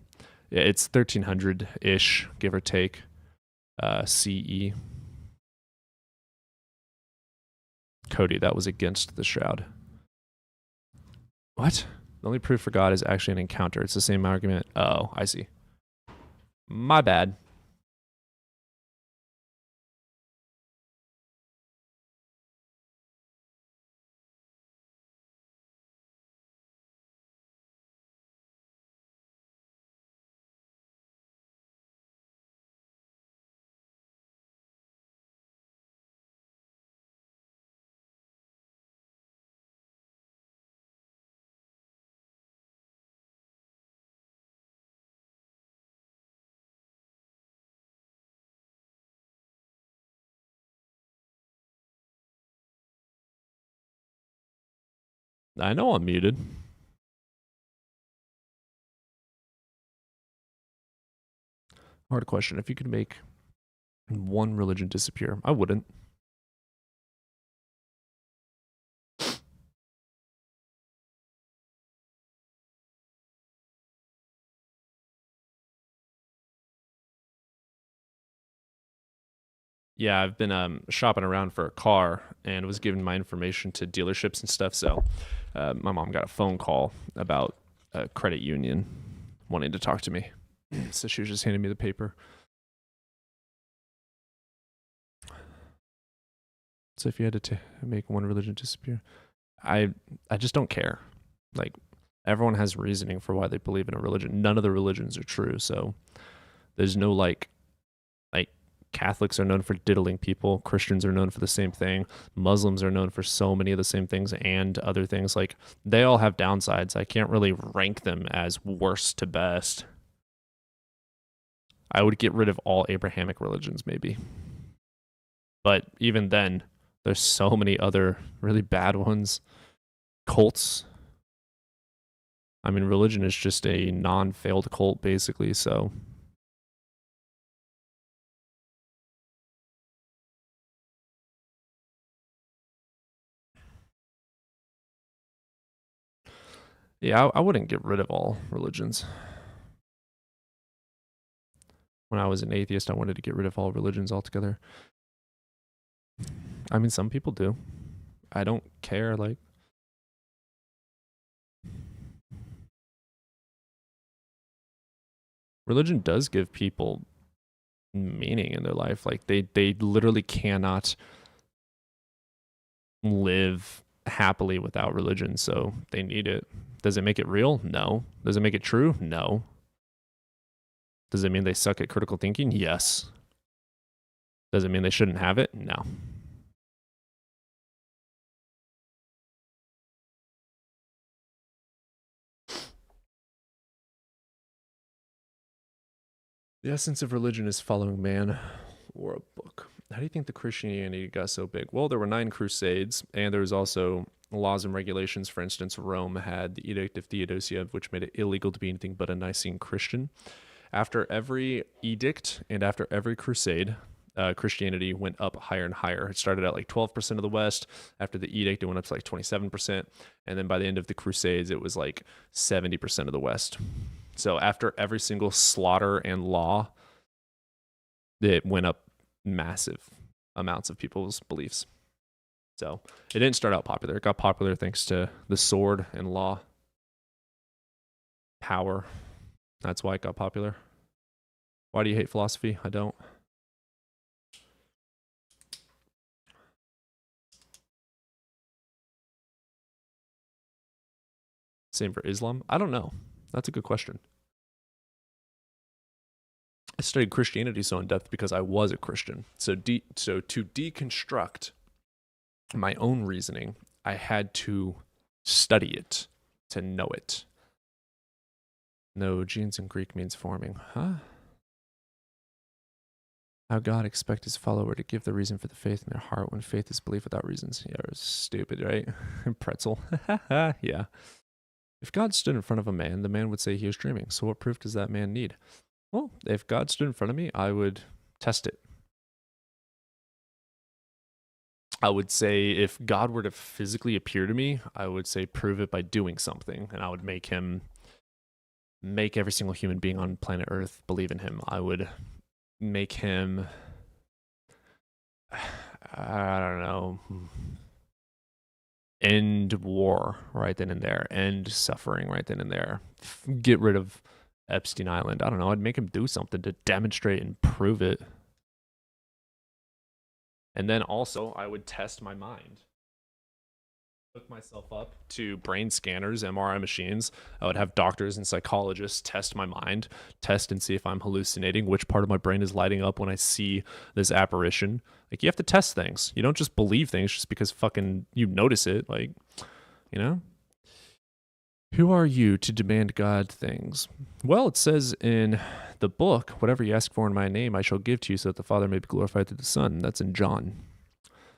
It's 1300-ish, give or take, CE. Cody, that was against the Shroud. What? The only proof for God is actually an encounter. It's the same argument. Oh, I see. My bad. I know I'm muted. Hard question. If you could make one religion disappear, I wouldn't. Yeah, I've been shopping around for a car and was giving my information to dealerships and stuff. So my mom got a phone call about a credit union wanting to talk to me. So she was just handing me the paper. So if you had to make one religion disappear, I just don't care. Like, everyone has reasoning for why they believe in a religion. None of the religions are true. So there's no like Catholics are known for diddling people. Christians are known for the same thing. Muslims are known for so many of the same things and other things. Like, they all have downsides. I can't really rank them as worst to best. I would get rid of all Abrahamic religions, maybe. But even then, there's so many other really bad ones. Cults. I mean, religion is just a non-failed cult, basically, so... Yeah, I wouldn't get rid of all religions. When I was an atheist, I wanted to get rid of all religions altogether. I mean, some people do. I don't care, like... Religion does give people meaning in their life. Like, they literally cannot live happily without religion, so they need it. Does it make it real? No. Does it make it true? No. Does it mean they suck at critical thinking? Yes. Does it mean they shouldn't have it? No. The essence of religion is following man or a book. How do you think the Christianity got so big? Well, there were 9 crusades, and there was also laws and regulations. For instance, Rome had the Edict of Theodosia, which made it illegal to be anything but a Nicene Christian. After every edict and after every crusade, Christianity went up higher and higher. It started at like 12% of the West. After the edict, it went up to like 27%. And then by the end of the crusades, it was like 70% of the West. So after every single slaughter and law, it went up massive amounts of people's beliefs. So it didn't start out popular. It got popular thanks to the sword and law. Power. That's why it got popular. Why do you hate philosophy? I don't. Same for Islam? I don't know. That's a good question. I studied Christianity so in depth because I was a Christian. So to deconstruct my own reasoning, I had to study it to know it. No, genes in Greek means forming. Huh? How God expects his follower to give the reason for the faith in their heart when faith is belief without reasons. Yeah, it's stupid, right? Pretzel. Yeah. If God stood in front of a man, the man would say he was dreaming. So what proof does that man need? Well, if God stood in front of me, I would test it. I would say if God were to physically appear to me, I would say prove it by doing something. And I would make every single human being on planet Earth believe in him. I would make him, I don't know, end war right then and there, end suffering right then and there, get rid of Epstein Island. I don't know, I'd make him do something to demonstrate and prove it. And then also I would test my mind. Hook myself up to brain scanners, MRI machines. I would have doctors and psychologists test my mind, test and see if I'm hallucinating, which part of my brain is lighting up when I see this apparition. Like, you have to test things. You don't just believe things just because fucking you notice it. Like, you know? Who are you to demand God things? Well, it says in the book, whatever you ask for in my name, I shall give to you so that the Father may be glorified through the Son. That's in John.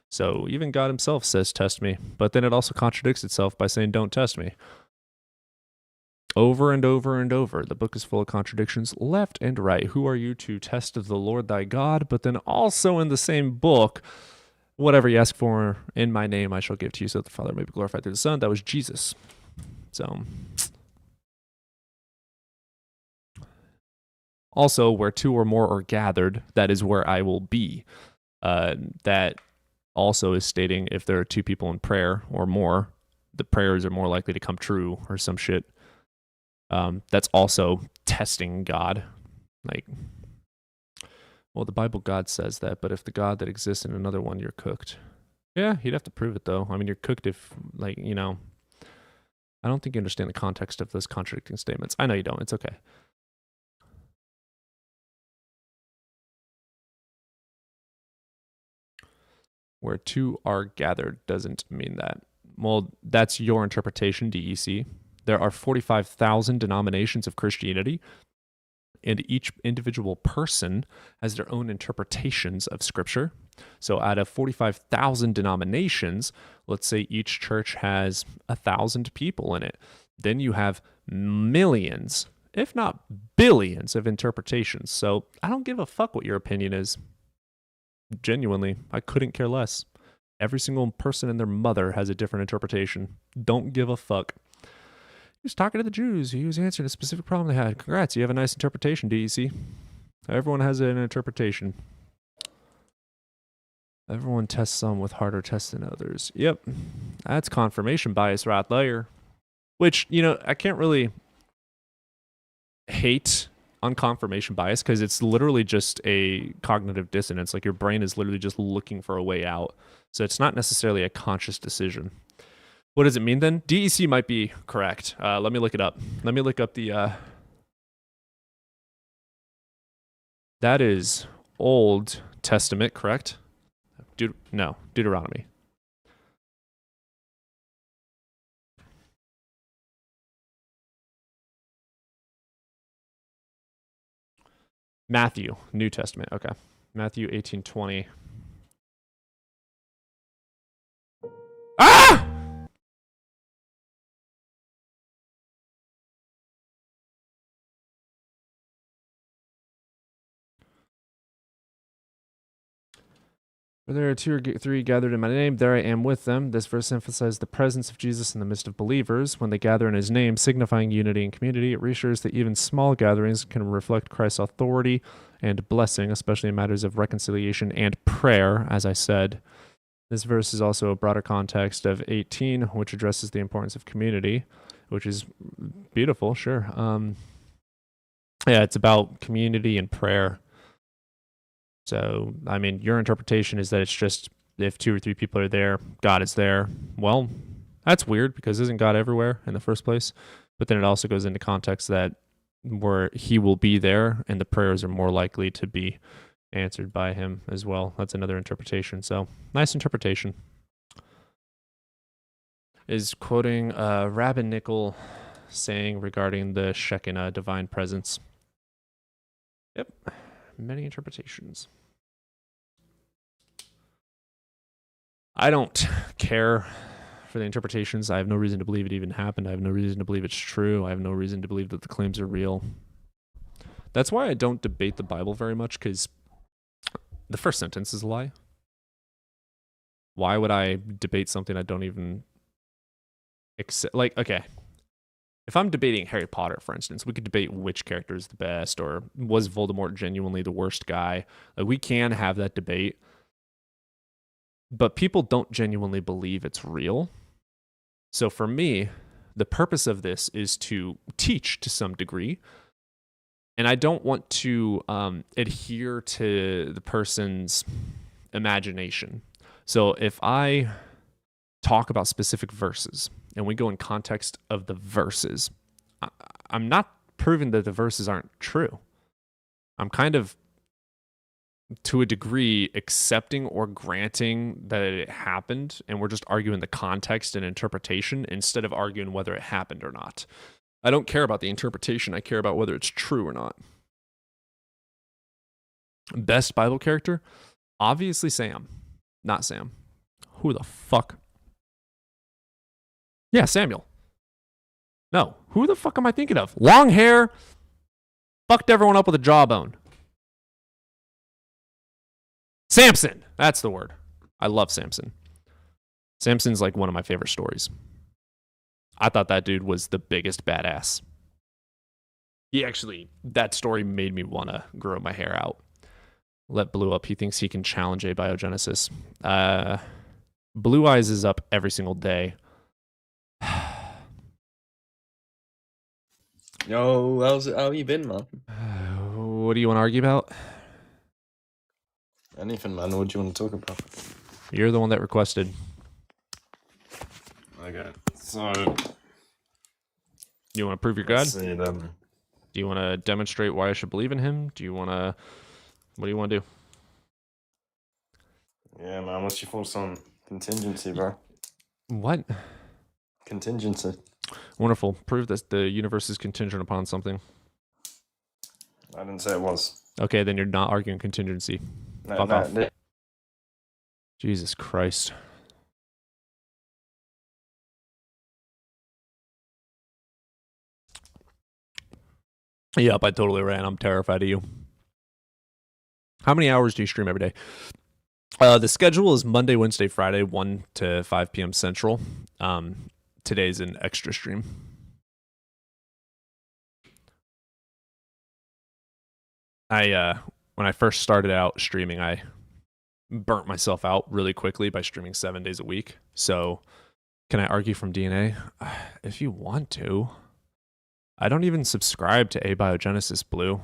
So even God himself says, test me. But then it also contradicts itself by saying, don't test me. Over and over and over. The book is full of contradictions left and right. Who are you to test the Lord thy God? But then also in the same book, whatever you ask for in my name, I shall give to you so that the Father may be glorified through the Son. That was Jesus. So also, where 2 or more are gathered, that is where I will be. That also is stating if there are 2 people in prayer or more, the prayers are more likely to come true or some shit. That's also testing God. Like, well, the Bible God says that, but if the God that exists in another one, you're cooked. Yeah, you'd have to prove it though. I mean, you're cooked if, like, you know, I don't think you understand the context of those contradicting statements. I know you don't. It's okay. Where 2 are gathered doesn't mean that. Well, that's your interpretation, DEC. There are 45,000 denominations of Christianity. and each individual person has their own interpretations of Scripture. So out of 45,000 denominations, let's say each church has 1,000 people in it. Then you have millions, if not billions, of interpretations. So I don't give a fuck what your opinion is. Genuinely, I couldn't care less. Every single person and their mother has a different interpretation. Don't give a fuck. He was talking to the Jews. He was answering a specific problem they had. Congrats, you have a nice interpretation, DEC. Everyone has an interpretation. Everyone tests some with harder tests than others. Yep. That's confirmation bias right there. Which, you know, I can't really hate on confirmation bias because it's literally just a cognitive dissonance. Like your brain is literally just looking for a way out. So it's not necessarily a conscious decision. What does it mean then? DEC might be correct. Let me look it up. Let me look up the... That is Old Testament, correct? No, Deuteronomy. Matthew, New Testament. Okay. Matthew 18:20. Ah! Where there are two or three gathered in my name, there I am with them. This verse emphasizes the presence of Jesus in the midst of believers. When they gather in his name, signifying unity and community, it reassures that even small gatherings can reflect Christ's authority and blessing, especially in matters of reconciliation and prayer, as I said. This verse is also a broader context of 18, which addresses the importance of community, which is beautiful, sure. Yeah, it's about community and prayer. So, I mean, your interpretation is that it's just if 2 or 3 people are there, God is there. Well, that's weird because isn't God everywhere in the first place? But then it also goes into context that where he will be there and the prayers are more likely to be answered by him as well. That's another interpretation. So, nice interpretation. Is quoting Rabbi Nickel saying regarding the Shekinah divine presence. Yep. Many interpretations. I don't care for the interpretations. I have no reason to believe it even happened. I have no reason to believe it's true. I have no reason to believe that the claims are real. That's why I don't debate the Bible very much, because the first sentence is a lie. Why would I debate something I don't even accept? Like, okay. If I'm debating Harry Potter, for instance, we could debate which character is the best, or was Voldemort genuinely the worst guy? Like, we can have that debate, but people don't genuinely believe it's real. So for me, the purpose of this is to teach to some degree, and I don't want to adhere to the person's imagination. So if I talk about specific verses, and we go in context of the verses, I'm not proving that the verses aren't true. I'm kind of, to a degree, accepting or granting that it happened, and we're just arguing the context and interpretation instead of arguing whether it happened or not. I don't care about the interpretation. I care about whether it's true or not. Best Bible character? Obviously Sam. Not Sam. Who the fuck? Yeah, Samuel. No, who the fuck am I thinking of? Long hair, fucked everyone up with a jawbone. Samson, that's the word. I love Samson. Samson's like one of my favorite stories. I thought that dude was the biggest badass. That story made me want to grow my hair out. Let Blue up. He thinks he can challenge abiogenesis. Blue Eyes is up every single day. Yo, how you been, man? What do you want to argue about? Anything, man. What do you want to talk about? You're the one that requested. Okay, so you want to prove your God? see them. Do you want to demonstrate why I should believe in him? Do you want to... What do you want to do? Yeah, man. What's your thoughts on contingency, bro? What? Contingency. Wonderful. Prove that the universe is contingent upon something. I didn't say it was. Okay, then you're not arguing contingency. Fuck off. Jesus Christ. Yep, I totally ran. I'm terrified of you. How many hours do you stream every day? The schedule is Monday, Wednesday, Friday, 1 to 5 p.m. Central. Today's an extra stream. When I first started out streaming, I burnt myself out really quickly by streaming 7 days a week. So can I argue from DNA? If you want to. I don't even subscribe to Abiogenesis Blue.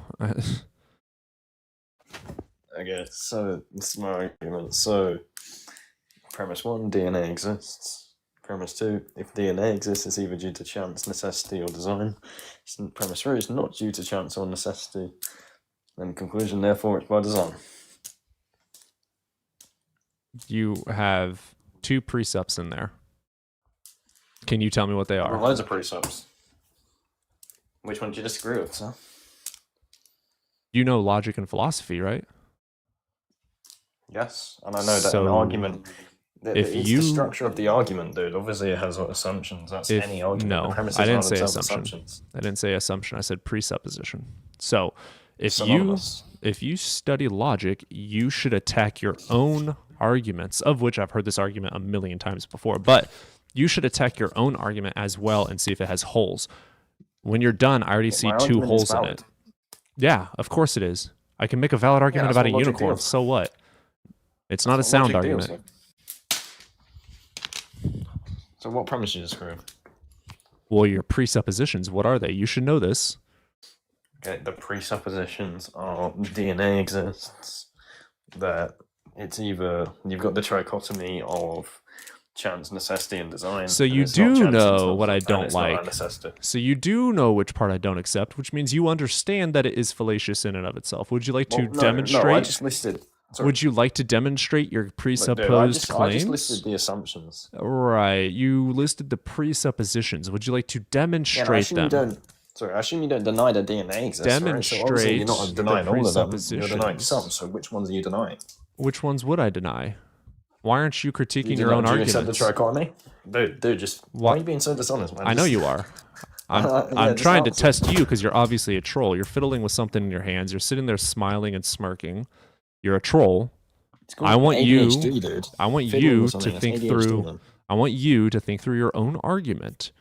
Okay, so this is my argument. So, premise 1, DNA exists. Premise 2, if DNA exists, it's either due to chance, necessity, or design. Premise 3 is not due to chance or necessity. And conclusion, therefore, it's by design. You have 2 precepts in there. Can you tell me what they are? Loads of precepts. Which one do you disagree with, sir? You know logic and philosophy, right? Yes, and I know that an argument. If It's you, the structure of the argument, dude. Obviously, it has assumptions. That's any argument. No, The premises I didn't are say themselves assumption. assumptions. I didn't say assumption. I said presupposition. So, if Synonymous. you study logic, you should attack your own arguments, of which I've heard this argument a million times before. But you should attack your own argument as well and see if it has holes. When you're done, I already see My 2 argument is holes in valid. it. Yeah, of course it is. I can make a valid argument that's about a what logic unicorn. deals. So what? It's not a That's what sound logic deals argument. So what premise do you disagree with? Well, your presuppositions, what are they? You should know this. Okay, the presuppositions are DNA exists, that it's either you've got the trichotomy of chance, necessity, and design. So and you it's not do chance know itself, what I and don't it's not a like. necessity. So you do know which part I don't accept, which means you understand that it is fallacious in and of itself. Would you like to Well, no, demonstrate? No, I just listed. Sorry. Would you like to demonstrate your presupposed Look, dude, I just claims? listed the assumptions. Right. You listed the presuppositions. Would you like to Yeah, demonstrate I assume them? you don't. Sorry, I assume you don't deny that DNA exists. Right? So obviously you're not Demonstrate denying the all of them. You're denying presuppositions. some. So which ones are you denying? Which ones would I deny? Why aren't you critiquing Do your own you arguments? accept the trichotomy? Dude, just why are you being so dishonest, man? I know you are. I'm just trying to answer. test you because you're obviously a troll. You're fiddling with something in your hands. You're sitting there smiling and smirking. You're a troll. called I want you. ADHD, dude. I want Fiddling you with to something, that's think ADHD, through. man. I want you to think through your own argument,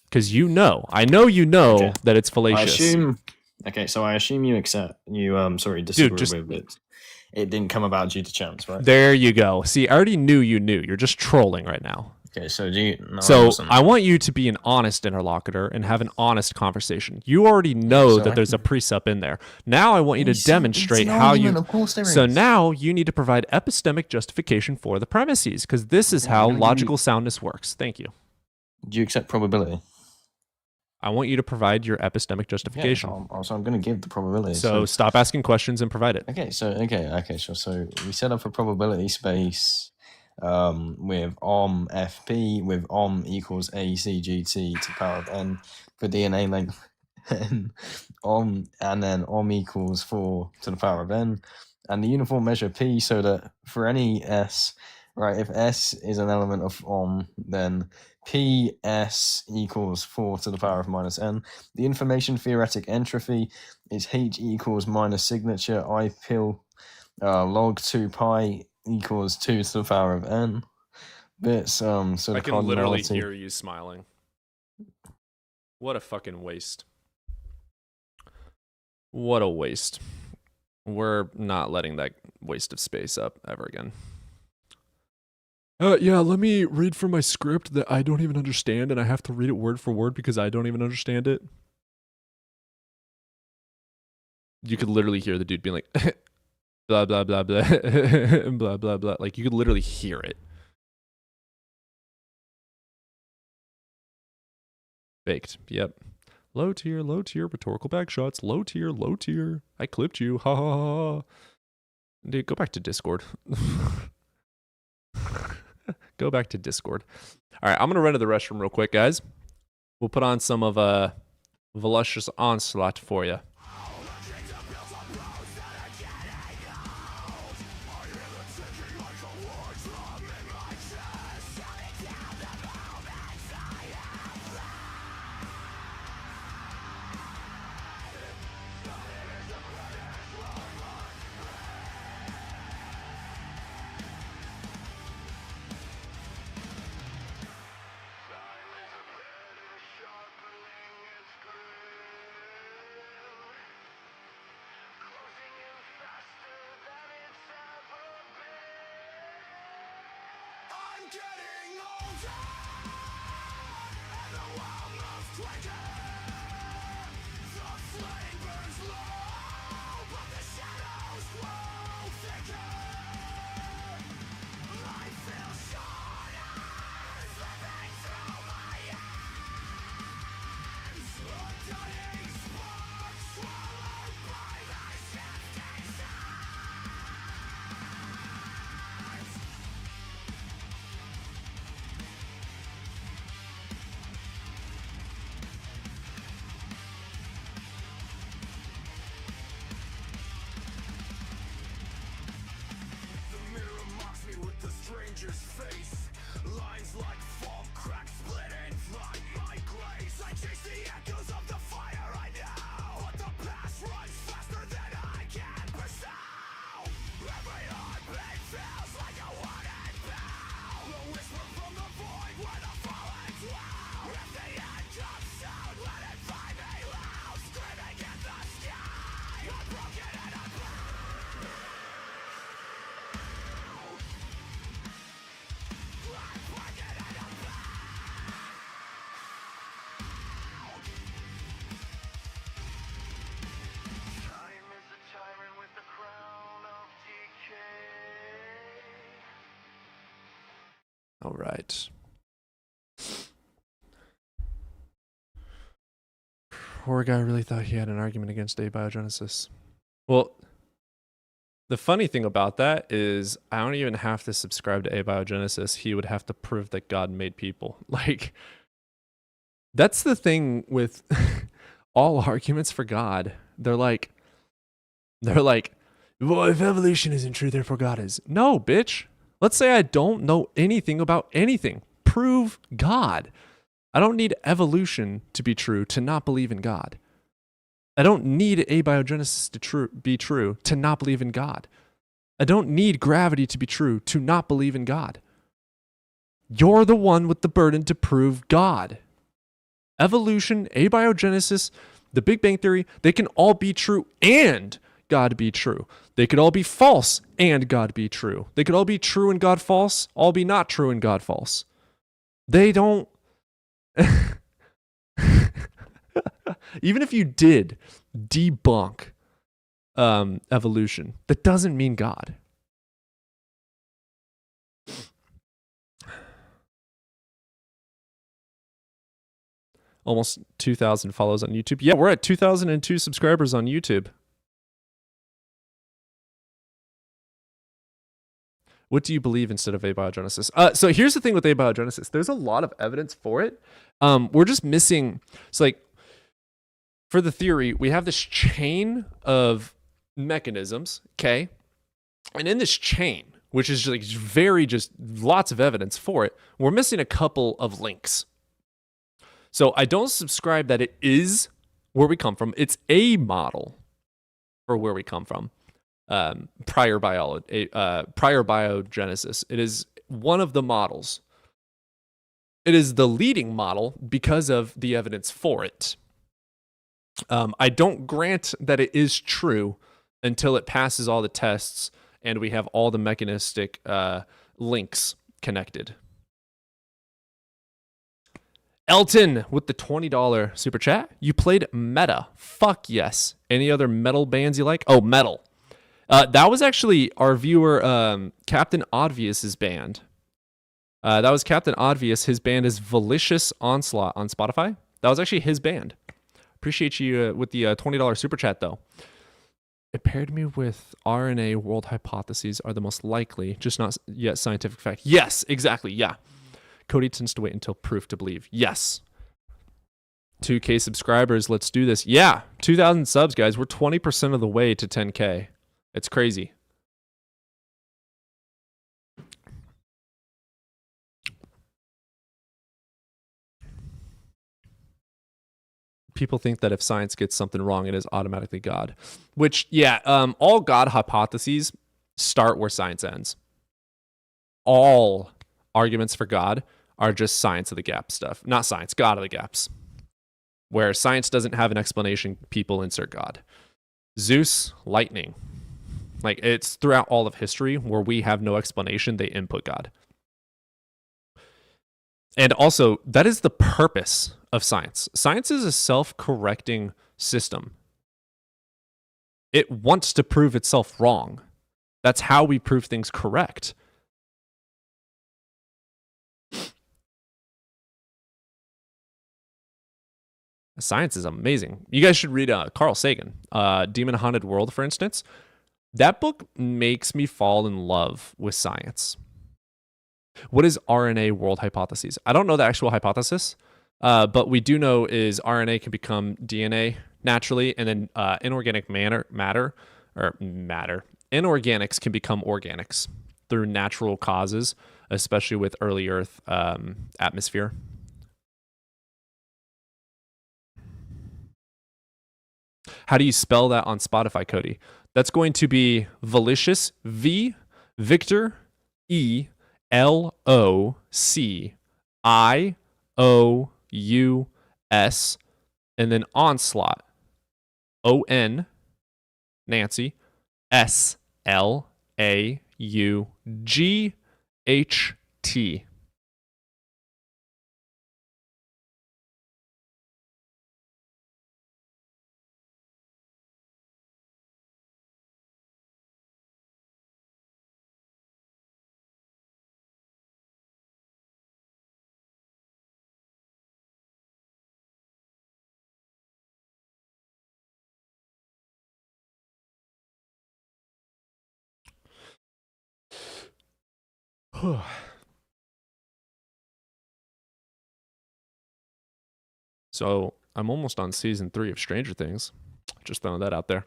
because you know. I know you know Okay. that it's I fallacious. assume. Okay, so I assume you accept. You disagree just- with it. It didn't come about due to chance, right? There you go. See, I already knew you knew. You're just trolling right now. Okay, so do you? No, I So wasn't. I want you to be an honest interlocutor and have an honest conversation. You already know So that I there's a precept in there. Now I want you to It's demonstrate an how argument, you. of course there So is. now you need to provide epistemic justification for the premises, because this is how logical soundness works. Thank you. Do you accept probability? I want you to provide your epistemic Yeah, justification. so I'm going to give the probability. So stop asking questions and provide it. Okay, sure. So we set up a probability space with FP with equals ACGT to the power of n for DNA length n and then equals 4 to the power of n, and the uniform measure P, so that for any S, right, if S is an element of then PS equals 4 to the power of minus n. The information theoretic entropy is H equals minus signature I pill log 2 pi equals 2 to the power of n bits. So the I can literally cardinality. hear you smiling. What a fucking waste. What a waste. We're not letting that waste of space up ever again. Yeah, let me read from my script that I don't even understand, and I have to read it word for word because I don't even understand it. You could literally hear the dude being like, blah, blah, blah, blah, blah, blah, blah. Like, you could literally hear it. Baked. Yep. Low tier, rhetorical back shots. Low tier, low tier. I clipped you. Ha ha ha. Dude, go back to Discord. Go back to Discord. All right, I'm going to run to the restroom real quick, guys. We'll put on some of Voluptuous Onslaught for you. stranger's face. Lines like fog, cracks splitting, flood my glaze. I chase the echoes of the fire I know, but the past runs faster than I can pursue. Every heartbeat feels like a wanted bell, the whisper from the void where the fallen dwell. If the end comes soon, let it find me loud, screaming in the sky, unbroken and unbound. All right. Poor guy really thought he had an argument against abiogenesis. Well, the funny thing about that is I don't even have to subscribe to abiogenesis. He would have to prove that God made people. Like, that's the thing with all arguments for God. They're like, well, if evolution isn't true, therefore God is. No, bitch. Let's say I don't know anything about anything. Prove God. I don't need evolution to be true to not believe in God. I don't need abiogenesis to be true to not believe in God. I don't need gravity to be true to not believe in God. You're the one with the burden to prove God. Evolution, abiogenesis, the Big Bang Theory, they can all be true and God be true. They could all be false and God be true. They could all be true and God false, all be not true and God false. They don't... Even if you did debunk evolution, that doesn't mean God. Almost 2,000 follows on YouTube. Yeah, we're at 2,002 subscribers on YouTube. What do you believe instead of abiogenesis? So here's the thing with abiogenesis. There's a lot of evidence for it. We're just missing... It's like, for the theory, we have this chain of mechanisms, okay? And in this chain, which is like just lots of evidence for it, we're missing a couple of links. So I don't subscribe that it is where we come from. It's a model for where we come from. Prior biogenesis. It is one of the models. It is the leading model because of the evidence for it. I don't grant that it is true until it passes all the tests and we have all the mechanistic links connected. Elton with the $20 super chat. You played Meta. Fuck yes. Any other metal bands you like? Oh, Metal. That was actually our viewer, Captain Obvious's band. That was Captain Obvious. His band is Malicious Onslaught on Spotify. That was actually his band. Appreciate you with the $20 super chat, though. It paired me with RNA world hypotheses are the most likely, just not yet scientific fact. Yes, exactly. Yeah. Cody tends to wait until proof to believe. Yes. 2K subscribers. Let's do this. Yeah. 2,000 subs, guys. We're 20% of the way to 10K. It's crazy. People think that if science gets something wrong, it is automatically God. Which, yeah, all God hypotheses start where science ends. All arguments for God are just science of the gap stuff. Not science, God of the gaps. Where science doesn't have an explanation, people insert God. Zeus, lightning. Like, it's throughout all of history where we have no explanation, they input God. And also, that is the purpose of science. Science is a self-correcting system. It wants to prove itself wrong. That's how we prove things correct. Science is amazing. You guys should read Carl Sagan, Demon Haunted World, for instance. That book makes me fall in love with science. What is RNA world hypotheses? I don't know the actual hypothesis, but we do know is RNA can become DNA naturally, and then inorganic matter, inorganics can become organics through natural causes, especially with early Earth atmosphere. How do you spell that on Spotify, Cody? That's going to be Volicious, V, Victor, E, L-O-C-I-O-U-S, and then Onslaught, O-N, Nancy, S-L-A-U-G-H-T. So I'm almost on season 3 of Stranger Things. Just throwing that out there.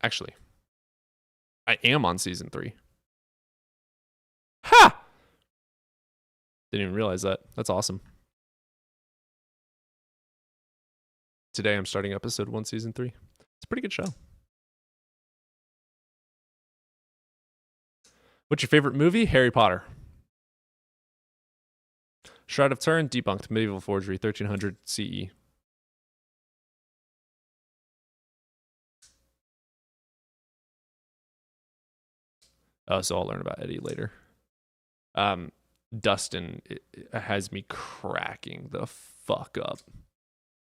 Actually, I am on season 3. Ha! Didn't even realize that. That's awesome. Today I'm starting episode 1, season 3. It's a pretty good show. What's your favorite movie? Harry Potter. Shroud of Turin, debunked. Medieval forgery, 1300 CE. Oh, so I'll learn about Eddie later. Dustin has me cracking the fuck up.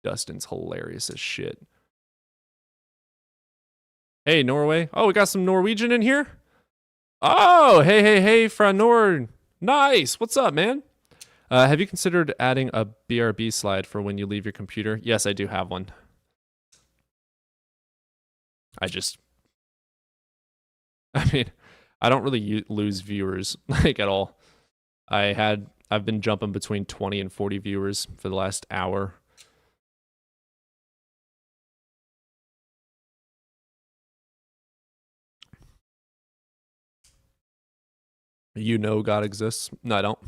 Dustin's hilarious as shit. Hey, Norway. Oh, we got some Norwegian in here? Oh, hey, fra Nord. Nice. What's up, man? Have you considered adding a BRB slide for when you leave your computer? Yes, I do have one. I mean, I don't really lose viewers like at all. I've been jumping between 20 and 40 viewers for the last hour. You know God exists? No, I don't.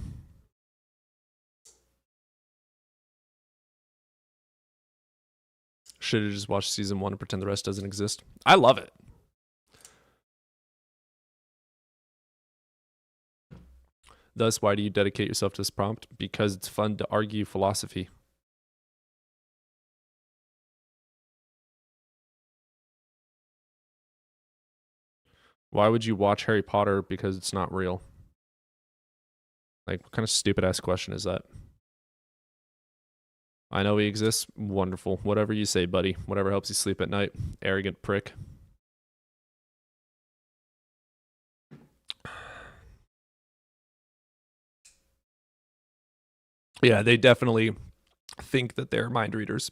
Should have just watched season 1 and pretend the rest doesn't exist. I love it. Thus, why do you dedicate yourself to this prompt? Because it's fun to argue philosophy. Why would you watch Harry Potter? Because it's not real. Like, what kind of stupid ass question is that? I know he exists. Wonderful. Whatever you say, buddy. Whatever helps you sleep at night. Arrogant prick. Yeah, they definitely think that they're mind readers.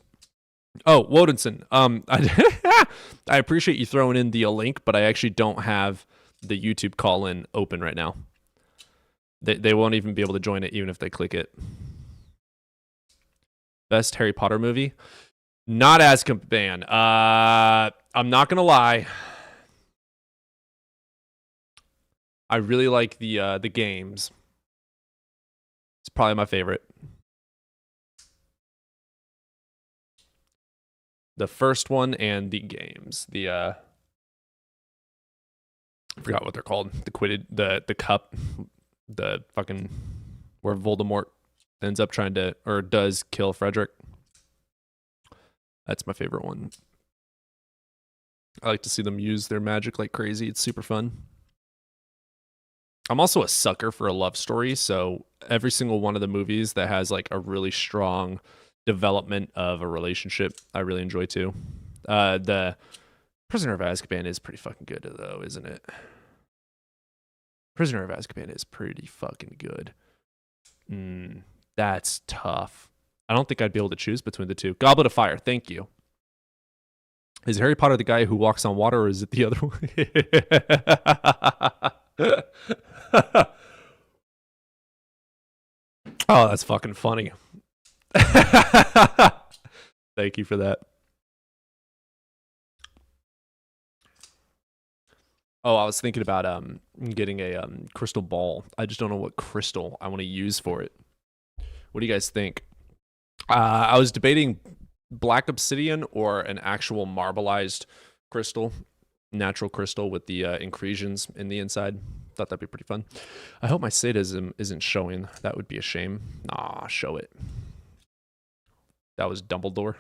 Oh, Wodenson. I appreciate you throwing in the link, but I actually don't have the YouTube call-in open right now. They won't even be able to join it even if they click it. Best Harry Potter movie? Not Azkaban. I'm not gonna lie. I really like the games. It's probably my favorite. The first one and the games. I forgot what they're called. The cup. The fucking where Voldemort ends up trying to or does kill Frederick. That's my favorite one. I like to see them use their magic like crazy. It's super fun. I'm also a sucker for a love story, so every single one of the movies that has like a really strong development of a relationship, I really enjoy too. The Prisoner of Azkaban is pretty fucking good though, isn't it? Prisoner of Azkaban is pretty fucking good. That's tough. I don't think I'd be able to choose between the two. Goblet of Fire, thank you. Is Harry Potter the guy who walks on water, or is it the other one? Oh, that's fucking funny. Thank you for that. Oh, I was thinking about getting a crystal ball. I just don't know what crystal I want to use for it. What do you guys think? I was debating black obsidian or an actual marbleized crystal, natural crystal with the increasions in the inside. Thought that'd be pretty fun. I hope my sadism isn't showing. That would be a shame. Nah, show it. That was Dumbledore.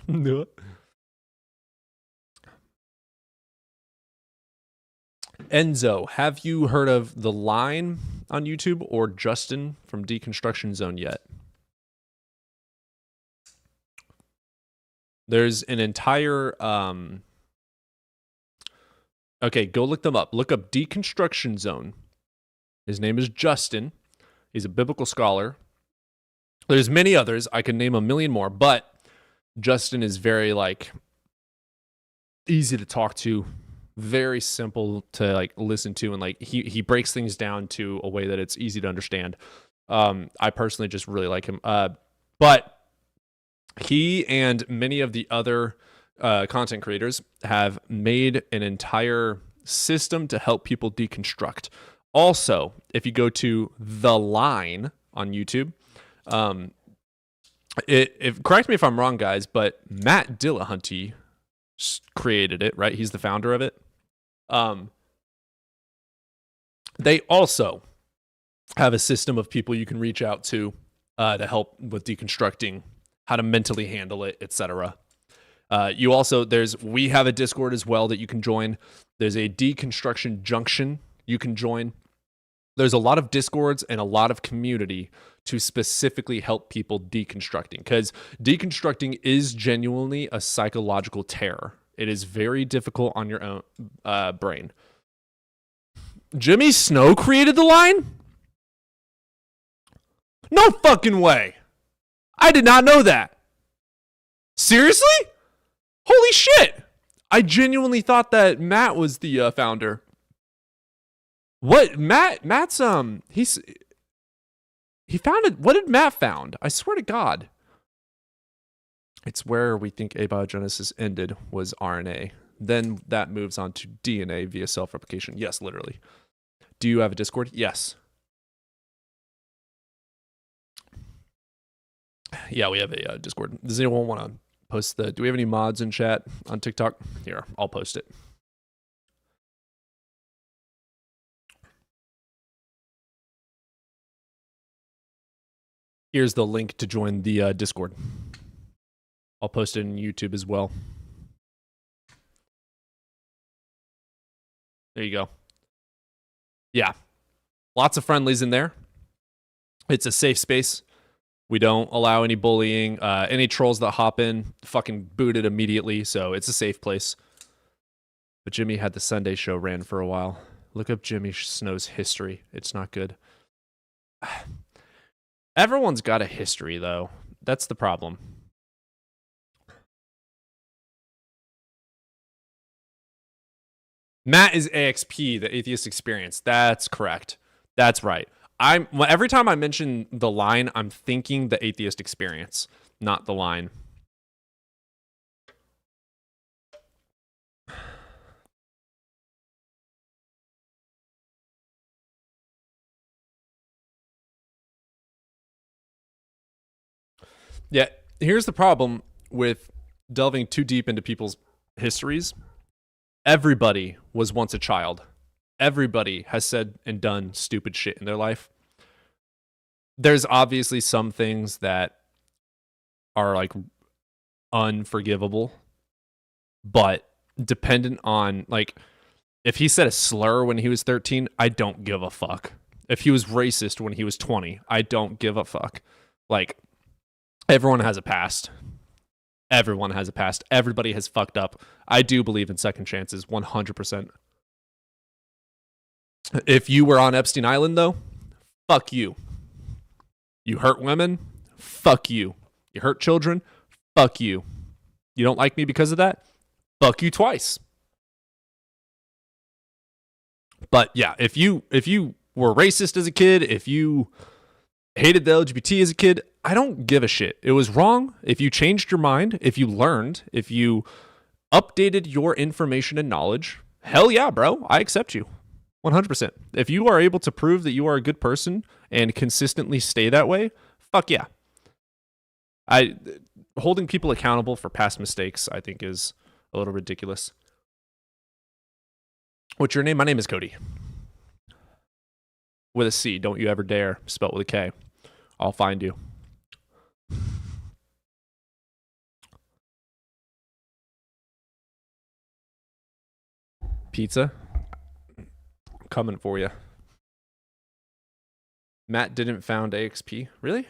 Enzo, have you heard of The Line on YouTube or Justin from Deconstruction Zone yet? There's an entire okay, go look them up. Look up Deconstruction Zone. His name is Justin. He's a biblical scholar. There's many others. I could name a million more, but Justin is very like easy to talk to, very simple to like listen to, and like he breaks things down to a way that it's easy to understand. I personally just really like him. But he and many of the other content creators have made an entire system to help people deconstruct. Also, if you go to The Line on YouTube, correct me if I'm wrong, guys, but Matt Dillahunty created it, right? He's the founder of it. They also have a system of people you can reach out to help with deconstructing, how to mentally handle it, etc. We have a Discord as well that you can join. There's a deconstruction junction you can join. There's a lot of Discords and a lot of community to specifically help people deconstructing, because deconstructing is genuinely a psychological terror. It is very difficult on your own brain. Jimmy Snow created The Line? No fucking way. I did not know that. Seriously? Holy shit. I genuinely thought that Matt was the founder. What? Matt's he founded, what did Matt found? I swear to God. It's where we think abiogenesis ended was RNA. Then that moves on to DNA via self-replication. Yes, literally. Do you have a Discord? Yes. Yeah, we have a Discord. Does anyone want to post do we have any mods in chat on TikTok? Here, I'll post it. Here's the link to join the Discord. I'll post it in YouTube as well. There you go. Yeah. Lots of friendlies in there. It's a safe space. We don't allow any bullying. Any trolls that hop in, fucking booted immediately. So it's a safe place. But Jimmy had the Sunday show ran for a while. Look up Jimmy Snow's history. It's not good. Everyone's got a history, though. That's the problem. Matt is AXP, the Atheist Experience. That's correct. That's right. Every time I mention The Line, I'm thinking the Atheist Experience, not The Line. Yeah, here's the problem with delving too deep into people's histories. Everybody was once a child. Everybody has said and done stupid shit in their life. There's obviously some things that are like unforgivable, but dependent on, like, if he said a slur when he was 13, I don't give a fuck. If he was racist when he was 20, I don't give a fuck. Like, everyone has a past. Everyone has a past. Everybody has fucked up. I do believe in second chances, 100%. If you were on Epstein Island, though, fuck you. You hurt women? Fuck you. You hurt children? Fuck you. You don't like me because of that? Fuck you twice. But yeah, if you were racist as a kid, if you hated the LGBT as a kid, I don't give a shit. It was wrong. If you changed your mind, if you learned, if you updated your information and knowledge, hell yeah, bro, I accept you. 100%. If you are able to prove that you are a good person and consistently stay that way, fuck yeah. Holding people accountable for past mistakes, I think, is a little ridiculous. What's your name? My name is Cody. With a C. Don't you ever dare spell it with a K. I'll find you. Pizza? Coming for you. Matt didn't found AXP. Really?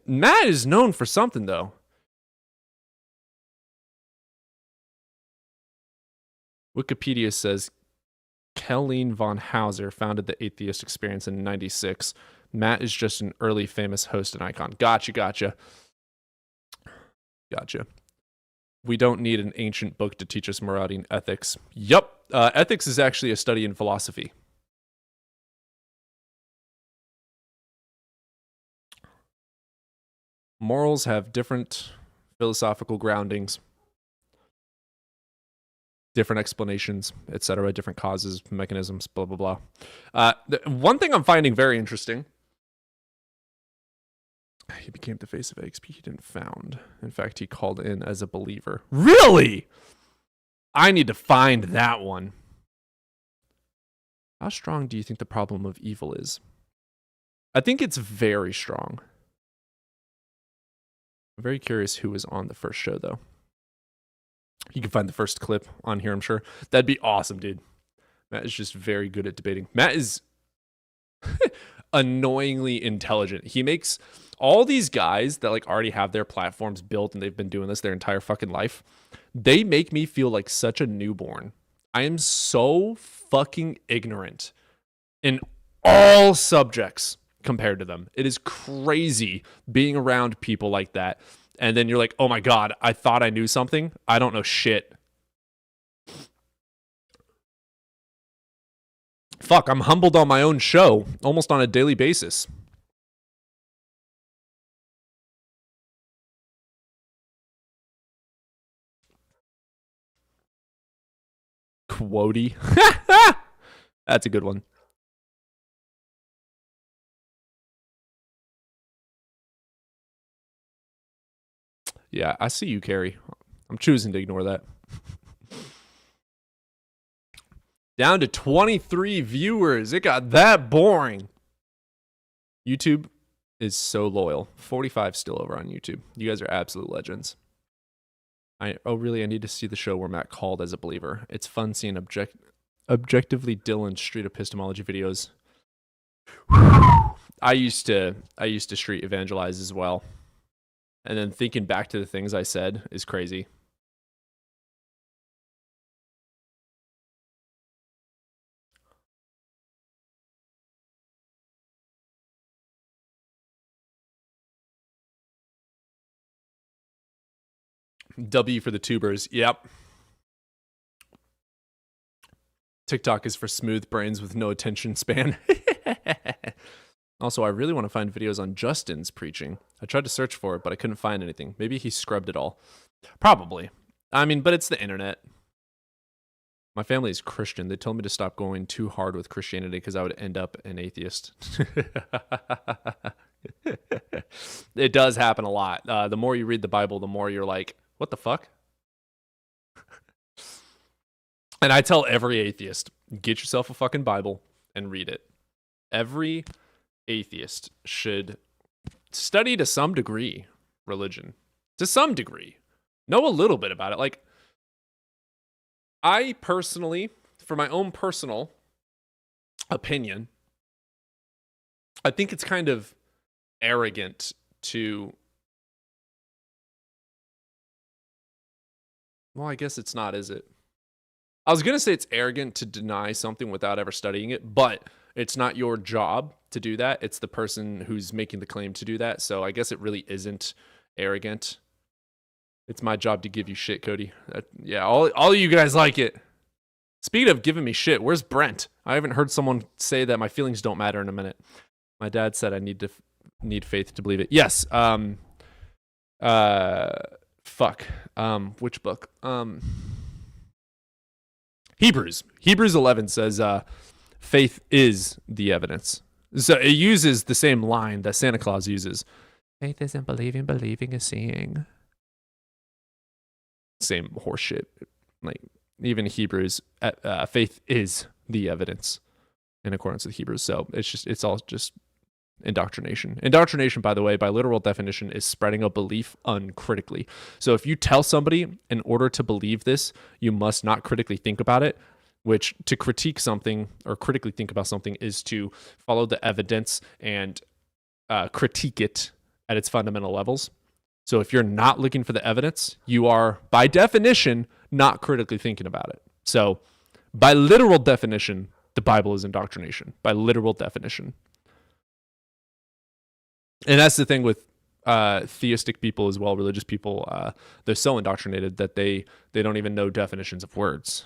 Matt is known for something, though. Wikipedia says Kelleen von Hauser founded the Atheist Experience in 96. Matt is just an early famous host and icon. Gotcha. We don't need an ancient book to teach us morality and ethics. Yup. Ethics is actually a study in philosophy. Morals have different philosophical groundings, different explanations, etc., different causes, mechanisms, blah, blah, blah. One thing I'm finding very interesting, he became the face of XP. He didn't found. In fact, he called in as a believer. Really? I need to find that one. How strong do you think the problem of evil is? I think it's very strong. I'm very curious who was on the first show, though. You can find the first clip on here, I'm sure. That'd be awesome, dude. Matt is just very good at debating. Matt is annoyingly intelligent. He makes all these guys that like already have their platforms built and they've been doing this their entire fucking life. They make me feel like such a newborn. I am so fucking ignorant in all subjects compared to them. It is crazy being around people like that. And then you're like, oh my God, I thought I knew something. I don't know shit. Fuck, I'm humbled on my own show almost on a daily basis. Quotey. That's a good one. Yeah, I see you, Carrie. I'm choosing to ignore that. Down to 23 viewers. It got that boring. YouTube is so loyal. 45 still over on YouTube. You guys are absolute legends. I need to see the show where Matt called as a believer. It's fun seeing objectively Dylan street epistemology videos. I used to street evangelize as well. And then thinking back to the things I said is crazy. W for the tubers. Yep. TikTok is for smooth brains with no attention span. Also, I really want to find videos on Justin's preaching. I tried to search for it, but I couldn't find anything. Maybe he scrubbed it all. Probably. I mean, but it's the internet. My family is Christian. They told me to stop going too hard with Christianity because I would end up an atheist. It does happen a lot. The more you read the Bible, the more you're like, what the fuck? And I tell every atheist, get yourself a fucking Bible and read it. Every atheist should study to some degree religion. To some degree. Know a little bit about it. Like, I personally, for my own personal opinion, I think it's kind of arrogant to... Well, I guess it's not, is it? I was going to say it's arrogant to deny something without ever studying it, but it's not your job to do that. It's the person who's making the claim to do that. So I guess it really isn't arrogant. It's my job to give you shit, Cody. Yeah, all of you guys like it. Speaking of giving me shit, where's Brent? I haven't heard someone say that my feelings don't matter in a minute. My dad said I need faith to believe it. Yes. Which book? Hebrews 11 says faith is the evidence. So it uses the same line that Santa Claus uses. Faith isn't believing, believing is seeing. Same horseshit. Like even Hebrews, faith is the evidence in accordance with Hebrews. So it's all just indoctrination. Indoctrination, by the way, by literal definition, is spreading a belief uncritically. So if you tell somebody in order to believe this, you must not critically think about it, which to critique something or critically think about something is to follow the evidence and critique it at its fundamental levels. So if you're not looking for the evidence, you are, by definition, not critically thinking about it. So by literal definition, the Bible is indoctrination. By literal definition. And that's the thing with theistic people as well, religious people. They're so indoctrinated that they don't even know definitions of words.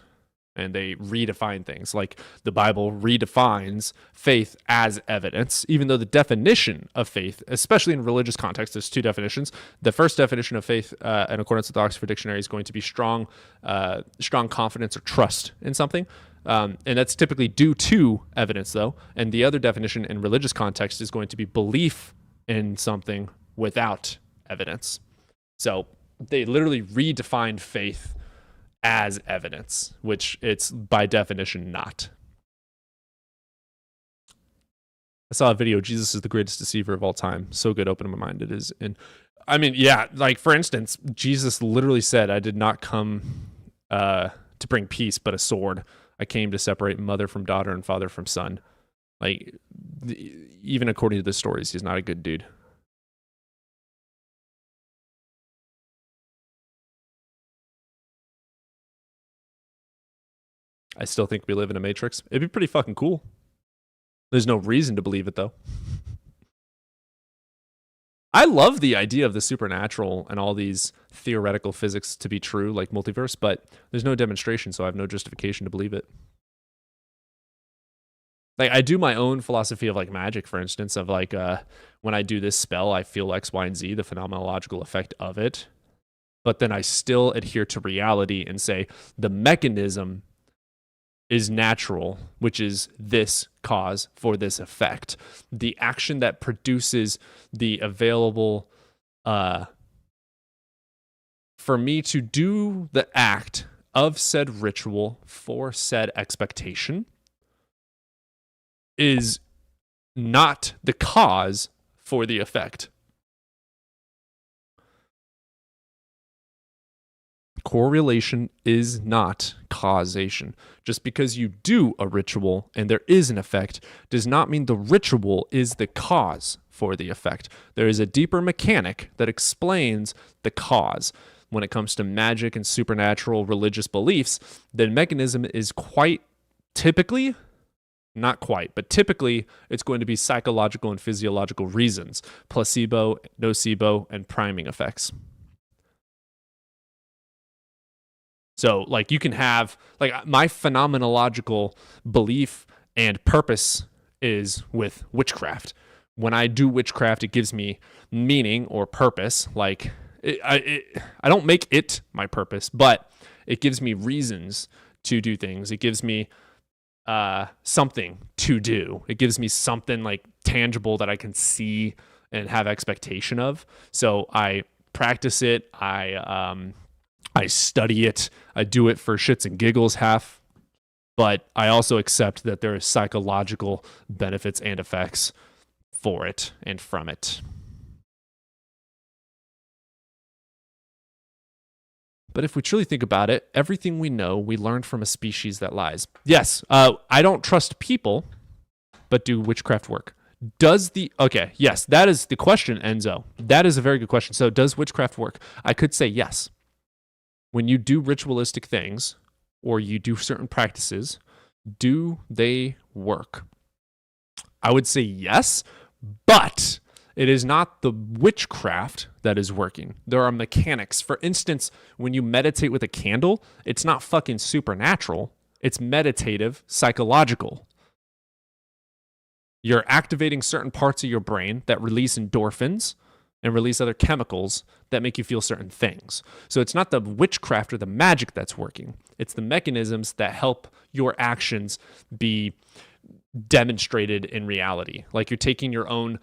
And they redefine things. Like the Bible redefines faith as evidence, even though the definition of faith, especially in religious context, there's two definitions. The first definition of faith, in accordance with the Oxford Dictionary, is going to be strong confidence or trust in something. And that's typically due to evidence, though. And the other definition in religious context is going to be belief in something without evidence. So they literally redefined faith as evidence, which it's by definition not. I saw a video, Jesus is the greatest deceiver of all time. So good, opening my mind it is. And I mean, yeah, like for instance, Jesus literally said, I did not come to bring peace, but a sword. I came to separate mother from daughter and father from son. Like, even according to the stories, he's not a good dude. I still think we live in a matrix. It'd be pretty fucking cool. There's no reason to believe it, though. I love the idea of the supernatural and all these theoretical physics to be true, like multiverse, but there's no demonstration, so I have no justification to believe it. Like, I do my own philosophy of, like, magic, for instance, of, like, when I do this spell, I feel X, Y, and Z, the phenomenological effect of it. But then I still adhere to reality and say the mechanism is natural, which is this cause for this effect. The action that produces the available, for me to do the act of said ritual for said expectation is not the cause for the effect. Correlation is not causation. Just because you do a ritual and there is an effect does not mean the ritual is the cause for the effect. There is a deeper mechanic that explains the cause. When it comes to magic and supernatural religious beliefs, the mechanism is quite typically, not quite, but typically it's going to be psychological and physiological reasons: placebo, nocebo, and priming effects. So, like, you can have, like, my phenomenological belief and purpose is with witchcraft. When I do witchcraft, it gives me meaning or purpose. Like, I don't make it my purpose, but it gives me reasons to do things. It gives me something to do. It gives me something, like, tangible that I can see and have expectation of. So I practice it. I study it. I do it for shits and giggles half, but I also accept that there are psychological benefits and effects for it and from it. But if we truly think about it, everything we know, we learned from a species that lies. Yes, I don't trust people, but do witchcraft work? Yes, that is the question, Enzo. That is a very good question. So does witchcraft work? I could say yes. When you do ritualistic things or you do certain practices, do they work? I would say yes, but it is not the witchcraft that is working. There are mechanics. For instance, when you meditate with a candle, it's not fucking supernatural. It's meditative, psychological. You're activating certain parts of your brain that release endorphins and release other chemicals that make you feel certain things. So it's not the witchcraft or the magic that's working. It's the mechanisms that help your actions be demonstrated in reality. Like you're taking your own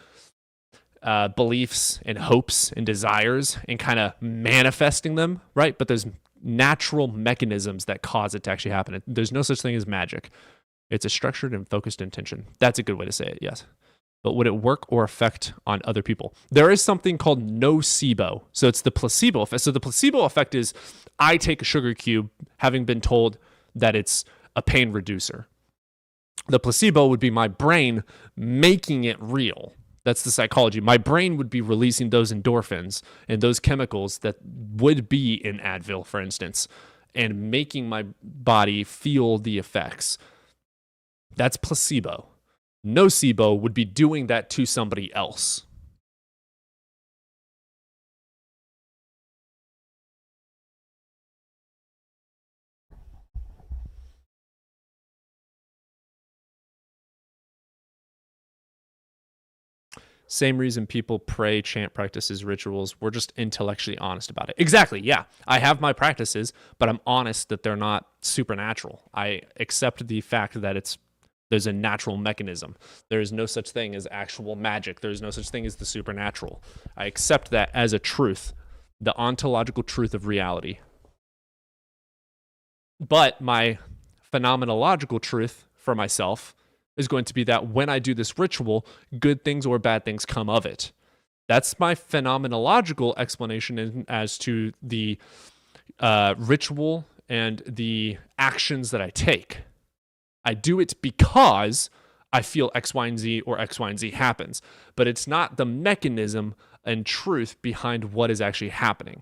beliefs and hopes and desires and kind of manifesting them, right? But there's natural mechanisms that cause it to actually happen. There's no such thing as magic. It's a structured and focused intention. That's a good way to say it, yes. But would it work or affect on other people? There is something called nocebo. So it's the placebo effect. So the placebo effect is I take a sugar cube having been told that it's a pain reducer. The placebo would be my brain making it real. That's the psychology. My brain would be releasing those endorphins and those chemicals that would be in Advil, for instance, and making my body feel the effects. That's placebo. Nocebo would be doing that to somebody else. Same reason people pray, chant practices, rituals. We're just intellectually honest about it. Exactly, yeah. I have my practices, but I'm honest that they're not supernatural. I accept the fact that there's a natural mechanism. There is no such thing as actual magic. There is no such thing as the supernatural. I accept that as a truth, the ontological truth of reality. But my phenomenological truth for myself is going to be that when I do this ritual, good things or bad things come of it. That's my phenomenological explanation as to the ritual and the actions that I take. I do it because I feel X, Y, and Z or X, Y, and Z happens. But it's not the mechanism and truth behind what is actually happening.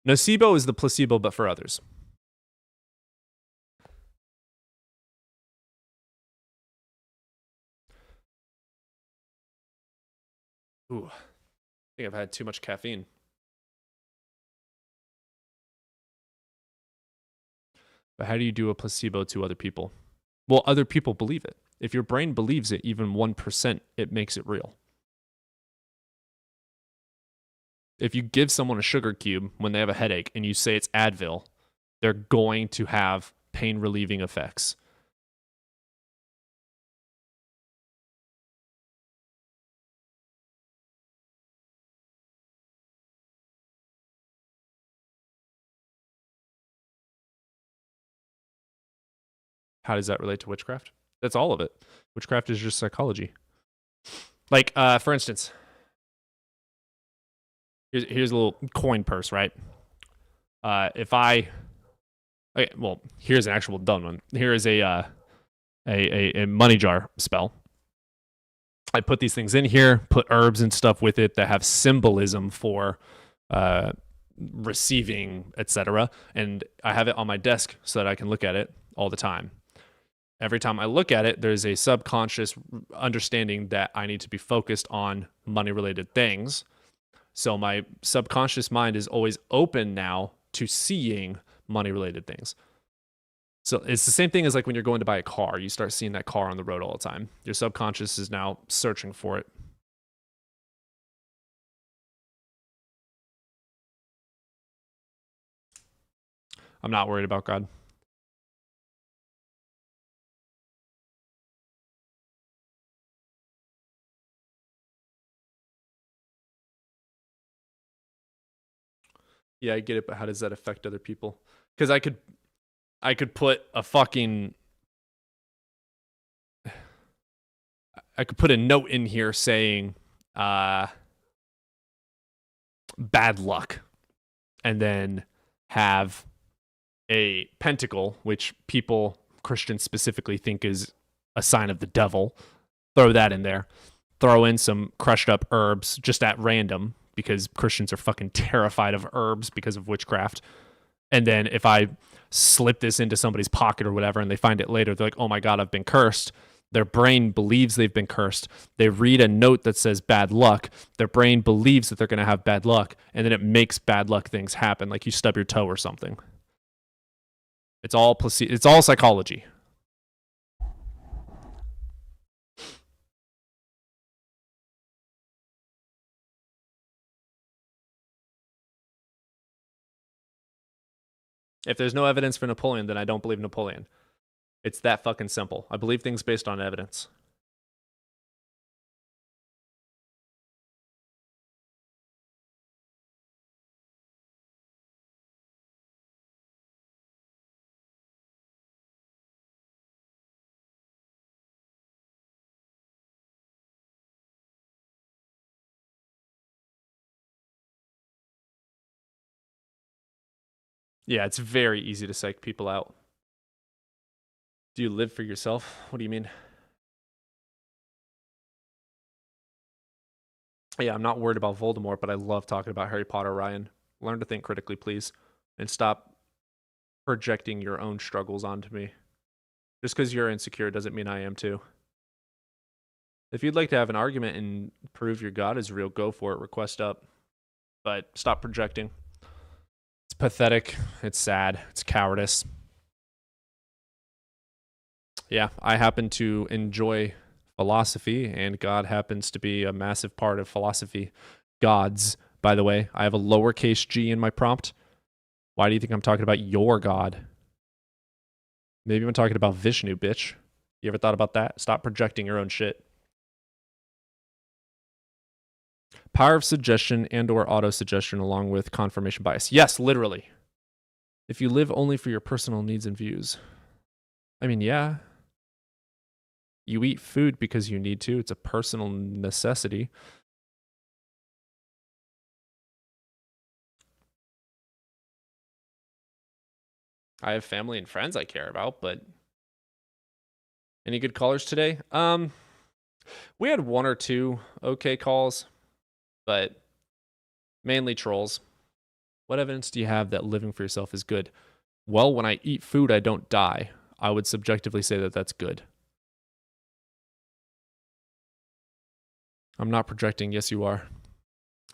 Nocebo is the placebo, but for others. Ooh, I think I've had too much caffeine. But how do you do a placebo to other people? Well, other people believe it. If your brain believes it, even 1%, it makes it real. If you give someone a sugar cube when they have a headache and you say it's Advil, they're going to have pain relieving effects. How does that relate to witchcraft? That's all of it. Witchcraft is just psychology. Like, for instance, here's a little coin purse, right? Here's an actual done one. Here is a money jar spell. I put these things in here, put herbs and stuff with it that have symbolism for receiving, etc. And I have it on my desk so that I can look at it all the time. Every time I look at it, there's a subconscious understanding that I need to be focused on money-related things. So my subconscious mind is always open now to seeing money-related things. So it's the same thing as like when you're going to buy a car. You start seeing that car on the road all the time. Your subconscious is now searching for it. I'm not worried about God. Yeah, I get it, but how does that affect other people? Because I could put a fucking... I could put a note in here saying bad luck, and then have a pentacle, which people, Christians specifically, think is a sign of the devil. Throw that in there. Throw in some crushed up herbs just at random, because Christians are fucking terrified of herbs because of witchcraft. And then if I slip this into somebody's pocket or whatever and they find it later, they're like, oh my God, I've been cursed. Their brain believes they've been cursed. They read a note that says bad luck. Their brain believes that they're going to have bad luck. And then it makes bad luck things happen, like you stub your toe or something. It's all it's all psychology. If there's no evidence for Napoleon, then I don't believe Napoleon. It's that fucking simple. I believe things based on evidence. Yeah, it's very easy to psych people out. Do you live for yourself? What do you mean? Yeah, I'm not worried about Voldemort, but I love talking about Harry Potter, Ryan. Learn to think critically, please, and stop projecting your own struggles onto me. Just because you're insecure doesn't mean I am too. If you'd like to have an argument and prove your God is real, go for it. Request up. But stop projecting. It's pathetic. It's sad. It's cowardice. Yeah, I happen to enjoy philosophy, and God happens to be a massive part of philosophy. Gods, by the way. I have a lowercase g in my prompt. Why do you think I'm talking about your God? Maybe I'm talking about Vishnu, bitch. You ever thought about that? Stop projecting your own shit. Power of suggestion and or auto-suggestion along with confirmation bias. Yes, literally. If you live only for your personal needs and views. I mean, yeah. You eat food because you need to. It's a personal necessity. I have family and friends I care about, but any good callers today? We had one or two okay calls, but mainly trolls. What evidence do you have that living for yourself is good? Well, when I eat food, I don't die. I would subjectively say that that's good. I'm not projecting. Yes, you are.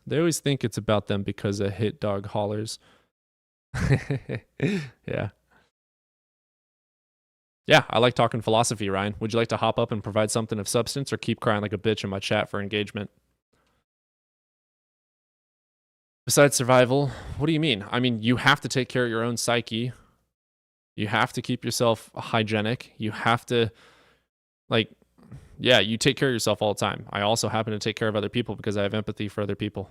They always think it's about them because a hit dog hollers. Yeah. Yeah, I like talking philosophy, Ryan. Would you like to hop up and provide something of substance or keep crying like a bitch in my chat for engagement? Besides survival, what do you mean? I mean, you have to take care of your own psyche. You have to keep yourself hygienic. You have to, like, yeah, you take care of yourself all the time. I also happen to take care of other people because I have empathy for other people.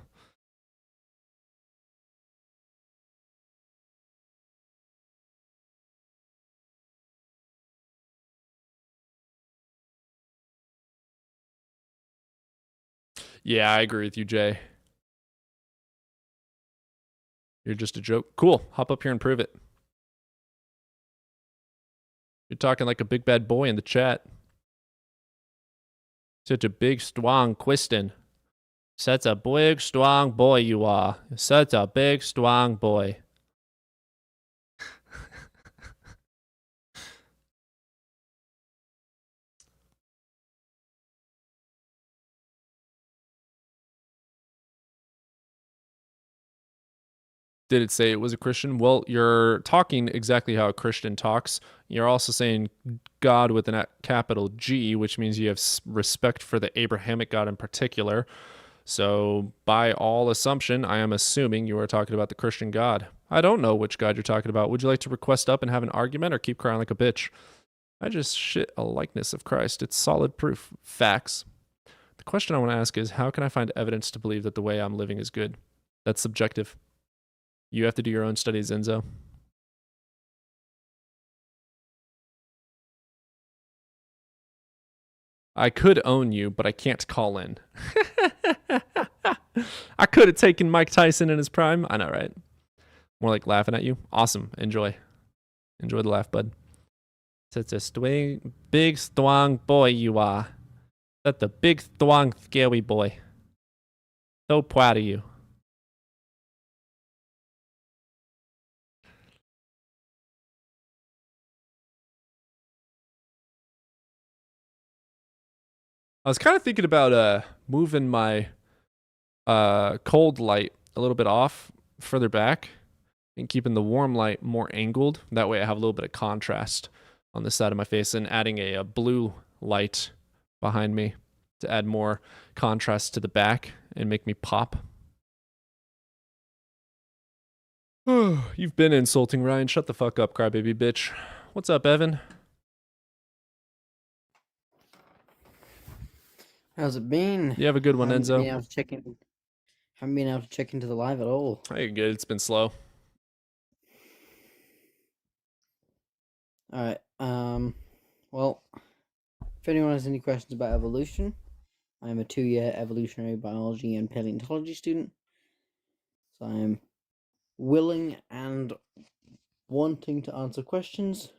Yeah, I agree with you, Jay. You're just a joke. Cool. Hop up here and prove it. You're talking like a big bad boy in the chat. Such a big, strong Quiston. Such a big, strong boy you are. Such a big, strong boy. Did it say it was a Christian? Well, you're talking exactly how a Christian talks. You're also saying God with a capital G, which means you have respect for the Abrahamic God in particular. So by all assumption, I am assuming you are talking about the Christian God. I don't know which God you're talking about. Would you like to request up and have an argument or keep crying like a bitch? I just shit a likeness of Christ. It's solid proof. Facts. The question I want to ask is, how can I find evidence to believe that the way I'm living is good? That's subjective. You have to do your own studies, Enzo. I could own you, but I can't call in. I could have taken Mike Tyson in his prime. I know, right? More like laughing at you. Awesome. Enjoy. Enjoy the laugh, bud. Such a big, strong boy you are. That's a big, strong, scary boy. So proud of you. I was kind of thinking about moving my cold light a little bit off further back and keeping the warm light more angled. That way I have a little bit of contrast on this side of my face, and adding a blue light behind me to add more contrast to the back and make me pop. You've been insulting, Ryan. Shut the fuck up, crybaby bitch. What's up, Evan? How's it been? You have a good one, Haven't Enzo. been able to haven't been able to check into the live at all. Hey, good. It's been slow. Alright, well, if anyone has any questions about evolution, I'm a 2-year evolutionary biology and paleontology student, so I'm willing and wanting to answer questions,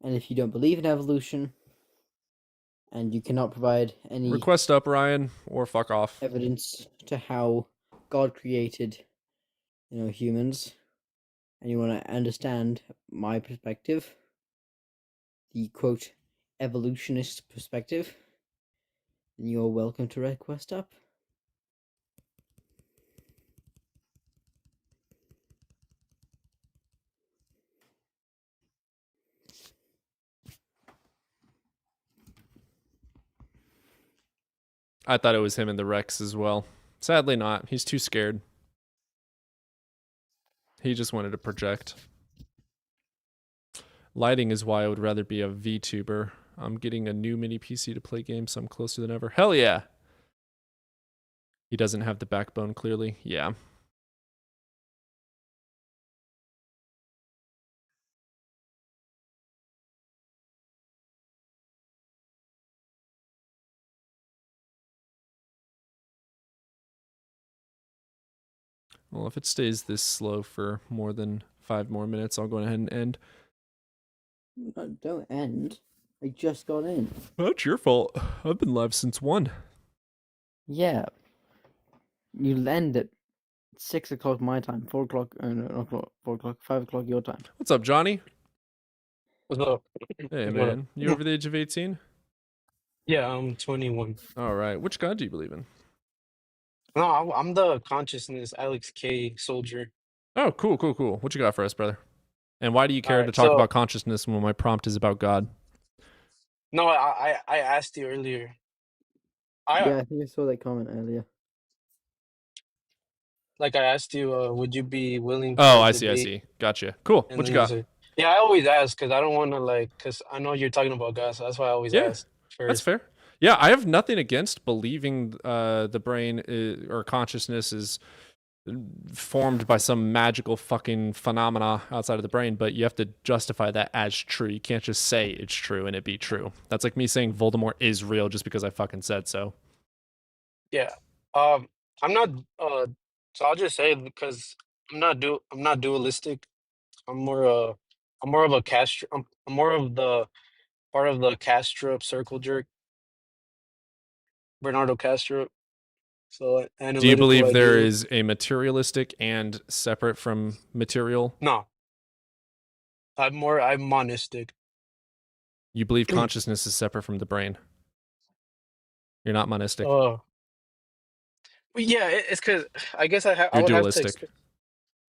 and if you don't believe in evolution, and you cannot provide any Request up, Ryan, or fuck off. evidence to how God created, humans, and you want to understand my perspective, the quote evolutionist perspective, then you're welcome to request up. I thought it was him in the Rex as well. Sadly not. He's too scared. He just wanted to project. Lighting is why I would rather be a VTuber. I'm getting a new mini PC to play games, so I'm closer than ever. Hell yeah! He doesn't have the backbone, clearly. Yeah. Well, if it stays this slow for more than 5 more minutes, I'll go ahead and end. No, don't end. I just got in. That's your fault. I've been live since 1. Yeah. You'll end at 6 o'clock my time, 4 o'clock, no, not 4 o'clock, 5 o'clock your time. What's up, Johnny? What's up? Hey, What man. up? You over the age of 18? Yeah, I'm 21. All right. Which god do you believe in? No, I'm the consciousness Alex K soldier. Oh, cool, cool, cool. What you got for us, brother? And why do you care to Alright, talk so about consciousness when my prompt is about God? no, I asked you earlier. I Yeah, I think I saw that comment earlier. I asked you, would you be willing Oh, to I debate? see. Gotcha. Cool. And What you then you got? said, yeah, I always ask because I don't want to because I know you're talking about God, so that's why I always Yeah, ask that's first. fair. Yeah, I have nothing against believing the brain or consciousness is formed by some magical fucking phenomena outside of the brain, but you have to justify that as true. You can't just say it's true and it be true. That's like me saying Voldemort is real just because I fucking said so. Yeah. I'm not. So I'll just say because I'm not dualistic. I'm more of a Castro. I'm more of the part of the Castro circle jerk, Bernardo Castro. So Do you analytical believe there idealism. is a materialistic and separate from material? No, I'm monistic. You believe consciousness is separate from the brain. You're not monistic. Well, yeah, it's because I guess I You're would have to dualistic.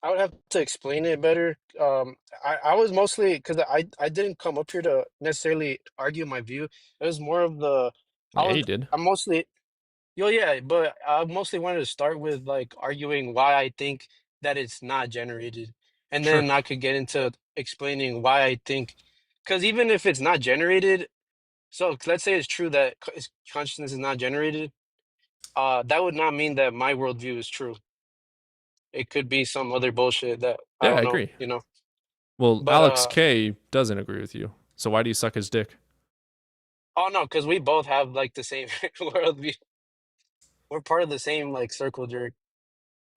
I would have to explain it better. I was mostly because I didn't come up here to necessarily argue my view. It was more of the I Yeah, was he did. I'm mostly yeah, but I mostly wanted to start with arguing why I think that it's not generated, and Sure. then I could get into explaining why I think because even if it's not generated, so let's say it's true that consciousness is not generated, that would not mean that my worldview is true. It could be some other bullshit that I Yeah, I don't know, agree. you know. Well, But Alex K doesn't agree with you. So why do you suck his dick? oh no, because we both have the same worldview. We're part of the same circle jerk,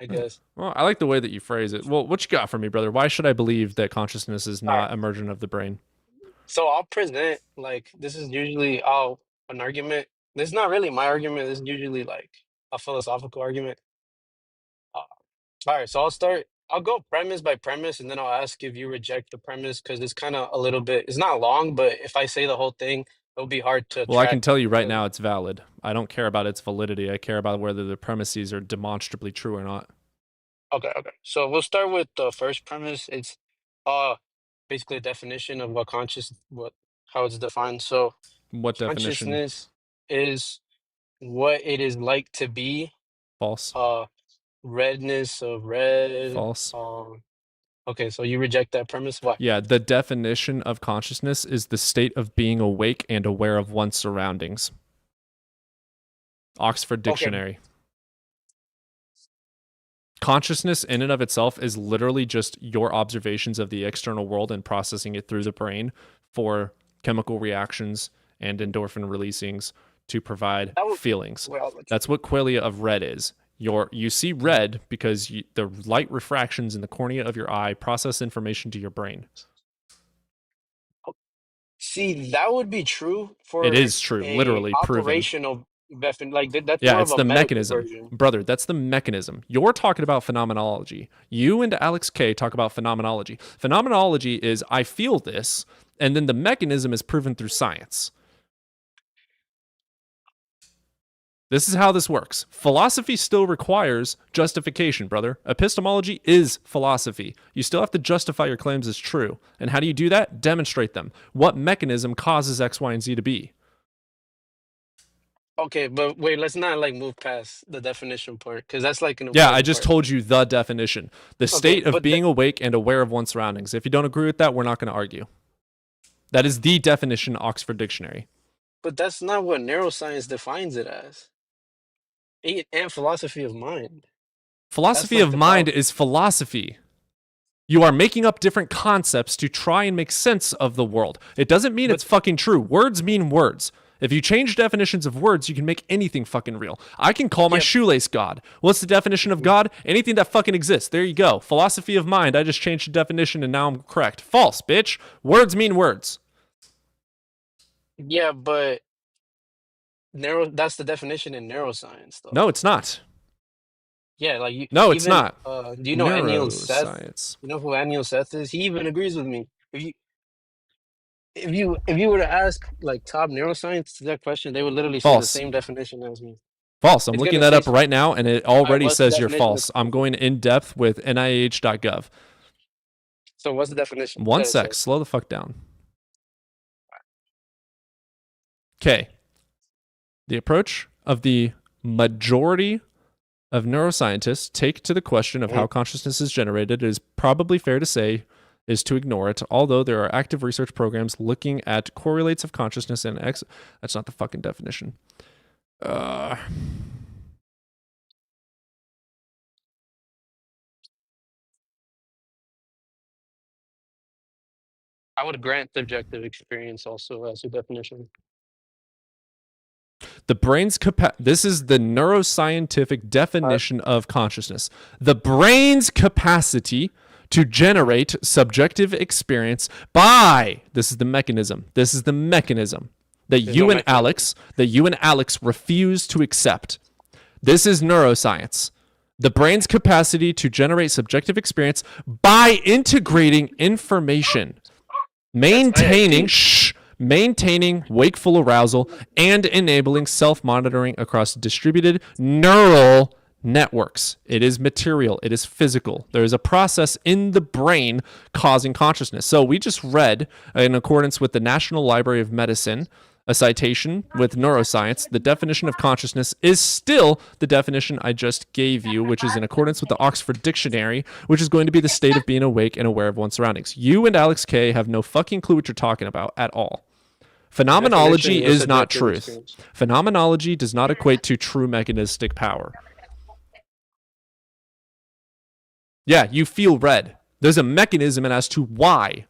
I guess. Well, I like the way that you phrase it. Well, what you got for me, brother? Why should I believe that consciousness is not emergent of the brain? So I'll present like this is usually an argument. This is not really my argument. This is usually like a philosophical argument. Uh, all right, so I'll start. I'll go premise by premise, and then I'll ask if you reject the premise because it's kind of a little bit. It's not long, but if I say the whole thing, it'll be hard to Well, I track. can tell you right now it's valid. I don't care about its validity. I care about whether the premises are demonstrably true or not. Okay. So we'll start with the first premise. It's basically a definition of how it's defined. So What definition? consciousness is what it is like to be. False. Redness of red. False. Okay, so you reject that premise? Why? Yeah, the definition of consciousness is the state of being awake and aware of one's surroundings. Oxford Dictionary. Consciousness in and of itself is literally just your observations of the external world and processing it through the brain for chemical reactions and endorphin releasings to provide feelings. That's what qualia of red is. You see red because the light refractions in the cornea of your eye process information to your brain. See, that would be true for it is true, literally proven. Operational like that's yeah, more it's of a the mechanism, version. brother. That's the mechanism. You're talking about phenomenology. You and Alex K talk about phenomenology. Phenomenology is I feel this, and then the mechanism is proven through science. This is how this works. Philosophy still requires justification, brother. Epistemology is philosophy. You still have to justify your claims as true. And how do you do that? Demonstrate them. What mechanism causes X, Y, and Z to be? Okay, but wait, let's not like move past the definition part because that's like an I just told you the definition. The state of being awake and aware of one's surroundings. If you don't agree with that, we're not going to argue. That is the definition, Oxford Dictionary. But that's not what neuroscience defines it as. And philosophy of mind. Philosophy of mind is philosophy. You are making up different concepts to try and make sense of the world. It doesn't mean it's fucking true. Words mean words. If you change definitions of words, you can make anything fucking real. I can call my shoelace God. What's the definition of God? Anything that fucking exists. There you go. Philosophy of mind. I just changed the definition and now I'm correct. False, bitch. Words mean words. Yeah, but that's the definition in neuroscience, though. No, it's not. Yeah, like you. No, it's not. Do you know Anil Seth? Neuroscience. You know who Anil Seth is? He even agrees with me. If you were to ask like top neuroscience that question, they would literally say the same definition as me. False. I'm looking that up right now, and it already says you're false. of- I'm going in depth with NIH.gov. So what's the definition? One sec. Slow the fuck down. Okay. The approach of the majority of neuroscientists take to the question of how consciousness is generated is probably fair to say is to ignore it, although there are active research programs looking at correlates of consciousness and That's not the fucking definition. I would grant subjective experience also as a definition. The brain's this is the neuroscientific definition of consciousness. The brain's capacity to generate subjective experience by this is the mechanism that you and Alex refuse to accept. This is neuroscience. The brain's capacity to generate subjective experience by integrating information, maintaining wakeful arousal, and enabling self-monitoring across distributed neural networks. It is material. It is physical. There is a process in the brain causing consciousness. So we just read, in accordance with the National Library of Medicine, a citation with neuroscience. The definition of consciousness is still the definition I just gave you, which is in accordance with the Oxford Dictionary, which is going to be the state of being awake and aware of one's surroundings. You and Alex K have no fucking clue what you're talking about at all. Phenomenology is not truth. Phenomenology does not equate to true mechanistic power. Yeah, you feel red. There's a mechanism as to why.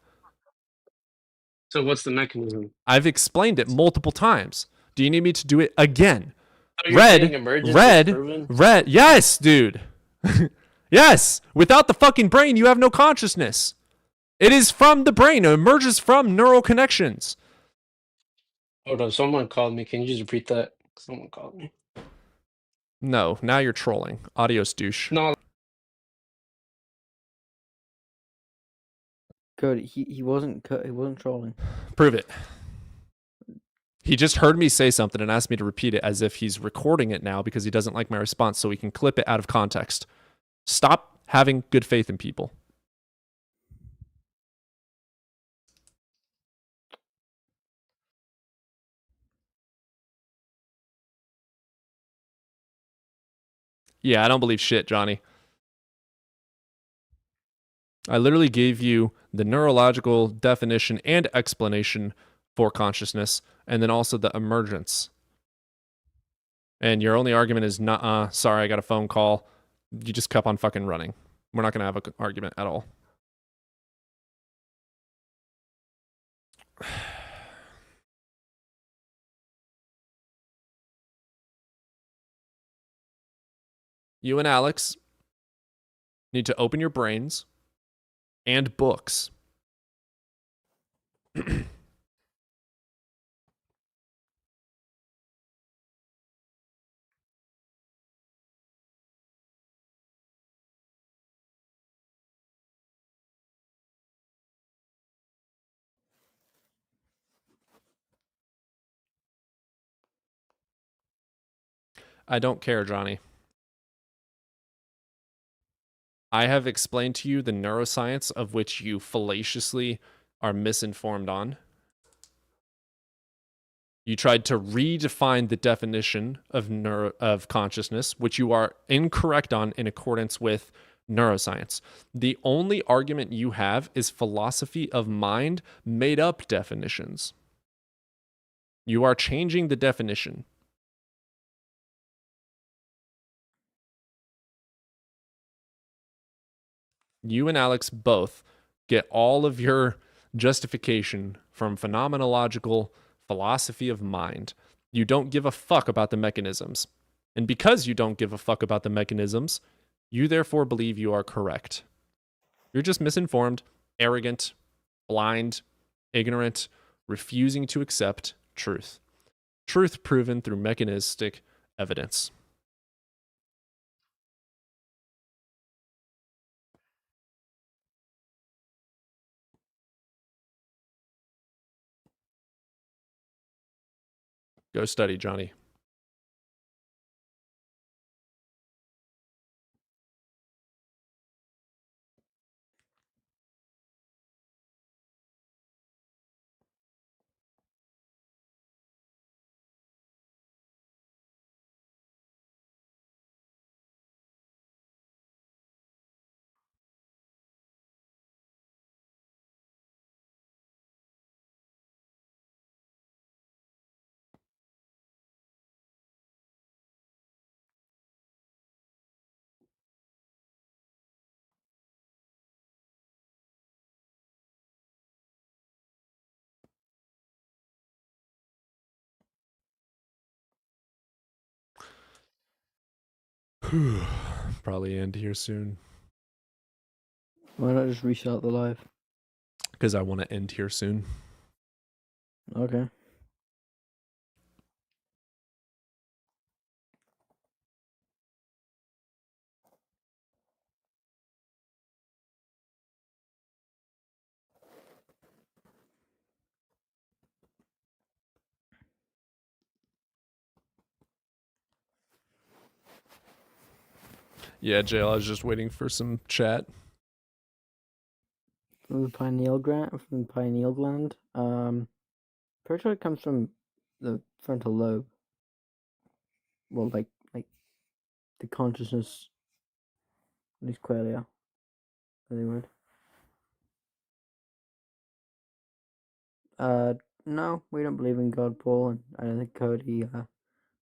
So what's the mechanism? I've explained it multiple times. Do you need me to do it again? So you're saying emergence is proven? Red. Yes, dude. Yes. Without the fucking brain, you have no consciousness. It is from the brain. It emerges from neural connections. Hold on, someone called me. Can you just repeat that? Someone called me. No, now you're trolling. Adios, douche. No. Cody, he wasn't trolling. Prove it. He just heard me say something and asked me to repeat it as if he's recording it now because he doesn't like my response so he can clip it out of context. Stop having good faith in people. Yeah, I don't believe shit, Johnny. I literally gave you the neurological definition and explanation for consciousness, and then also the emergence. And your only argument is, sorry, I got a phone call. You just kept on fucking running. We're not going to have an argument at all. You and Alex need to open your brains and books. I don't care, Johnny. I have explained to you the neuroscience of which you fallaciously are misinformed on. You tried to redefine the definition of consciousness, which you are incorrect on in accordance with neuroscience. The only argument you have is philosophy of mind made up definitions. You are changing the definition. You and Alex both get all of your justification from phenomenological philosophy of mind. You don't give a fuck about the mechanisms. And because you don't give a fuck about the mechanisms, you therefore believe you are correct. You're just misinformed, arrogant, blind, ignorant, refusing to accept truth. Truth proven through mechanistic evidence. Go study, Johnny. Probably end here soon. Why not just restart the live? Because I want to end here soon. Okay. Yeah, Jail, I was just waiting for some chat. From the pineal gland. Pretty sure it comes from the frontal lobe. Well, like the consciousness, at least qualia. Anyway. No, we don't believe in God, Paul, and I don't think Cody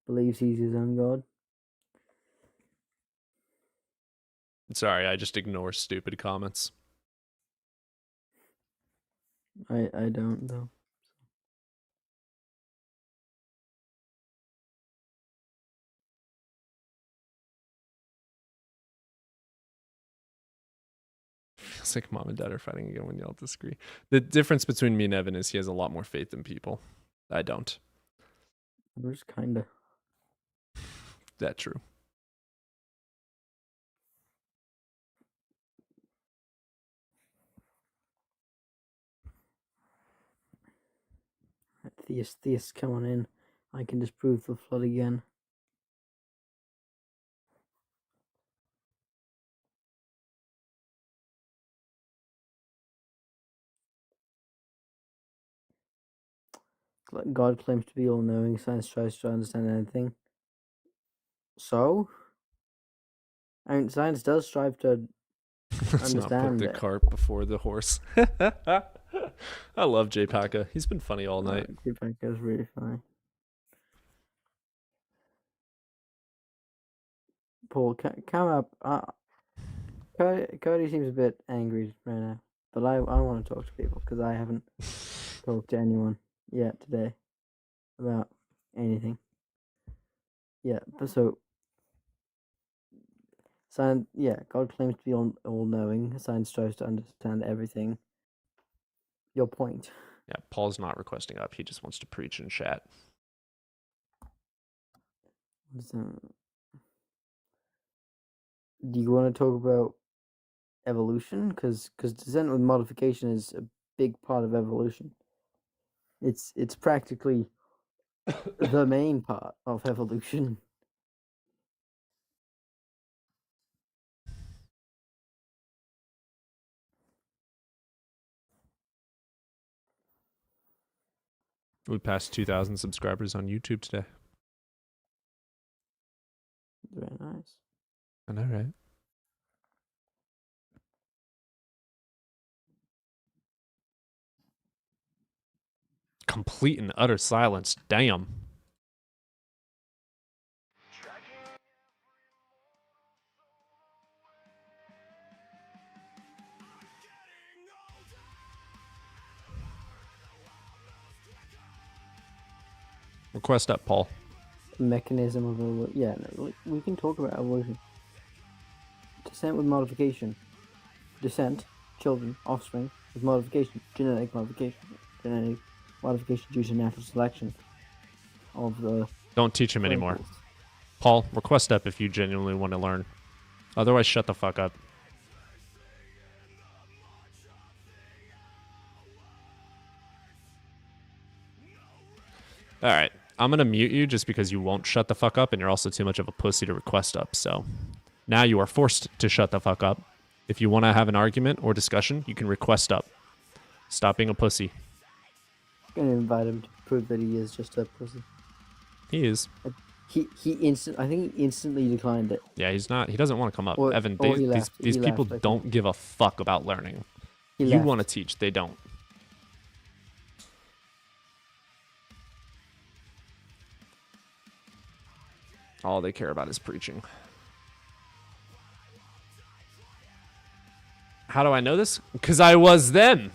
believes he's his own God. Sorry, I just ignore stupid comments. I don't though. Feels like mom and dad are fighting again when y'all disagree. The difference between me and Evan is he has a lot more faith in people. I don't. Just kinda. That true. Theist, come on in. I can disprove the flood again. God claims to be all-knowing. Science tries to understand anything. So, I mean, science does strive to Let's not put understand the it. cart before the horse. I love Jay Paka. He's been funny all night. Jay is really funny. Paul, come up. Cody seems a bit angry right now, but I want to talk to people because I haven't talked to anyone yet today about anything. Yeah, but so science. Yeah, God claims to be all-knowing. Science tries to understand everything. Your point. Yeah, Paul's not requesting up. He just wants to preach and chat. Do you want to talk about evolution? Because descent with modification is a big part of evolution. It's practically the main part of evolution. We passed 2,000 subscribers on YouTube today. Very nice. I know, right? Complete and utter silence. Damn. Request up, Paul. Mechanism of evolution. Yeah, no, we can talk about evolution. Descent with modification. Descent, children, offspring, with modification, genetic modification due to natural selection of the. Don't teach him anymore. Paul, request up if you genuinely want to learn. Otherwise, shut the fuck up. All right. I'm going to mute you just because you won't shut the fuck up and you're also too much of a pussy to request up. So now you are forced to shut the fuck up. If you want to have an argument or discussion, you can request up. Stop being a pussy. I'm going to invite him to prove that he is just a pussy. He is. I think he instantly declined it. Yeah, he's not. He doesn't want to come up. Evan, these he people left, don't give a fuck about learning. He You left. want to teach. They don't. All they care about is preaching. How do I know this? Because I was them.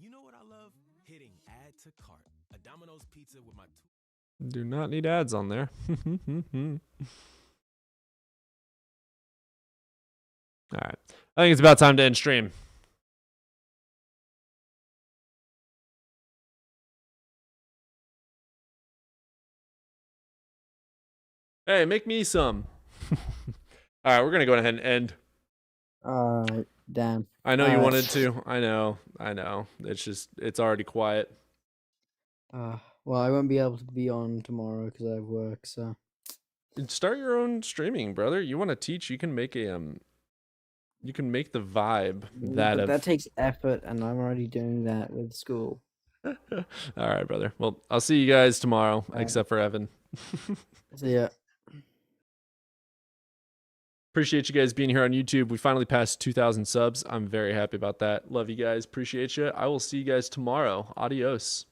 You know what I love? Hitting add to cart. A Domino's pizza with my Do not need ads on there. All right. I think it's about time to end stream. Hey, make me some. All right, we're going to go ahead and end. Alright, damn. I know you wanted to. I know. It's already quiet. Well, I won't be able to be on tomorrow because I have work, so. Start your own streaming, brother. You want to teach, you can make a you can make the vibe That takes effort, and I'm already doing that with school. All right, brother. Well, I'll see you guys tomorrow, except for Evan. So yeah. Appreciate you guys being here on YouTube. We finally passed 2,000 subs. I'm very happy about that. Love you guys. Appreciate you. I will see you guys tomorrow. Adios.